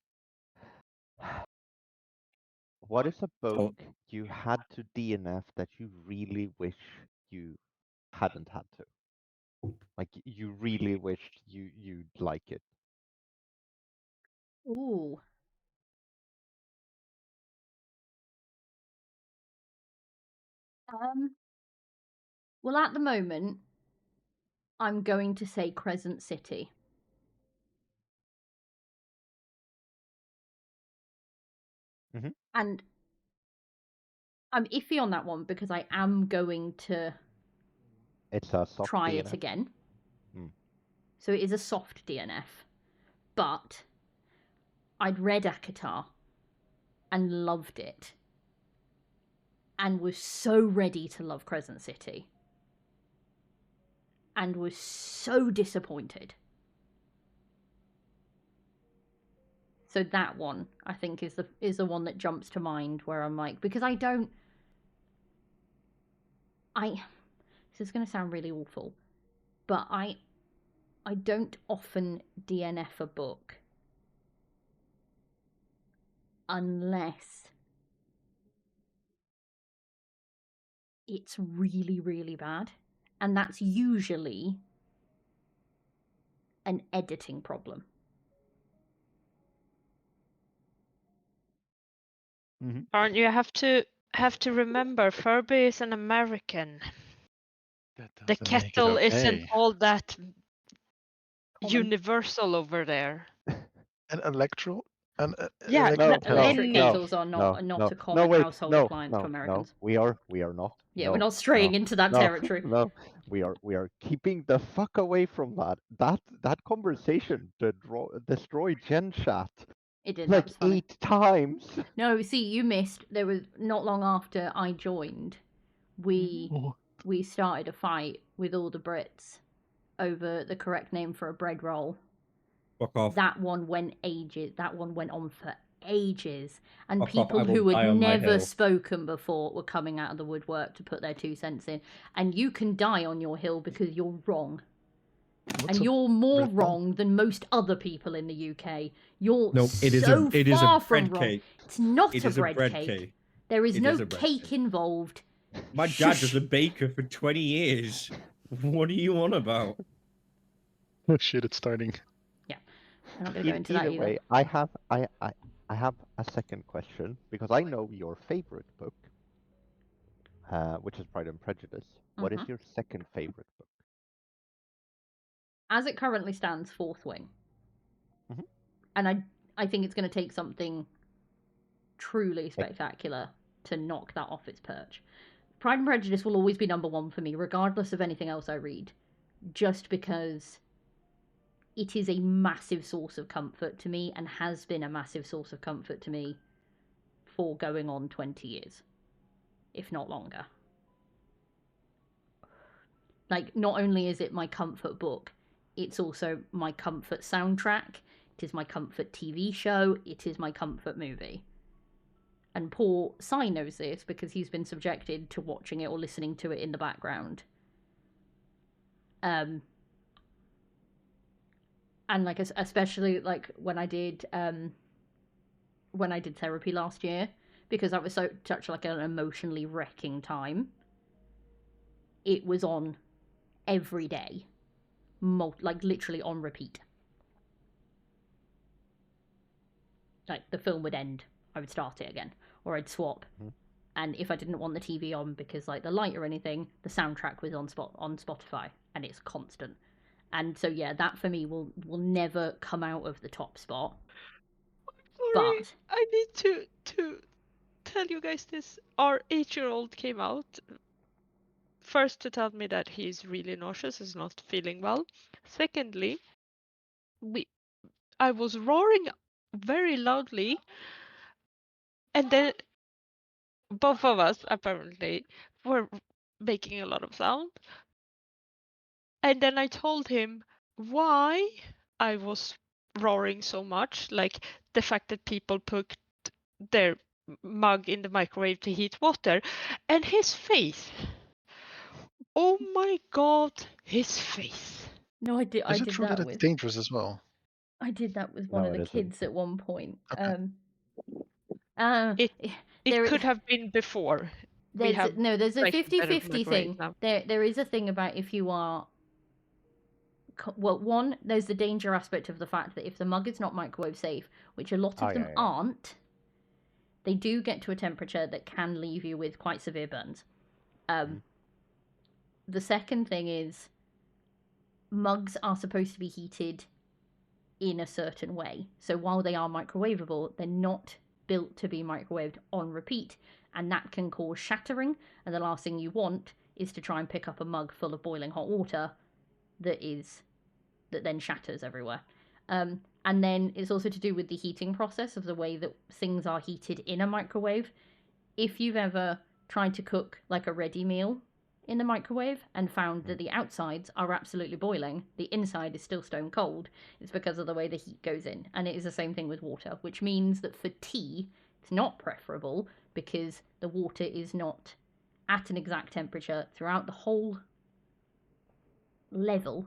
What is a book you had to DNF that you really wish you hadn't had to? Like, you really wished you'd like it. Ooh. Well, at the moment, I'm going to say Crescent City. Mm-hmm. And I'm iffy on that one because I am going to try it again. So it is a soft DNF. But I'd read ACOTAR and loved it. And was so ready to love Crescent City. And was so disappointed. So that one, I think, is the one that jumps to mind where I'm like, because this is going to sound really awful, but I don't often DNF a book unless it's really, really bad. And that's usually an editing problem. Mm-hmm. Aren't you have to remember Furby is an American. The kettle isn't all that universal over there. An electro? Yeah, electric kettles are not a common household appliance to Americans. We are not. Yeah, we're not straying into that territory. No, we are keeping the fuck away from that. That conversation destroyed Gen Chat. It did, like that was funny. 8 times. No, see, you missed. There was not long after I joined, we started a fight with all the Brits over the correct name for a bread roll. Fuck off. That one went ages. That one went on for ages, and Fuck off, I people will who die had on my never hill. spoken before were coming out of the woodwork to put their 2 cents in. And you can die on your hill because you're wrong. And you're more wrong than most other people in the UK. You're No, it is so a far from bread wrong. cake. It's not It a is a bread bread cake. cake. There is It no is a bread cake cake. involved. My dad was Shush. a baker for 20 years. What are you on about? Oh shit, it's starting. Yeah, I'm not going to go into that Either either. way, I have a second question because I know your favorite book, which is Pride and Prejudice. What is your second favorite book? As it currently stands, Fourth Wing. And I think it's going to take something truly spectacular to knock that off its perch. Pride and Prejudice will always be number 1 for me, regardless of anything else I read, just because it is a massive source of comfort to me and has been a massive source of comfort to me for going on 20 years, if not longer. Like, not only is it my comfort book, it's also my comfort soundtrack, it is my comfort TV show, it is my comfort movie. And poor Sai knows this because he's been subjected to watching it or listening to it in the background. And like, especially like when I did therapy last year, because that was such like an emotionally wrecking time. It was on every day, like literally on repeat. Like, the film would end, I would start it again, or I'd swap. And if I didn't want the TV on because like the light or anything, the soundtrack was on Spotify, and it's constant. And so yeah, that for me will never come out of the top spot. Sorry, But I need to tell you guys this. Our 8-year-old came out first to tell me that he's really nauseous, is not feeling well. Secondly, I was roaring very loudly, and then both of us apparently were making a lot of sound. And then I told him why I was roaring so much, like the fact that people put their mug in the microwave to heat water, and his face. Oh my god, his face. no, I did. Is it true that it's dangerous as well? I did that with one of the kids at one point. Okay. It could have been before. There's a 50-50 thing. thing. There is a thing about if you are. Well, one, there's the danger aspect of the fact that if the mug is not microwave safe, which a lot of them aren't, they do get to a temperature that can leave you with quite severe burns. The second thing is mugs are supposed to be heated in a certain way. So while they are microwavable, they're not built to be microwaved on repeat, and that can cause shattering, and the last thing you want is to try and pick up a mug full of boiling hot water that then shatters everywhere. And then it's also to do with the heating process of the way that things are heated in a microwave. If you've ever tried to cook like a ready meal in the microwave and found that the outsides are absolutely boiling, the inside is still stone cold, it's because of the way the heat goes in. And it is the same thing with water, which means that for tea, it's not preferable because the water is not at an exact temperature throughout the whole level,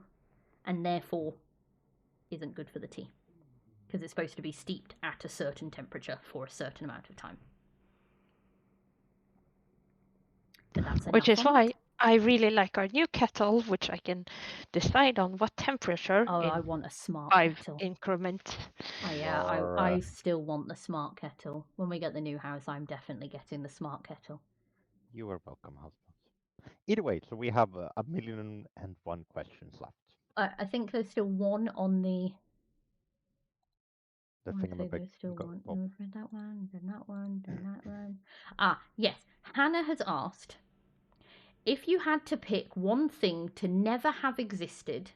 and therefore isn't good for the tea because it's supposed to be steeped at a certain temperature for a certain amount of time. Which is why I really like our new kettle, which I can decide on what temperature. Oh, I want a smart 5 kettle. increments. Oh yeah, I still want the smart kettle. When we get the new house, I'm definitely getting the smart kettle. You are welcome, husband. Either way, so we have 1,000,001 questions left. I think there's still one on the. There's still one. No, we've read that one, then that one, then that one. Ah, yes. Hannah has asked, if you had to pick one thing to never have existed,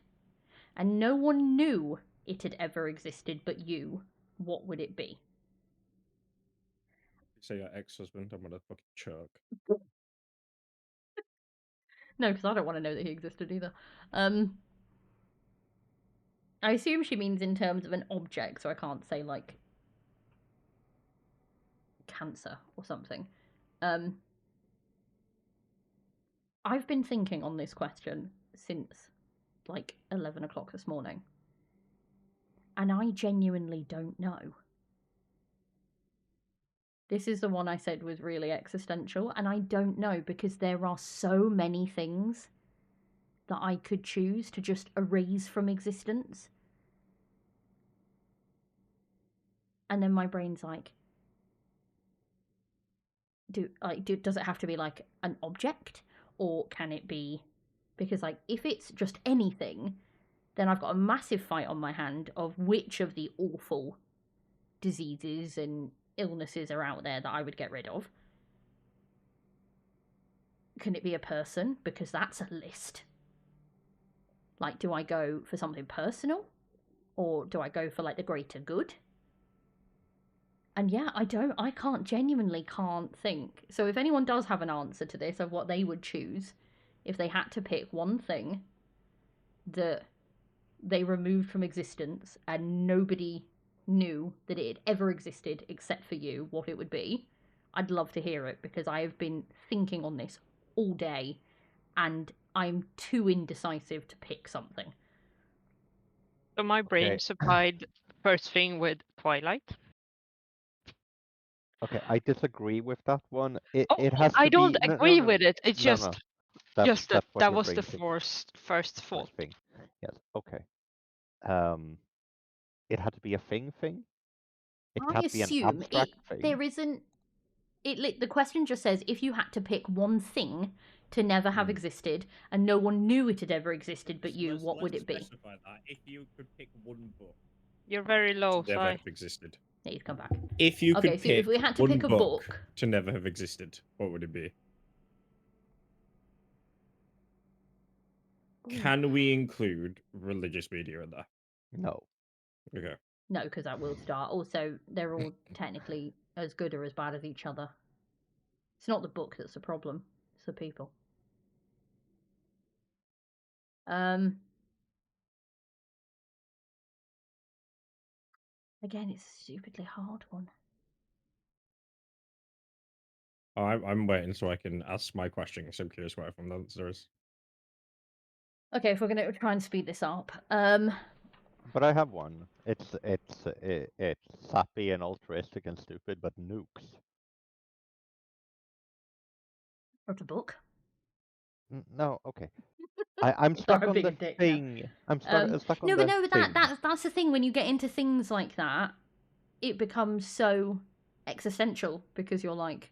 and no one knew it had ever existed but you, what would it be? Say your ex-husband, I'm gonna fucking choke. No, because I don't want to know that he existed either. I assume she means in terms of an object, so I can't say like cancer or something. I've been thinking on this question since like 11 o'clock this morning, and I genuinely don't know. This is the one I said was really existential, and I don't know because there are so many things that I could choose to just erase from existence. And then my brain's like, does it have to be like an object, or can it be, because like if it's just anything, then I've got a massive fight on my hand of which of the awful diseases and illnesses are out there that I would get rid of. Can it be a person? Because that's a list. Like, do I go for something personal, or do I go for like the greater good? And yeah, I genuinely can't think. So if anyone does have an answer to this of what they would choose if they had to pick one thing that they removed from existence and nobody knew that it had ever existed except for you, what it would be, I'd love to hear it, because I have been thinking on this all day and I'm too indecisive to pick something. So my brain supplied first thing with Twilight. Okay, I disagree with that one. It Oh, it has to I don't be agree with it. It's no, just no. That's that what that your was brain the thinks. first thought. First thing. Yes. Okay. It had to be a thing. It I can't be an assume abstract thing. there isn't. The question just says if you had to pick one thing to never have existed and no one knew it had ever existed but you, what would it be? Specify that. If you could pick one book You're very low, to never Sai. have existed. Yeah, you've come back. If you Okay, could so pick if we had to one pick a book to never have existed, what would it be? Can we include religious media in there? No. Okay. No, because that will start. Also, they're all technically as good or as bad as each other. It's not the book that's the problem, it's the people. Again, it's a stupidly hard one. Oh, I'm waiting so I can ask my question, because I'm curious what everyone answer is. Okay, if we're going to try and speed this up. But I have one. It's sappy and altruistic and stupid, but nukes. Wrote a book. No, okay. I'm stuck on the thing. I'm stuck on the thing. That's the thing. When you get into things like that, it becomes so existential, because you're like,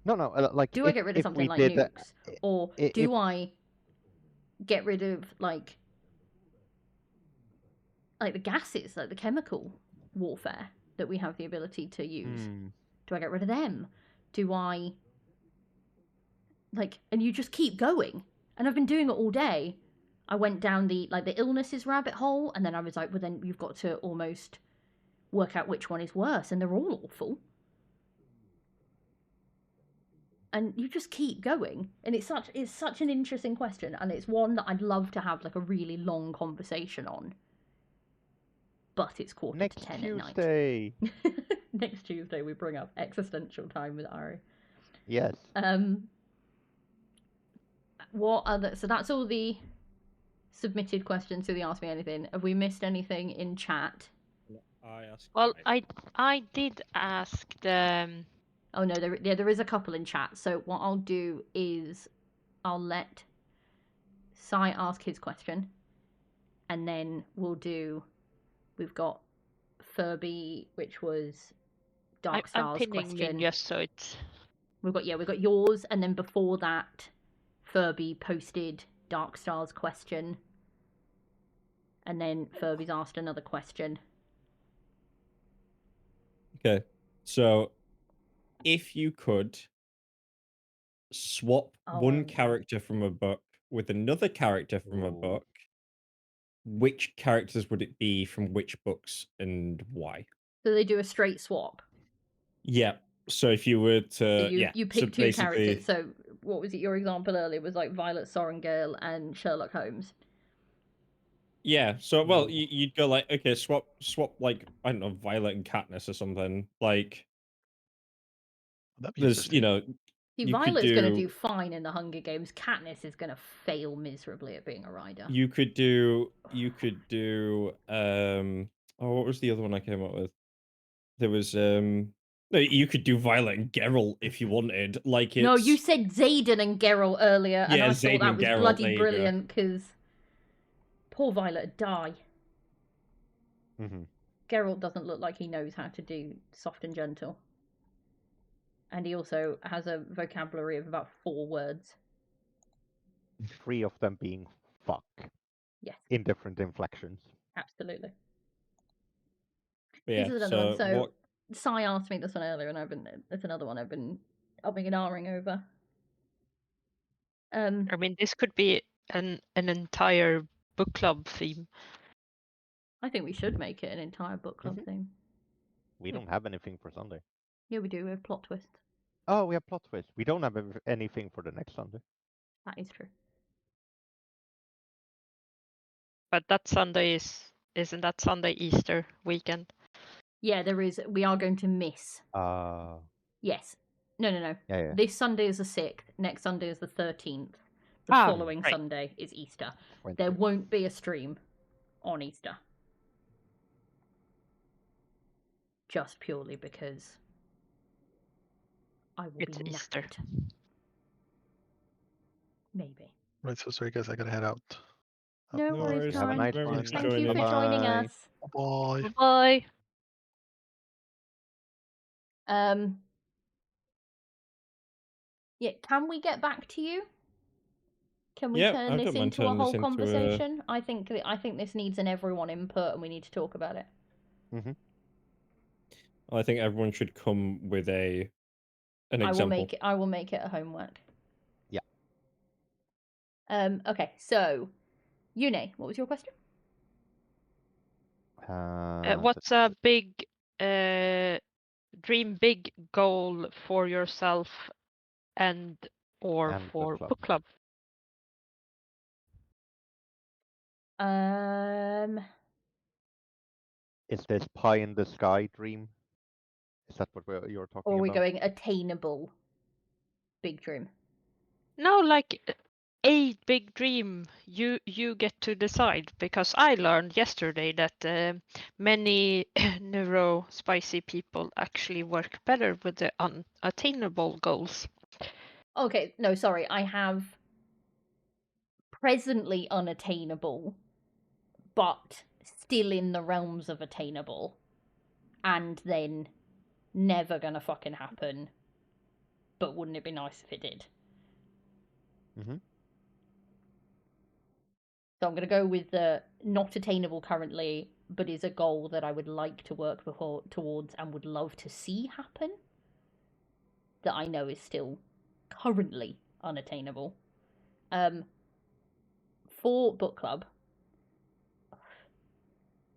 No, like, do I get rid of something like nukes, or do I get rid of like the gases, like the chemical warfare that we have the ability to use? Do I get rid of them? Do I and you just keep going. And I've been doing it all day. I went down the illnesses rabbit hole, and then I was like, well, then you've got to almost work out which one is worse, and they're all awful. And you just keep going. And it's such an interesting question, and it's one that I'd love to have like a really long conversation on. But it's 9:45 at night. Next Tuesday we bring up existential time with Ari. Yes. What other? So that's all the submitted questions to the Ask Me Anything. Have we missed anything in chat? Well, I did ask the. Oh no, there is a couple in chat. So what I'll do is I'll let Sai ask his question, and then we've got Furby, which was Dark Star's question. Just so it's. We've got yours, and then before that, Furby posted Dark Star's question, and then Furby's asked another question. Okay, so if you could swap one character from a book with another character from a book, which characters would it be from which books and why? So they do a straight swap. Yeah. So if you were to, you pick two characters. So what was it? Your example earlier was like Violet Sorrengail and Sherlock Holmes. Yeah. So well, you'd go like, okay, swap like, I don't know, Violet and Katniss or something. Like, That'd be There's, interesting. See, you could Violet's going to do do fine in the Hunger Games. Katniss is going to fail miserably at being a rider. you could do oh, what was the other one I came up with? There was no, you could do Violet and Geralt if you wanted. Like No, you it's said Xaden and Geralt earlier, and yeah, I thought Xaden that and was Geralt, bloody there you go. brilliant because poor Violet would die. Mhm. Geralt doesn't look like he knows how to do soft and gentle. And he also has a vocabulary of about 4 words. 3 of them being fuck Yes, in different inflections. absolutely. But This yeah, is another one. So, what Sai asked me this one earlier, and it's another one I've been umming and ahhing over. I mean, this could be an entire book club theme. I think we should make it an entire book club theme. We don't have anything for Sunday. Yeah, we do. We have plot twists. Oh, we have plot twist. We don't have anything for the next Sunday. That is true. But that Sunday isn't that Sunday Easter weekend? Yeah, there is. We are going to miss. Yes. No. Yeah. This Sunday is the 6th. Next Sunday is the 13th. The following Sunday is Easter. 20th. There won't be a stream on Easter. Just purely because I will It's be Easter. knackered. Maybe. Right, so sorry guys, I gotta head out. No worries, Have a Karen. nice very one. much Thank you for joining. joining Bye. us. Bye. Bye. Yeah, can we get back to you? Can we Yeah, turn I this don't mind into a turning this whole into a- conversation? I think this needs an everyone input, and we need to talk about it. I think everyone should come with an example. I will make it a homework. Yeah. Okay, so Yune, what was your question? What's a big dream big goal for yourself and or And for book book club? Is this pie in the sky dream? Is that what you're talking Or are we about? going attainable big dream? No, like a big dream. You get to decide, because I learned yesterday that many neuro spicy people actually work better with the unattainable goals. Okay, no, sorry. I have presently unattainable, but still in the realms of attainable, and then never gonna fucking happen. But wouldn't it be nice if it did? So I'm gonna go with the not attainable currently, but is a goal that I would like to work towards and would love to see happen. That I know is still currently unattainable. For book club,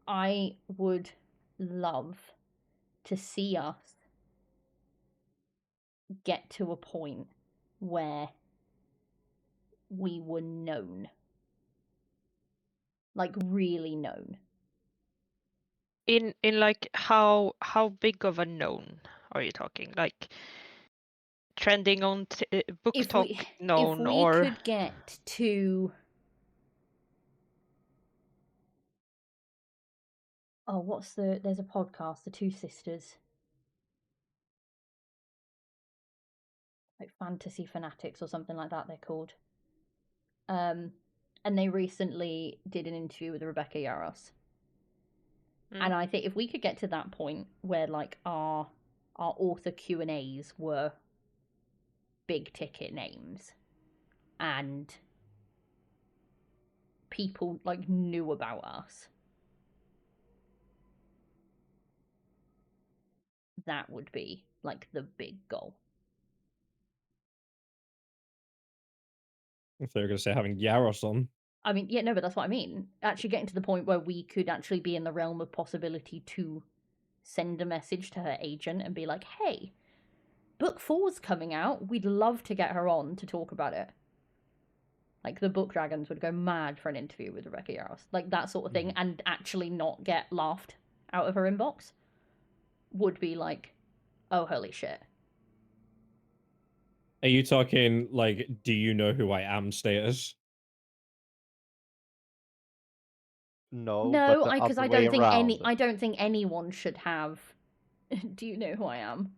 I would love to see us get to a point where we were known. Like really known. In like how big of a known are you talking? Like trending on book talk known, if we or could get to there's a podcast, the Two Sisters, like Fantasy Fanatics or something like that they're called, and they recently did an interview with Rebecca Yarros, and I think if we could get to that point where like our author Q&As were big ticket names and people like knew about us, that would be like the big goal. If they were going to say having Yaros on. I mean, yeah, no, but that's what I mean. Actually getting to the point where we could actually be in the realm of possibility to send a message to her agent and be like, hey, book 4's coming out. We'd love to get her on to talk about it. Like, the Book Dragons would go mad for an interview with Rebecca Yarros. Like, that sort of thing, and actually not get laughed out of her inbox would be like, oh, holy shit. Are you talking like, do you know who I am status? No, No, but the because other I way don't think around. I don't think anyone should have. Do you know who I am?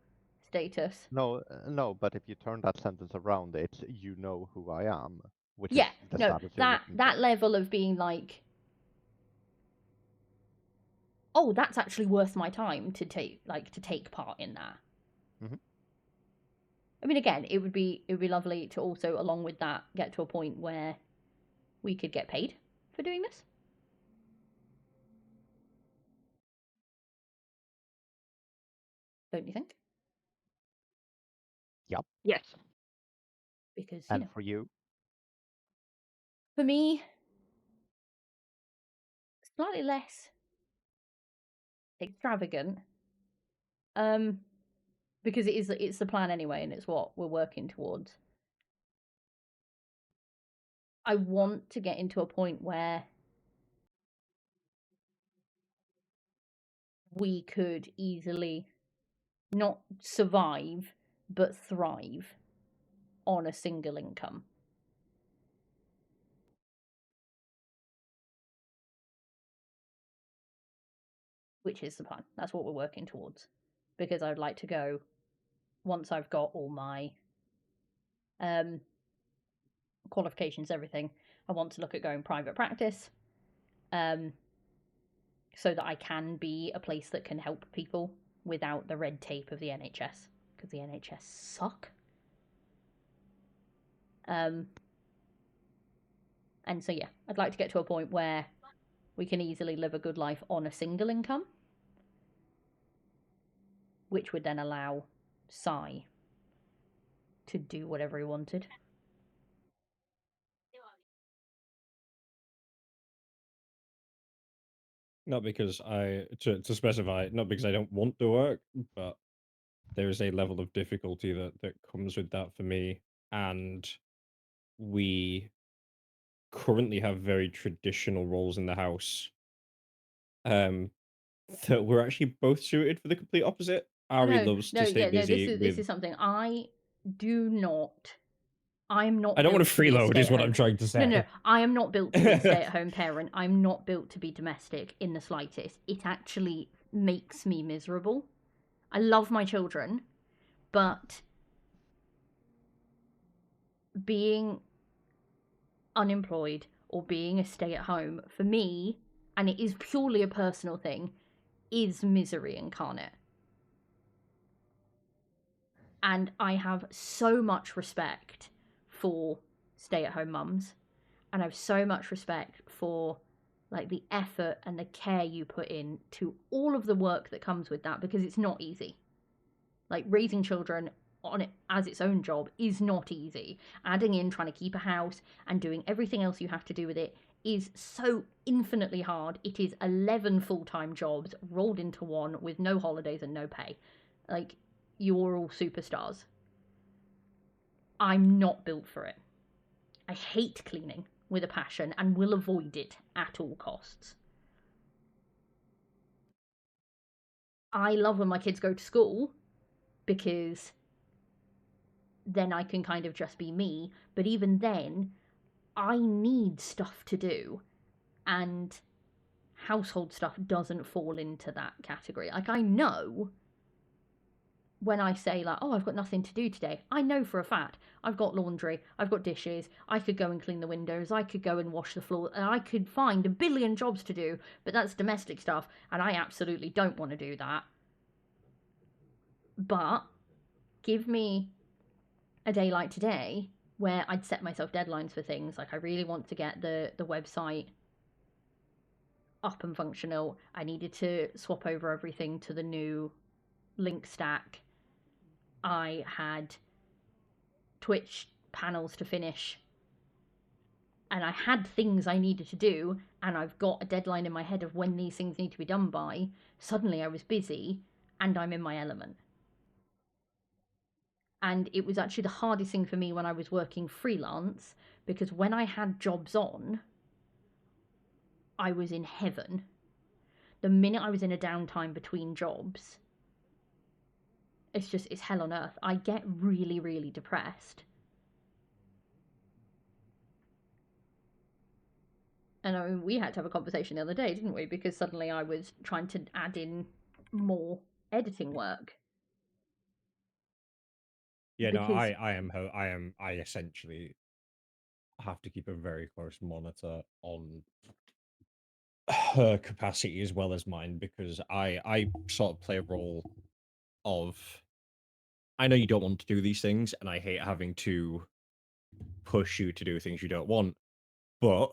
Status. No, no, but if you turn that sentence around, it's you know who I am, which Yeah, is the no, status you're looking that for. level of being like, oh, that's actually worth my time to take part in that. Mhm. I mean, again, it would be lovely to also, along with that, get to a point where we could get paid for doing this. Don't you think? Yep. Yes. Because And for you? for me, slightly less extravagant. Because it's the plan anyway, and it's what we're working towards. I want to get into a point where we could easily not survive but thrive on a single income. Which is the plan. That's what we're working towards. Because I'd like to go, once I've got all my qualifications, everything, I want to look at going private practice, so that I can be a place that can help people without the red tape of the NHS, because the NHS suck. And so yeah, I'd like to get to a point where we can easily live a good life on a single income, which would then allow Sai to do whatever he wanted. Not because to specify, not because I don't want to work, but there is a level of difficulty that comes with that for me, and we currently have very traditional roles in the house. That we're actually both suited for the complete opposite. Ari loves to stay busy This with. is something I do not. I'm not. I don't want built to be a freeload, is what I'm stay-at-home. trying to say. No, I am not built to be a stay-at-home parent. I'm not built to be domestic in the slightest. It actually makes me miserable. I love my children, but being unemployed or being a stay-at-home for me, and it is purely a personal thing, is misery incarnate. And I have so much respect for stay-at-home mums, and I have so much respect for like the effort and the care you put in to all of the work that comes with that, because it's not easy. Like, raising children on it as its own job is not easy. Adding in trying to keep a house and doing everything else you have to do with it is so infinitely hard. It is 11 full-time jobs rolled into one with no holidays and no pay. Like, you're all superstars. I'm not built for it. I hate cleaning with a passion and will avoid it at all costs. I love when my kids go to school, because then I can kind of just be me. But even then, I need stuff to do, and household stuff doesn't fall into that category. Like, I know when I say, like, oh, I've got nothing to do today, I know for a fact I've got laundry, I've got dishes, I could go and clean the windows, I could go and wash the floor, and I could find a billion jobs to do, but that's domestic stuff, and I absolutely don't want to do that. But give me a day like today where I'd set myself deadlines for things. Like, I really want to get the website up and functional. I needed to swap over everything to the new link stack. I had Twitch panels to finish, and I had things I needed to do, and I've got a deadline in my head of when these things need to be done by. Suddenly I was busy and I'm in my element. And it was actually the hardest thing for me when I was working freelance, because when I had jobs on, I was in heaven. The minute I was in a downtime between jobs, it's hell on earth. I get really, really depressed. And I mean, we had to have a conversation the other day, didn't we? Because suddenly I was trying to add in more editing work. Yeah, no, Because I essentially have to keep a very close monitor on her capacity as well as mine, because I sort of play a role of, I know you don't want to do these things, and I hate having to push you to do things you don't want, but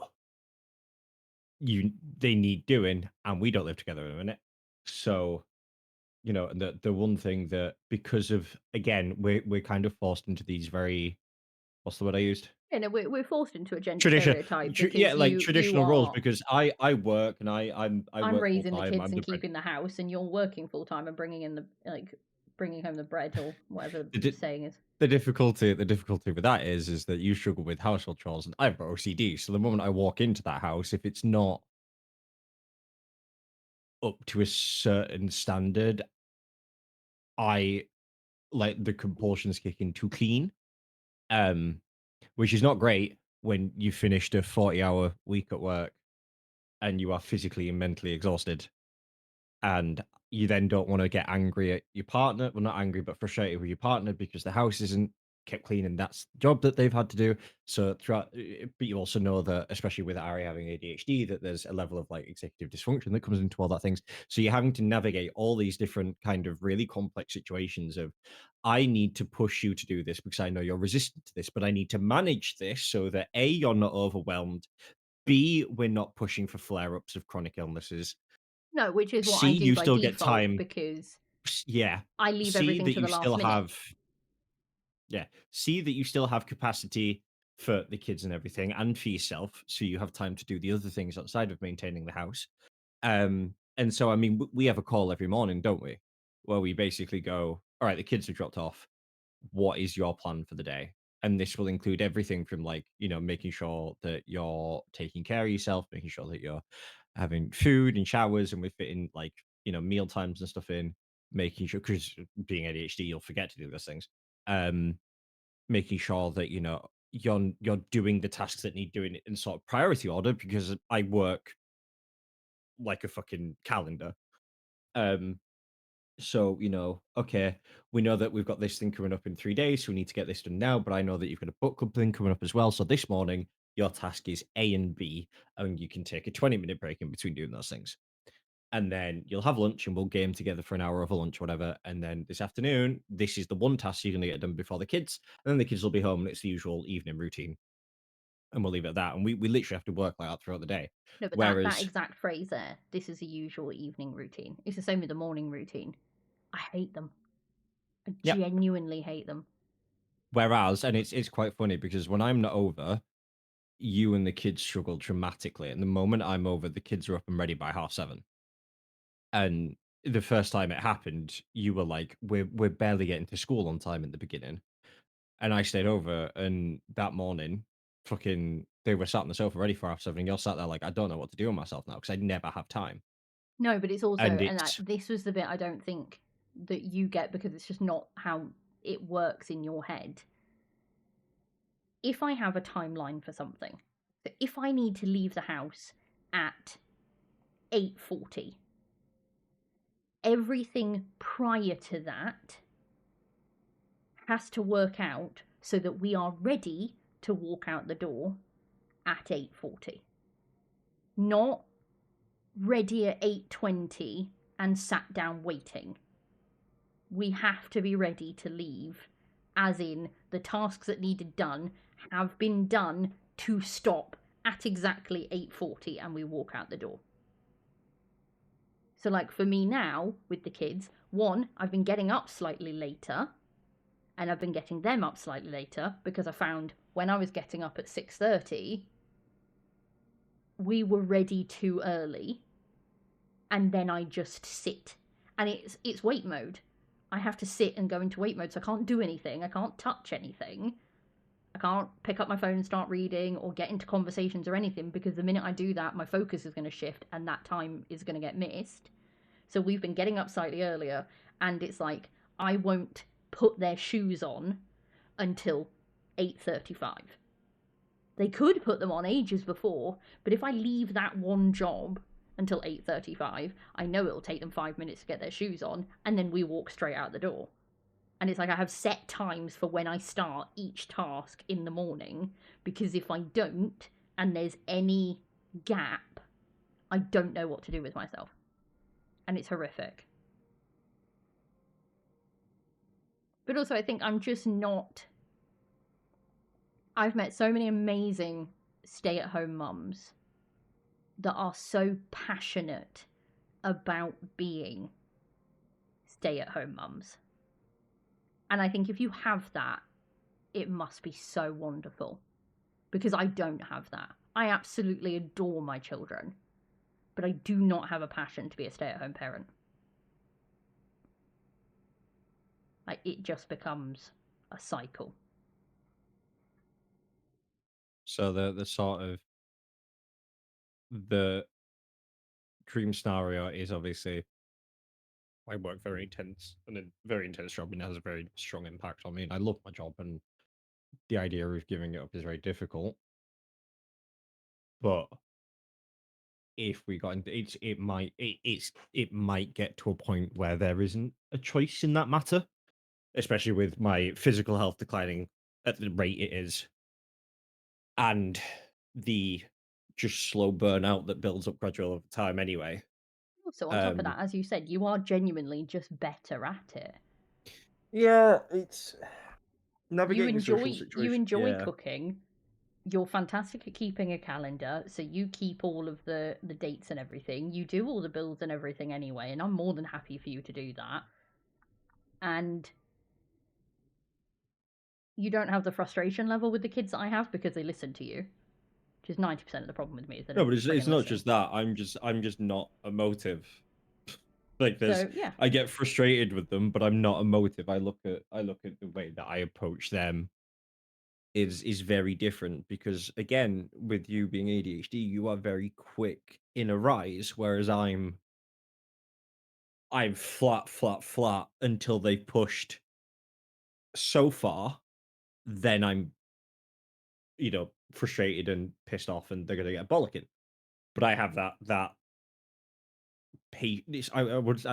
they need doing, and we don't live together in a minute. So, you know, the one thing that, because of, again, we're kind of forced into these very, what's the word I used? you know, we're forced into a gender Tradition, stereotype yeah, because like you traditional roles. are. Because I work and I I'm work full raising the time. kids I'm and the bread. keeping the house, and you're working full time and bringing in bringing home the bread or whatever the saying is. The difficulty with that is that you struggle with household chores, and I've got OCD. So the moment I walk into that house, if it's not up to a certain standard, I like the compulsions kick in to clean, which is not great when you finished a 40-hour week at work and you are physically and mentally exhausted, and you then don't want to get angry at your partner. Well, not angry, but frustrated with your partner because the house isn't kept clean and that's the job that they've had to do. So throughout, but you also know that, especially with Ari having ADHD, that there's a level of like executive dysfunction that comes into all that things. So you're having to navigate all these different kind of really complex situations of, I need to push you to do this because I know you're resistant to this, but I need to manage this so that A, you're not overwhelmed, B, we're not pushing for flare-ups of chronic illnesses, No, which is what C, I do you by still get default time. because Yeah. I leave See everything that to you the last still minute. have. Yeah. See that you still have capacity for the kids and everything, and for yourself, so you have time to do the other things outside of maintaining the house. And so, I mean, we have a call every morning, don't we? Where we basically go, all right, the kids have dropped off. What is your plan for the day? And this will include everything from, like, you know, making sure that you're taking care of yourself, making sure that you're having food and showers, and we're fitting, like, you know, meal times and stuff in, making sure, because being ADHD, you'll forget to do those things. Making sure that, you know, you're doing the tasks that need doing in sort of priority order, because I work like a fucking calendar. So, you know, okay, we know that we've got this thing coming up in 3 days, so we need to get this done now, but I know that you've got a book club thing coming up as well. So this morning, your task is A and B, and you can take a 20-minute break in between doing those things. And then you'll have lunch and we'll game together for an hour over lunch, whatever. And then this afternoon, this is the one task you're going to get done before the kids. And then the kids will be home and it's the usual evening routine. And we'll leave it at that. And we literally have to work like that throughout the day. No, but Whereas, that exact phrase there, this is a usual evening routine. It's the same with the morning routine. I hate them. I genuinely hate them. Whereas, and it's quite funny because when I'm not over, you and the kids struggle dramatically. And the moment I'm over, the kids are up and ready by 7:30. And the first time it happened, you were like, we're barely getting to school on time in the beginning. And I stayed over, and that morning, fucking, they were sat on the sofa ready for 7:30, and you're sat there like, I don't know what to do with myself now because I never have time. No, but it's also, And and it's, this was the bit I don't think that you get because it's just not how it works in your head. If I have a timeline for something, so if I need to leave the house at 8:40, everything prior to that has to work out so that we are ready to walk out the door at 8:40. Not ready at 8:20 and sat down waiting. We have to be ready to leave, as in the tasks that needed done have been done to stop at exactly 8:40 and we walk out the door. So like for me now with the kids, one, I've been getting up slightly later, and I've been getting them up slightly later because I found when I was getting up at 6:30, we were ready too early, and then I just sit, and it's wait mode. I have to sit and go into wait mode, so I can't do anything. I can't touch anything. I can't pick up my phone and start reading or get into conversations or anything, because the minute I do that, my focus is going to shift and that time is going to get missed. So we've been getting up slightly earlier, and it's like I won't put their shoes on until 8:35. They could put them on ages before, but if I leave that one job until 8:35, I know it'll take them 5 minutes to get their shoes on, and then we walk straight out the door. And it's like I have set times for when I start each task in the morning, because if I don't, and there's any gap, I don't know what to do with myself. And it's horrific. But also, I think I'm just not... I've met so many amazing stay-at-home mums that are so passionate about being stay-at-home mums. And I think if you have that, it must be so wonderful. Because I don't have that. I absolutely adore my children, but I do not have a passion to be a stay-at-home parent. Like, it just becomes a cycle. So the sort of the dream scenario is obviously I work very intense and a very intense job, and it has a very strong impact on me. And I love my job, and the idea of giving it up is very difficult. But if we got into it might get to a point where there isn't a choice in that matter, especially with my physical health declining at the rate it is, and the just slow burnout that builds up gradually over time anyway. Also, on top of that, as you said, you are genuinely just better at it. Yeah, it's navigating social You situations. enjoy cooking. You're fantastic at keeping a calendar, so you keep all of the dates and everything. You do all the bills and everything anyway, and I'm more than happy for you to do that. And you don't have the frustration level with the kids that I have because they listen to you, which is 90% of the problem with me. Is they No, don't but it's friggin' not listen. just that. I'm just not emotive. Like So, yeah. I get frustrated with them, but I'm not emotive. I look at the way that I approach them is very different, because again, with you being ADHD, you are very quick in a rise, whereas I'm flat until they've pushed so far, then I'm frustrated and pissed off, and they're gonna get bollocking. But I have that I would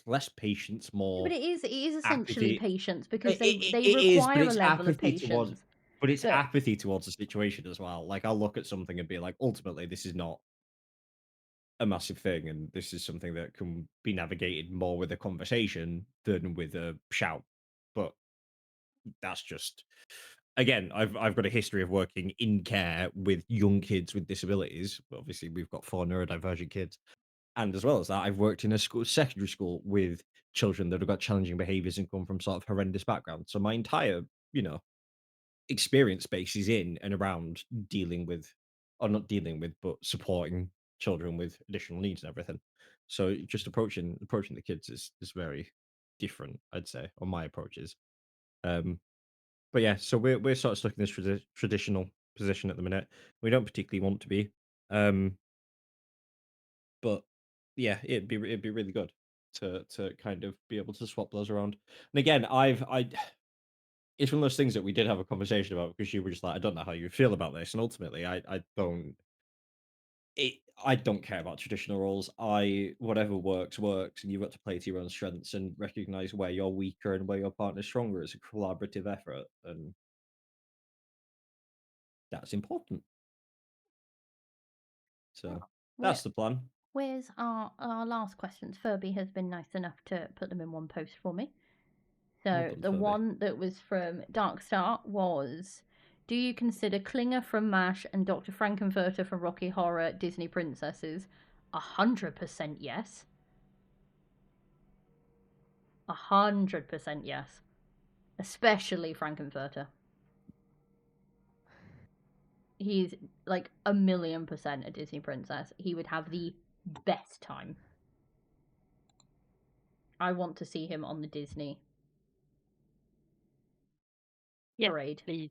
less patience, Yeah, more but it is essentially apathy. patience, because It they is, but require a it's level of apathy towards patience. but it's But apathy towards the situation as well. Like, I'll look at something and be like, ultimately, this is not a massive thing, and this is something that can be navigated more with a conversation than with a shout. But that's just, again, I've got a history of working in care with young kids with disabilities. Obviously, we've got 4 neurodivergent kids. And as well as that, I've worked in a secondary school with children that have got challenging behaviors and come from sort of horrendous backgrounds. So my entire, experience base is in and around dealing with, or not dealing with, but supporting children with additional needs and everything. So just approaching the kids is very different, I'd say, on my approaches. But yeah, so we're sort of stuck in this traditional position at the minute. We don't particularly want to be. But yeah, it'd be really good to kind of be able to swap those around. And again, it's one of those things that we did have a conversation about, because you were just like, I don't know how you feel about this, and ultimately, I don't care about traditional roles. Whatever works, and you've got to play to your own strengths and recognize where you're weaker and where your partner's stronger. It's a collaborative effort, and that's important. So that's the plan. where's our last questions? Furby has been nice enough to put them in one post for me. So Well done, the Furby. one that was from Darkstar was: do you consider Klinger from MASH and Dr. Frankenfurter from Rocky Horror Disney princesses? 100% yes. 100% yes. Especially Frankenfurter. He's like 1,000,000% a Disney princess. He would have the best time. I want to see him on the Disney parade. Please.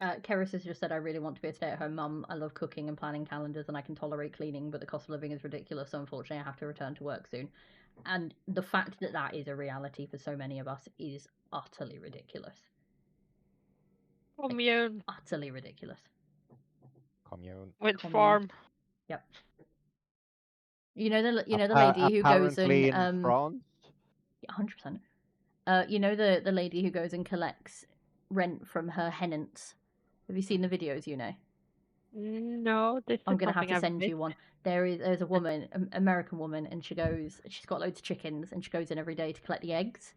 Keris has just said, I really want to be a stay-at-home mum. I love cooking and planning calendars, and I can tolerate cleaning, but the cost of living is ridiculous, so unfortunately I have to return to work soon. And the fact that that is a reality for so many of us is utterly ridiculous. Commune. Utterly ridiculous. Commune. With Commune. farm. Yep. You know the lady who goes Apparently and in France. 100%. You know the lady who goes and collects rent from her tenants. Have you seen the videos? You know. No, this I'm is gonna have something to I've send you missed. one. There's a woman, American woman, and she's got loads of chickens, and she goes in every day to collect the eggs.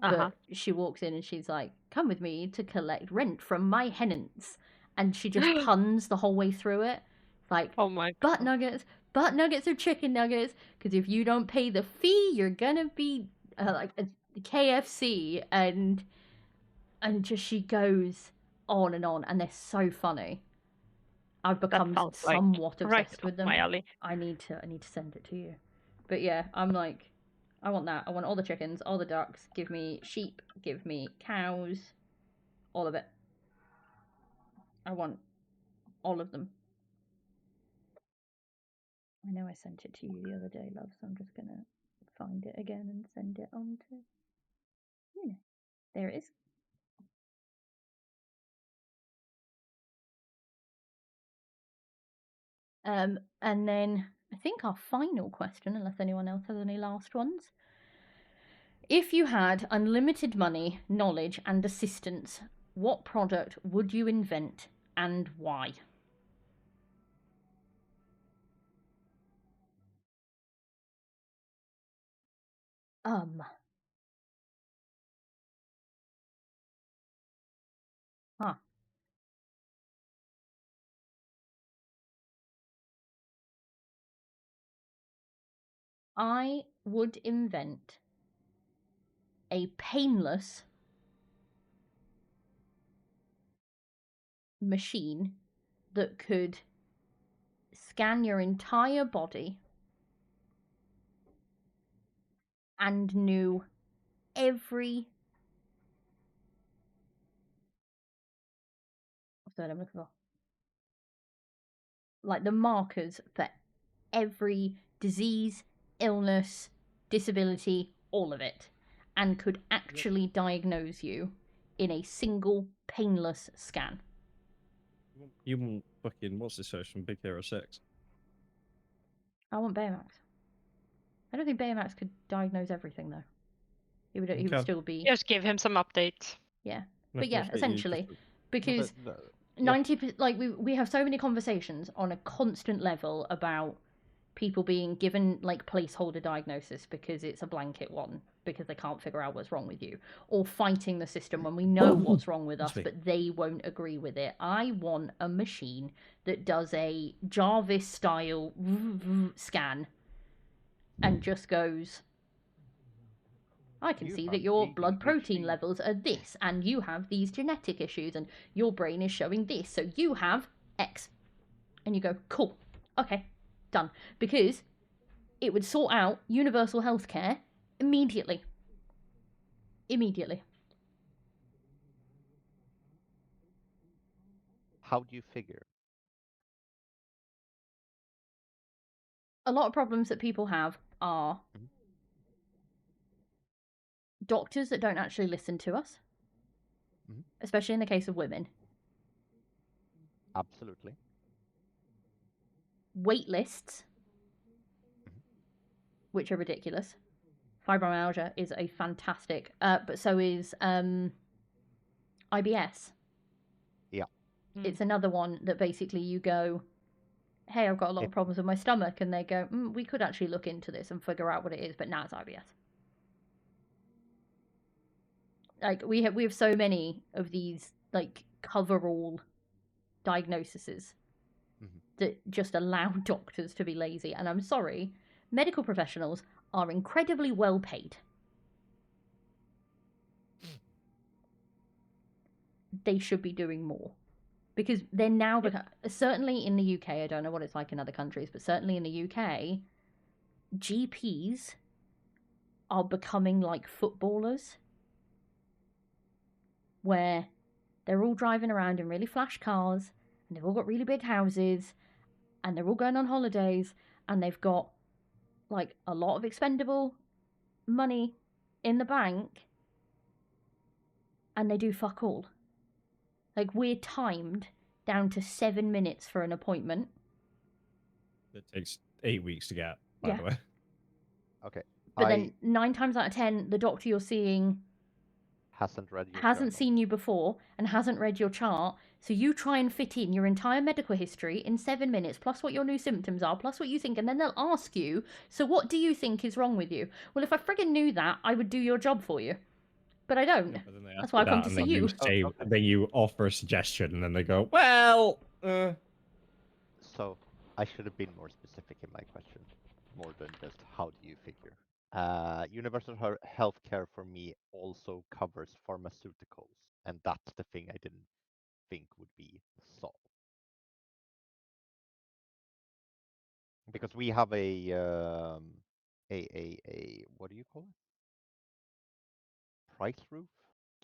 Uh-huh. But she walks in and she's like, "Come with me to collect rent from my tenants," and she just puns the whole way through it, like, Oh my butt god. nuggets or chicken nuggets, because if you don't pay the fee, you're gonna be like a KFC, and just she goes on, and they're so funny. I've become sounds like somewhat right obsessed up with them. my alley. I need to send it to you. But yeah, I'm like, I want that. I want all the chickens, all the ducks. Give me sheep. Give me cows. All of it. I want all of them. I know I sent it to you the other day, love, so I'm just gonna find it again and send it on to you. There it is. And then I think our final question, unless anyone else has any last ones. If you had unlimited money, knowledge, and assistance, what product would you invent and why? Huh. I would invent a painless machine that could scan your entire body and knew every what's the word I'm looking for? Like the markers for every disease, illness, disability, all of it, and could actually diagnose you in a single painless scan. You want fucking what's this from Big Hero 6? I want Baymax. I don't think Baymax could diagnose everything though. He would still be. Just give him some updates. Yeah, but yeah, essentially, because yeah. 90 like we have so many conversations on a constant level about people being given like placeholder diagnosis because it's a blanket one because they can't figure out what's wrong with you, or fighting the system when we know what's wrong with us but they won't agree with it. I want a machine that does a Jarvis style scan and just goes, I can see that your blood protein levels are this, and you have these genetic issues, and your brain is showing this, so you have X. And you go, cool, okay, done. Because it would sort out universal healthcare immediately. Immediately. How do you figure? A lot of problems that people have are doctors that don't actually listen to us, especially in the case of women. Absolutely. Wait lists, which are ridiculous. Fibromyalgia is a fantastic, but so is IBS. Yeah. It's another one that basically you go, hey, I've got a lot of problems with my stomach, and they go, we could actually look into this and figure out what it is, but now it's IBS. Like we have so many of these like coverall diagnoses that just allow doctors to be lazy. And I'm sorry, medical professionals are incredibly well paid. They should be doing more. Because they're now, certainly in the UK, I don't know what it's like in other countries, but certainly in the UK, GPs are becoming like footballers, where they're all driving around in really flash cars, and they've all got really big houses, and they're all going on holidays, and they've got like a lot of expendable money in the bank, and they do fuck all. Like, we're timed down to 7 minutes for an appointment. It takes 8 weeks to get, by Yeah. the way. Okay. But then 9 times out of 10, the doctor you're seeing hasn't read your hasn't journal. seen you before and hasn't read your chart. So you try and fit in your entire medical history in 7 minutes, plus what your new symptoms are, plus what you think, and then they'll ask you, so what do you think is wrong with you? Well, if I friggin' knew that, I would do your job for you. But I don't. Yeah, but then they That's ask why I you come that, to and see then you. say, then you offer a suggestion, and then they go, well, So I should have been more specific in my question, more than just how do you figure. Universal healthcare for me also covers pharmaceuticals, and that's the thing I didn't think would be solved. Because we have a what do you call it? Price roof?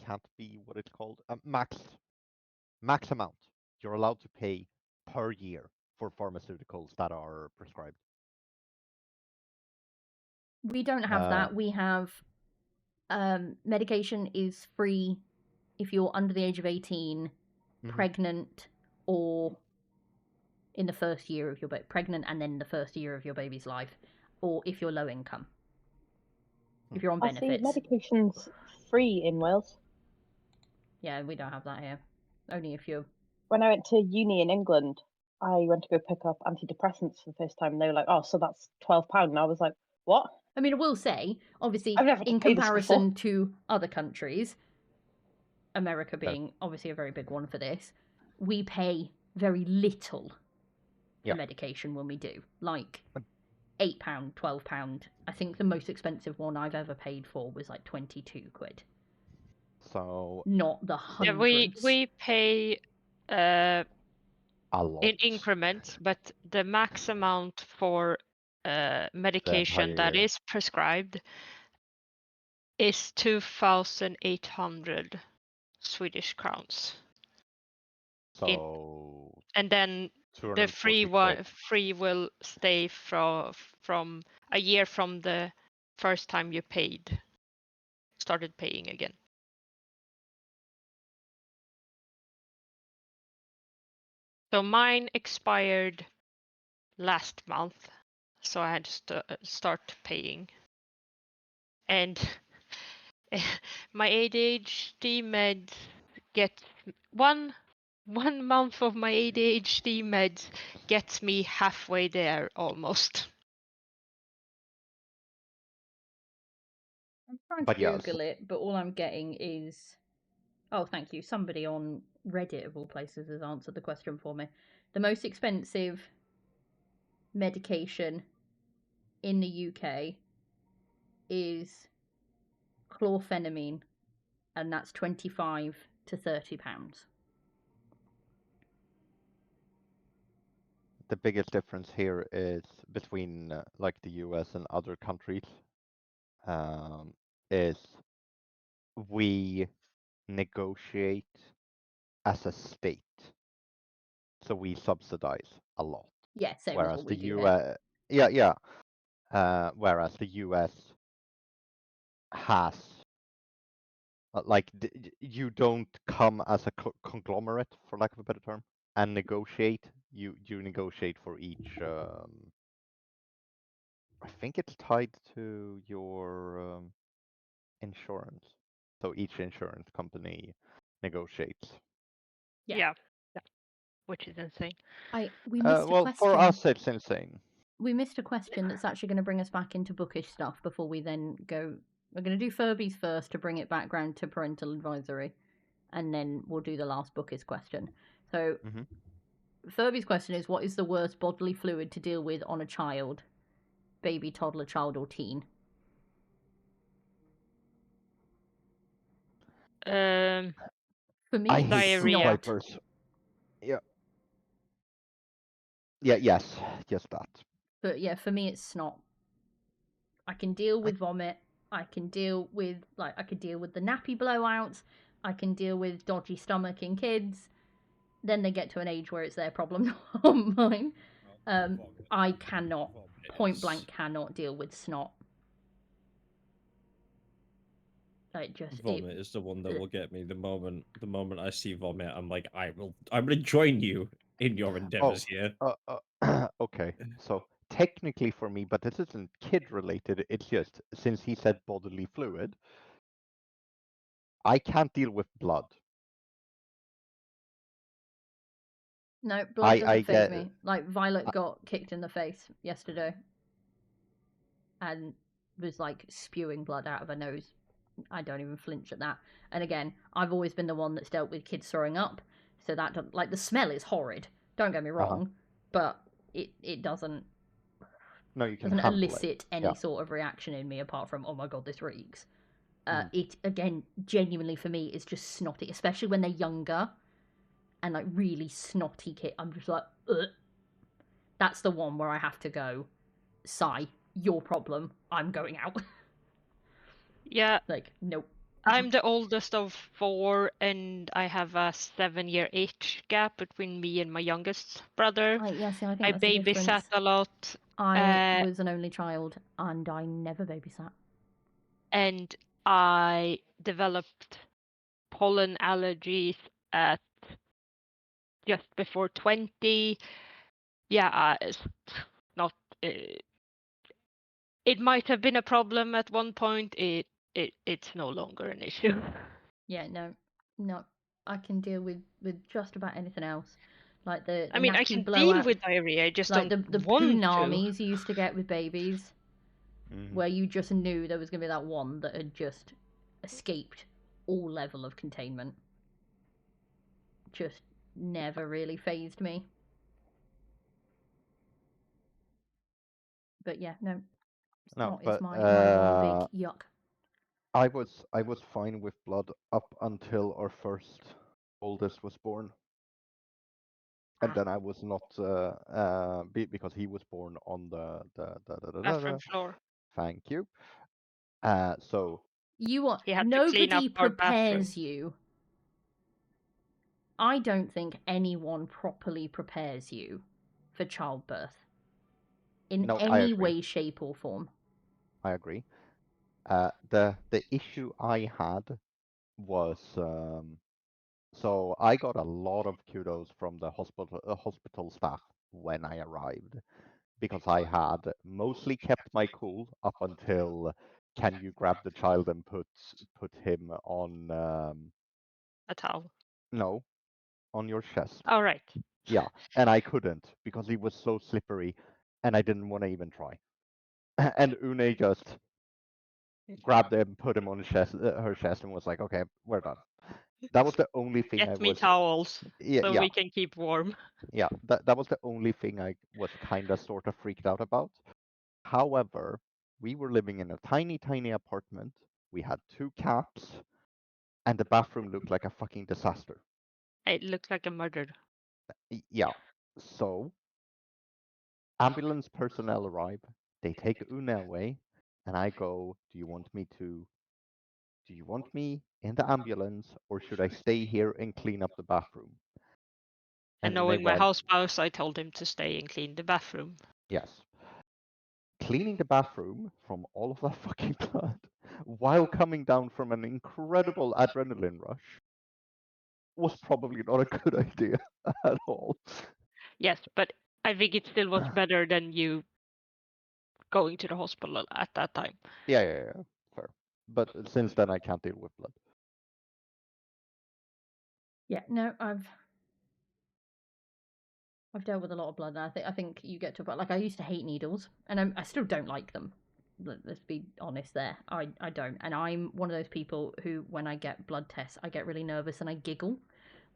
Can't be what it's called. Max amount you're allowed to pay per year for pharmaceuticals that are prescribed. We don't have that. We have medication is free if you're under the age of 18, pregnant, or in the first year of your pregnant, and then the first year of your baby's life, or if you're low income. If you're on I see benefits. medication's free in Wales. Yeah, we don't have that here. Only if you're. When I went to uni in England, I went to go pick up antidepressants for the first time. And they were like, "Oh, so that's £12," and I was like, "What?" I mean, I will say, obviously, I've never had to in pay this comparison before. to other countries, America being obviously a very big one for this, we pay very little for medication when we do. Like £8, £12. I think the most expensive one I've ever paid for was like 22 quid. So not the hundreds. Yeah, we pay a lot in increments, but the max amount for medication that is prescribed is 2,800 Swedish crowns. So and then the free will stay from a year from the first time you started paying again. So mine expired last month, so I had to start paying. And my ADHD meds get one month of my ADHD meds gets me halfway there almost. I'm trying to Google it, but all I'm getting is. Oh, thank you. Somebody on Reddit, of all places, has answered the question for me. The most expensive medication in the UK is chlorphenamine, and that's £25 to £30. The biggest difference here is between like the US and other countries is we negotiate as a state, so we subsidize a lot. Yeah, same whereas as what we the do US, whereas the US has like you don't come as a conglomerate, for lack of a better term, and negotiate. You negotiate for each. I think it's tied to your insurance. So each insurance company negotiates. Yeah. Which is insane. We missed a question. For us, it's insane. We missed a question that's actually going to bring us back into bookish stuff before we then go. We're going to do Furbies first to bring it back round to parental advisory, and then we'll do the last bookish question. So, Furby's question is, what is the worst bodily fluid to deal with on a child? Baby, toddler, child, or teen? For me, I it's hate snot. wipers. Yeah. Yeah. Yes. Just that. But yeah, for me, it's snot. I can deal with vomit. I can deal with the nappy blowouts. I can deal with dodgy stomach in kids. Then they get to an age where it's their problem, not mine. I cannot, point blank, cannot deal with snot. Like just Vomit is the one that will get me. The moment I see vomit, I'm like, I'm gonna join you in your endeavors here. Okay, so technically for me, but this isn't kid related. It's just since he said bodily fluid, I can't deal with blood. No, blood doesn't faze get me. Like Violet got kicked in the face yesterday, and was like spewing blood out of her nose. I don't even flinch at that. And again, I've always been the one that's dealt with kids throwing up, so that don't, like the smell is horrid. Don't get me wrong, but it doesn't No, you can doesn't handle elicit it. any Yeah. sort of reaction in me apart from, oh my god, this reeks. Mhm. It again, genuinely for me, is just snotty, especially when they're younger and like really snotty kid. I'm just like, ugh. That's the one where I have to go, sigh, your problem. I'm going out. Yeah. Like, nope. I'm the oldest of 4, and I have a 7-year age gap between me and my youngest brother. Yeah, see, I think I that's the babysat difference. a lot. I was an only child, and I never babysat. And I developed pollen allergies at just before 20. Yeah, it's not. It might have been a problem at one point. It's no longer an issue. Yeah, no, I can deal with just about anything else. Like the I mean, I nappy can blowout, deal with diarrhea. I just like don't the want to. punamis you used to get with babies, Mhm. where you just knew there was going to be that one that had just escaped all level of containment. Just never really phased me. But yeah, no, it's No, not. but It's my one big yuck. I was fine with blood up until our first oldest was born. And then I was not because he was born on the Bathroom floor. Thank you. So You are He had to clean up nobody our bathroom. prepares you. I don't think anyone properly prepares you for childbirth in No, I any agree. way, shape, or form. I agree. The issue I had was so I got a lot of kudos from the hospital staff when I arrived because I had mostly kept my cool up until can you grab the child and put him on A towel. no, on your chest. All right. Yeah, and I couldn't because he was so slippery, and I didn't want to even try. And Une just grabbed him, put him on her chest, and was like, "Okay, we're done." That was the only thing I Get me was. towels Yeah, so yeah, we can keep warm. yeah. That was the only thing I was kind of sort of freaked out about. However, we were living in a tiny, tiny apartment. We had 2 cats, and the bathroom looked like a fucking disaster. It looked like a murder. Yeah. So ambulance personnel arrive. They take Una away, and I go, "Do you want me in the ambulance, or should I stay here and clean up the bathroom?" And Une knowing my went, house spouse, I told him to stay and clean the bathroom. "Yes." Cleaning the bathroom from all of that fucking blood while coming down from an incredible adrenaline rush was probably not a good idea at all. Yes, but I think it still was better than you going to the hospital at that time. Yeah, fair. But since then, I can't deal with blood. Yeah, no, I've dealt with a lot of blood. And I think you get to a point, like I used to hate needles, and I still don't like them. Let's be honest there. I don't, and I'm one of those people who, when I get blood tests, I get really nervous and I giggle,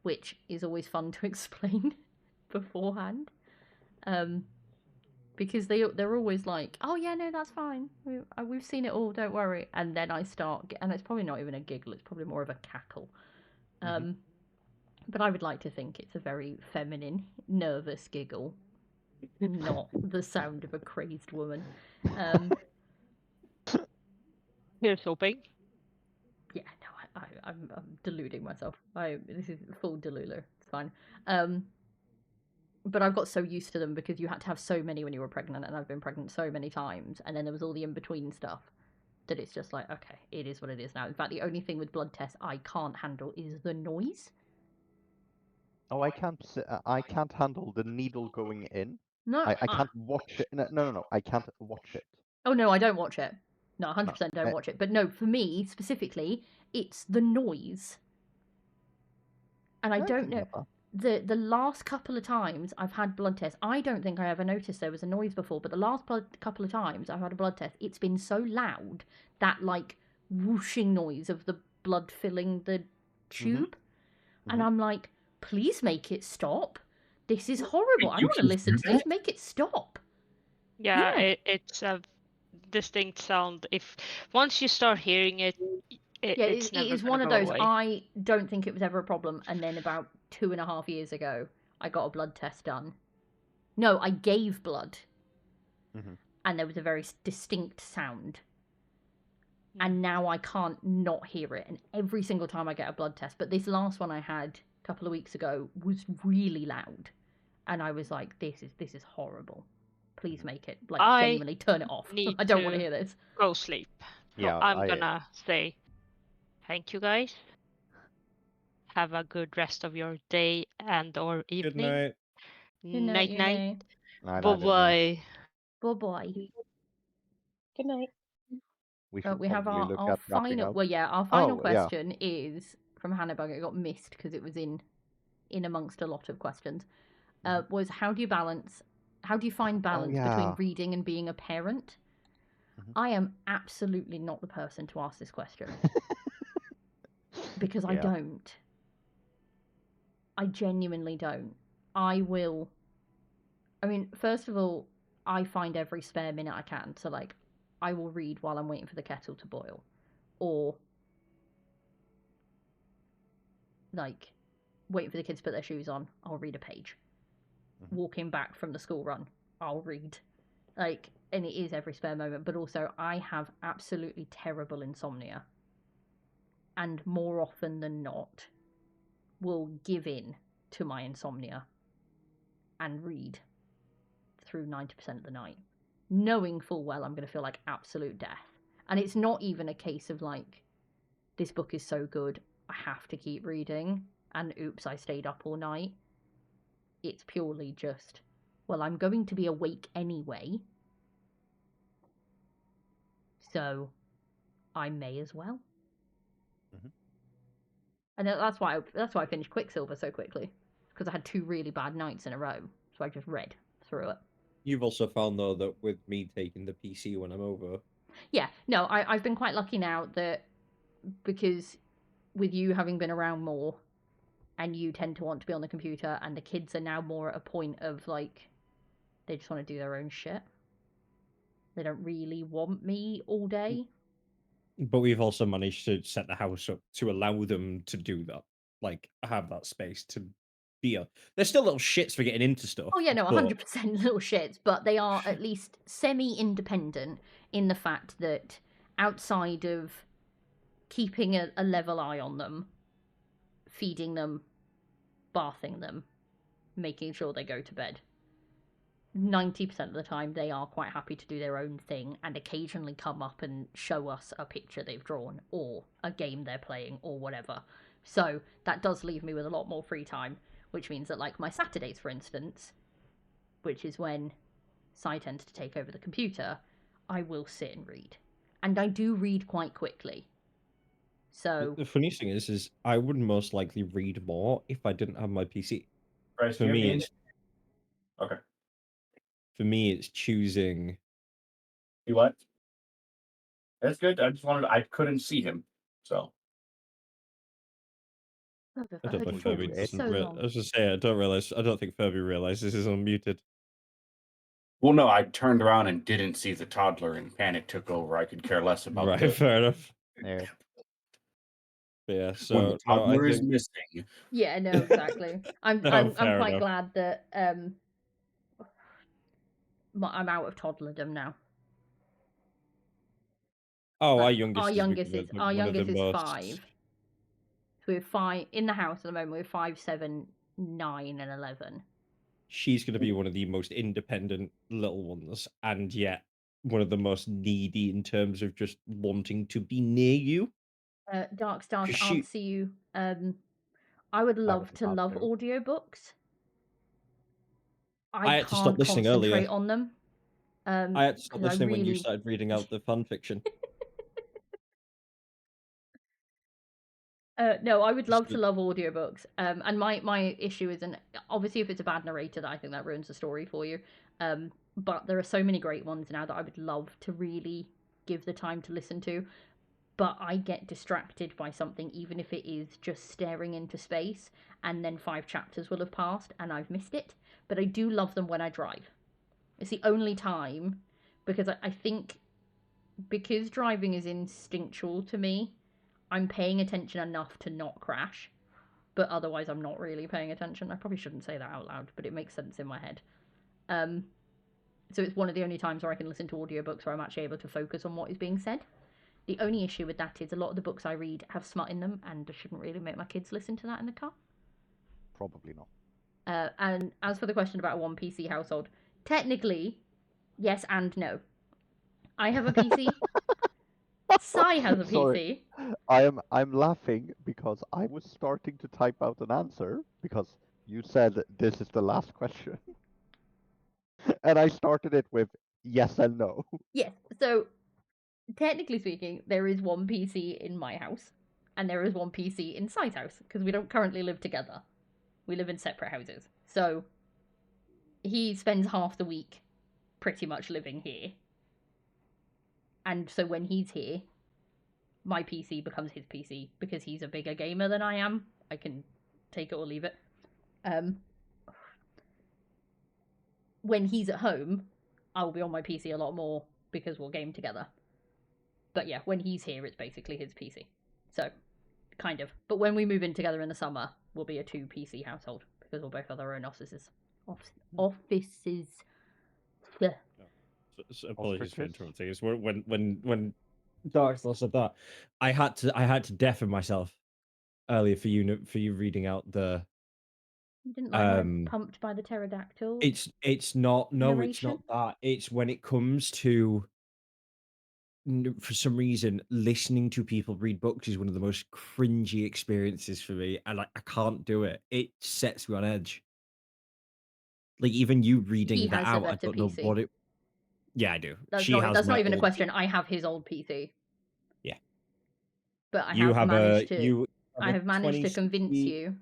which is always fun to explain beforehand. Because they're always like, "Oh yeah, no, that's fine. We've seen it all. Don't worry." And then I start, and it's probably not even a giggle. It's probably more of a cackle. But I would like to think it's a very feminine, nervous giggle, not the sound of a crazed woman. Here's hoping. Yeah, no, I'm deluding myself. This is full delulu. It's fine. But I've got so used to them because you had to have so many when you were pregnant, and I've been pregnant so many times, and then there was all the in between stuff that it's just like, okay, it is what it is now. In fact, the only thing with blood tests I can't handle is the noise. Oh, I can't handle the needle going in. No, I can't watch it. No. I can't watch it. Oh no, I don't watch it. No, 100% don't watch it. But no, for me specifically, it's the noise. And I don't know. The last couple of times I've had blood tests, I don't think I ever noticed there was a noise before, but the last couple of times I've had a blood test, it's been so loud, that like whooshing noise of the blood filling the tube. And I'm like, please make it stop. This is horrible. I don't want to listen to this. Make it stop. Yeah, it's a distinct sound. If once you start hearing it, it's never it is gonna one of go those. away. I don't think it was ever a problem. And then about 2.5 years ago, I got a blood test done. No, I gave blood. And there was a very distinct sound. And now I can't not hear it. And every single time I get a blood test, but this last one I had a couple of weeks ago was really loud. And I was like, this is horrible. Please make it, like, genuinely turn it off. I don't want to hear this. Go sleep. Yeah, I'm gonna say thank you guys. Have a good rest of your day and or evening. Good night. Good night. Bye bye. Bye bye. Good night. We have our final. Well, yeah, our final question is from Hannah Bug. It got missed because it was in amongst a lot of questions. Was how do you find balance between reading and being a parent? I am absolutely not the person to ask this question because I don't. I genuinely don't. I mean, first of all, I find every spare minute I can. So, like, I will read while I'm waiting for the kettle to boil. Or, like, waiting for the kids to put their shoes on, I'll read a page. Walking back from the school run, I'll read. Like, and it is every spare moment. But also, I have absolutely terrible insomnia. And more often than not, will give in to my insomnia and read through 90% of the night, knowing full well I'm going to feel like absolute death. And it's not even a case of like, this book is so good, I have to keep reading, and oops, I stayed up all night. It's purely just, well, I'm going to be awake anyway, so I may as well. And that's why I finished Quicksilver so quickly, because I had 2 really bad nights in a row, so I just read through it. You've also found though that with me taking the PC when I'm over. Yeah, no, I've been quite lucky now that because with you having been around more, and you tend to want to be on the computer, and the kids are now more at a point of like, they just want to do their own shit. They don't really want me all day. But we've also managed to set the house up to allow them to do that, like have that space to be a. They're still little shits for getting into stuff. Oh yeah, no, 100% little shits, but they are at least semi-independent in the fact that outside of keeping a level eye on them, feeding them, bathing them, making sure they go to bed, 90% of the time they are quite happy to do their own thing and occasionally come up and show us a picture they've drawn or a game they're playing or whatever. So that does leave me with a lot more free time, which means that like my Saturdays, for instance, which is when Sai tends to take over the computer, I will sit and read. And I do read quite quickly. So the funny thing is I would most likely read more if I didn't have my PC. Bryce, For me, it's okay. For me, it's choosing. You what? That's good. I couldn't see him, so. I don't know if Furby doesn't. I was just saying, I don't think Furby realizes he's unmuted. Well, no, I turned around and didn't see the toddler, and panic took over. I could care less about. Right, fair enough. Yeah. But yeah, When so the toddler is think... missing. Yeah, no, exactly. I'm quite glad that I'm out of toddlerdom now. Oh, our youngest is 5. we're 5 in the house at the moment. We're 5, 7, 9, and 11. She's going to be one of the most independent little ones, and yet one of the most needy in terms of just wanting to be near you. Dark Star, to 'Cause she- answer you, I would love to love too. audiobooks. I had to stop can't listening concentrate earlier. on them. I had to stop 'cause I listening when you really- started reading out the fan fiction. No, I would Just love to the- love audiobooks. And my issue isn't obviously if it's a bad narrator, that I think that ruins the story for you. But there are so many great ones now that I would love to really give the time to listen to. But I get distracted by something, even if it is just staring into space, and then 5 chapters will have passed and I've missed it. But I do love them when I drive. It's the only time, because I think because driving is instinctual to me, I'm paying attention enough to not crash, but otherwise I'm not really paying attention. I probably shouldn't say that out loud, but it makes sense in my head. So it's one of the only times where I can listen to audiobooks where I'm actually able to focus on what is being said. The only issue with that is a lot of the books I read have smut in them, and I shouldn't really make my kids listen to that in the car. Probably not. And as for the question about a 1 PC household, technically, yes and no. I have a PC. Sai has a PC. Sorry. I'm laughing because I was starting to type out an answer because you said this is the last question. And I started it with yes and no. Yes, so technically speaking, there is 1 PC in my house, and there is 1 PC in Sai's house, because we don't currently live together. We live in separate houses. So he spends half the week pretty much living here. And so when he's here, my PC becomes his PC, because he's a bigger gamer than I am. I can take it or leave it. When he's at home, I'll be on my PC a lot more, because we'll game together. But yeah, when he's here, it's basically his PC. So, kind of. But when we move in together in the summer, we'll be a 2 PC household, because we'll both have our own offices. Offices. Yeah. So apologies for Ostriches? interrupting. It's when Darkstar said that, I had to deafen myself earlier for you reading out the. You didn't like when I pumped by the pterodactyl? It's not. No, it's narration? not that. It's when it comes to. For some reason, listening to people read books is one of the most cringy experiences for me, and I can't do it. It sets me on edge. Like even you reading He that has a out, I better don't know PC. what it. Yeah, I do. That's She not has that's not my even a old- question. I have his old PC. Yeah. But I You have have managed a to you. I have managed to convince 2060 you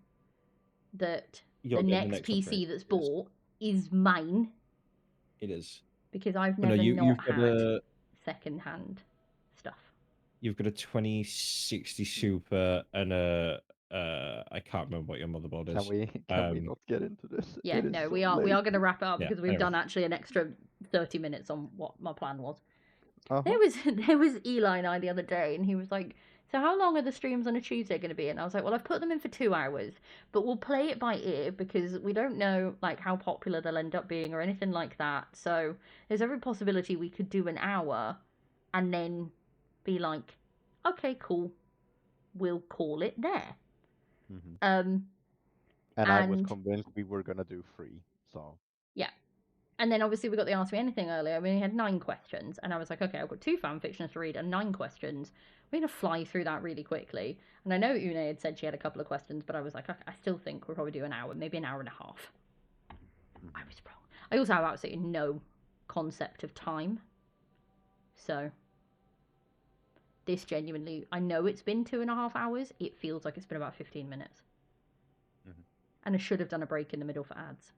that You'll the get the next next upgrade, PC that's yes. bought is mine, It is. because I've Well, no, never you've not got had a second-hand stuff. you've got a 2060 Super and a I can't remember what your motherboard is. Can we not get into this? Yeah, It is no, so we are late. going to wrap it up, Yeah, because we've anyway. done actually an extra 30 minutes on what my plan was. Uh-huh. There was Eli and I the other day, and he was like, "So how long are the streams on a Tuesday going to be?" And I was like, "Well, I've put them in for 2 hours, but we'll play it by ear, because we don't know like how popular they'll end up being or anything like that. So there's every possibility we could do an hour, and then be like, okay, cool, we'll call it there." And I was and- convinced we were gonna do 3, so. Yeah. And then obviously we got the Ask Me Anything earlier. We only had 9 questions, and I was like, okay, I've got 2 fan fictions to read and 9 questions. We're going to fly through that really quickly. And I know Une had said she had a couple of questions, but I was like, I still think we'll probably do an hour, maybe an hour and a half. I was wrong. I also have absolutely no concept of time. So this genuinely, I know it's been 2.5 hours. It feels like it's been about 15 minutes. And I should have done a break in the middle for ads.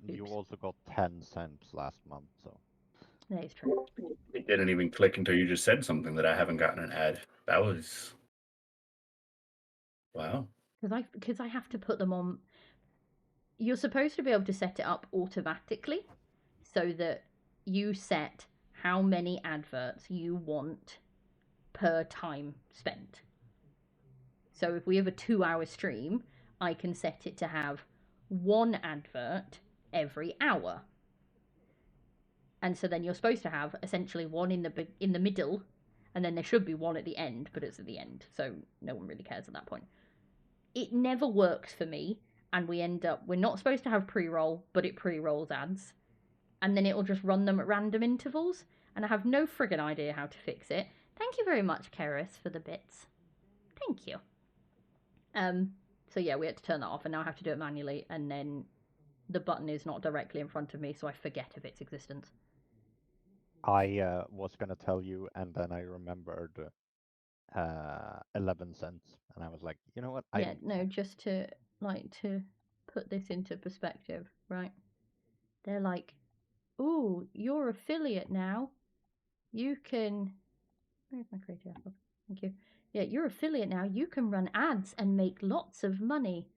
You also got 10 cents last month, so. That is true. It didn't even click until you just said something that I haven't gotten an ad. That was wow. Because I have to put them on. You're supposed to be able to set it up automatically, so that you set how many adverts you want per time spent. So if we have a 2-hour stream, I can set it to have 1 advert every hour. And so then you're supposed to have essentially 1 in the middle and then there should be one at the end, but it's at the end, so no one really cares at that point. It never works for me, and we're not supposed to have pre-roll, but it pre-rolls ads, and then it'll just run them at random intervals, and I have no friggin' idea how to fix it. Thank you very much, Keris, for the bits. Thank you. So yeah, we had to turn that off, and now I have to do it manually, and then the button is not directly in front of me, so I forget of its existence. I was gonna tell you, and then I remembered 11 cents, and I was like, you know what? Yeah, no, just to put this into perspective, right? They're like, "Ooh, you're affiliate now. You can." Where's my creative apple? Thank you. Yeah, you're affiliate now. You can run ads and make lots of money.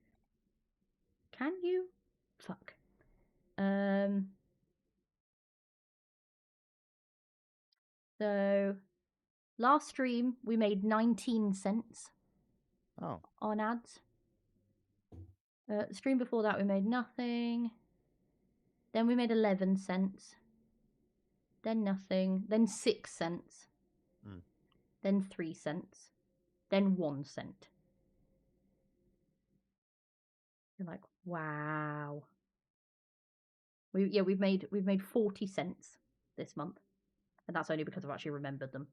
Can you? Fuck. So last stream we made 19 cents. Oh. On ads. Stream before that we made nothing. Then we made 11 cents. Then nothing. Then 6 cents. Then 3 cents. Then 1 cent. You're like, wow. We've made 40 cents this month, and that's only because I've actually remembered them.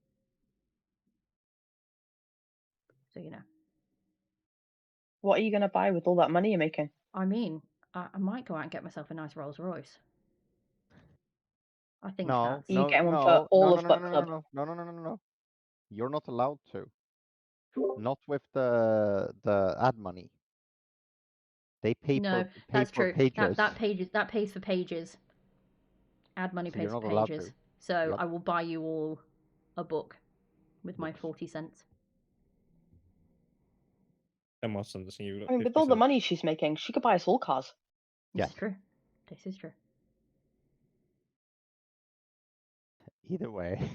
So you know. What are you going to buy with all that money you're making? I mean, I might go out and get myself a nice Rolls Royce. I think No, that's. You get one for all of Book Club. no. You're not allowed to. Not with the ad money. They pay No, for that's true. pages. That pays for pages. Ad money So pays you're for not allowed pages. to. So Yep. I will buy you all a book with my Books. 40 cents. 10 more cents and you've got I mean, with 50 all the cents. money she's making, she could buy us all cars. This Yes. is true. This is true. Either way,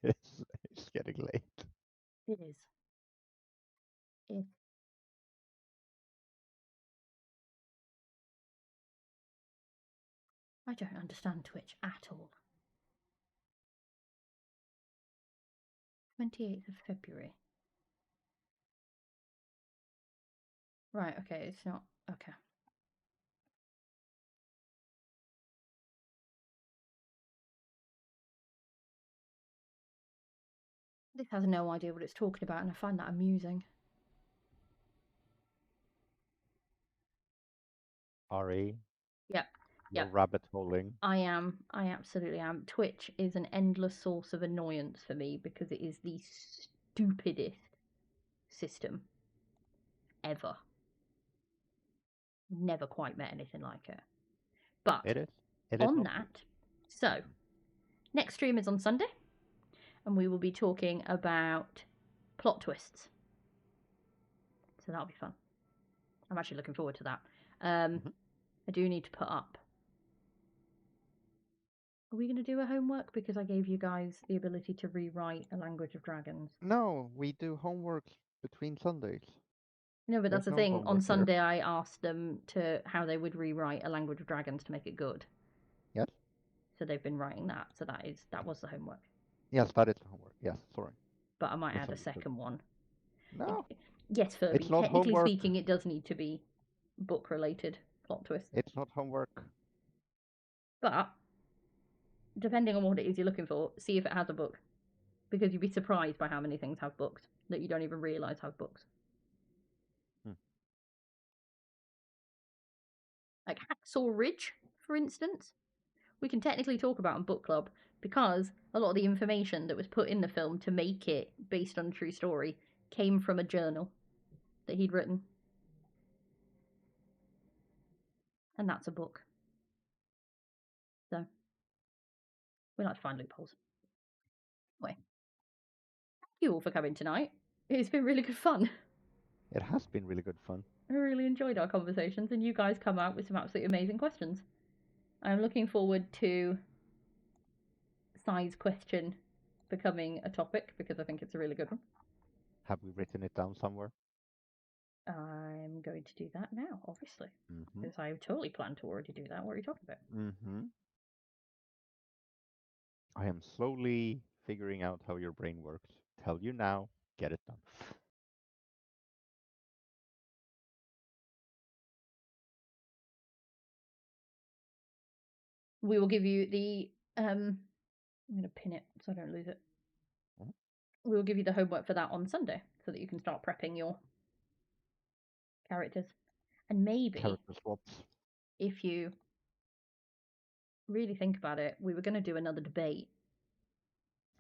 it's getting late. It is. It. I don't understand Twitch at all. 28th of February. Right, okay, it's not. Okay. This has no idea what it's talking about, and I find that amusing. Ari. Yep. You're Yep. rabbit holing. I am. I absolutely am. Twitch is an endless source of annoyance for me because it is the stupidest system ever. Never quite met anything like it. But It is. on that, so next stream is on Sunday, and we will be talking about plot twists. So that'll be fun. I'm actually looking forward to that. I do need to put up. Are we going to do a homework? Because I gave you guys the ability to rewrite A Language of Dragons. No, we do homework between Sundays. No, but that's the no thing. On homework here. Sunday, I asked them to how they would rewrite A Language of Dragons to make it good. Yes. So they've been writing that. So that was the homework. Yes, that is the homework. Yes, sorry. But I might add a second one. No. Yes, Furby. It's not Technically homework. speaking, it does need to be book-related plot twist. It's not homework. But depending on what it is you're looking for, see if it has a book. Because you'd be surprised by how many things have books that you don't even realise have books. Like Hacksaw Ridge, for instance, we can technically talk about in book club because a lot of the information that was put in the film to make it based on a true story came from a journal that he'd written. And that's a book. So, we like to find loopholes. Anyway, thank you all for coming tonight. It's been really good fun. It has been really good fun. I really enjoyed our conversations, and you guys come out with some absolutely amazing questions. I'm looking forward to Sai's question becoming a topic because I think it's a really good one. Have we written it down somewhere? I'm going to do that now, obviously. Because I totally plan to already do that. What are you talking about? I am slowly figuring out how your brain works. Tell you now, get it done. We will give you the I'm gonna pin it so I don't lose it. Mhm. We will give you the homework for that on Sunday so that you can start prepping your characters. And maybe Character swaps. if you really think about it, we were gonna do another debate.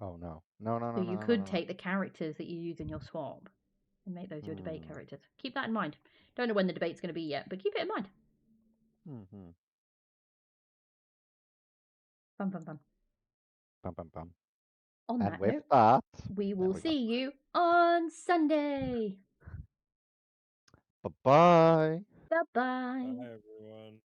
Oh no. No, no, So no, you no, could no, no. take the characters that you use in your swap and make those your debate Hmm. characters. Keep that in mind. Don't know when the debate's going to be yet, but keep it in mind. Mm-hmm. Fun, fun, fun. Bum, bum, bum. On And that with note, that, we there will we go. see you on Sunday. Bye-bye. Bye bye. Bye, everyone.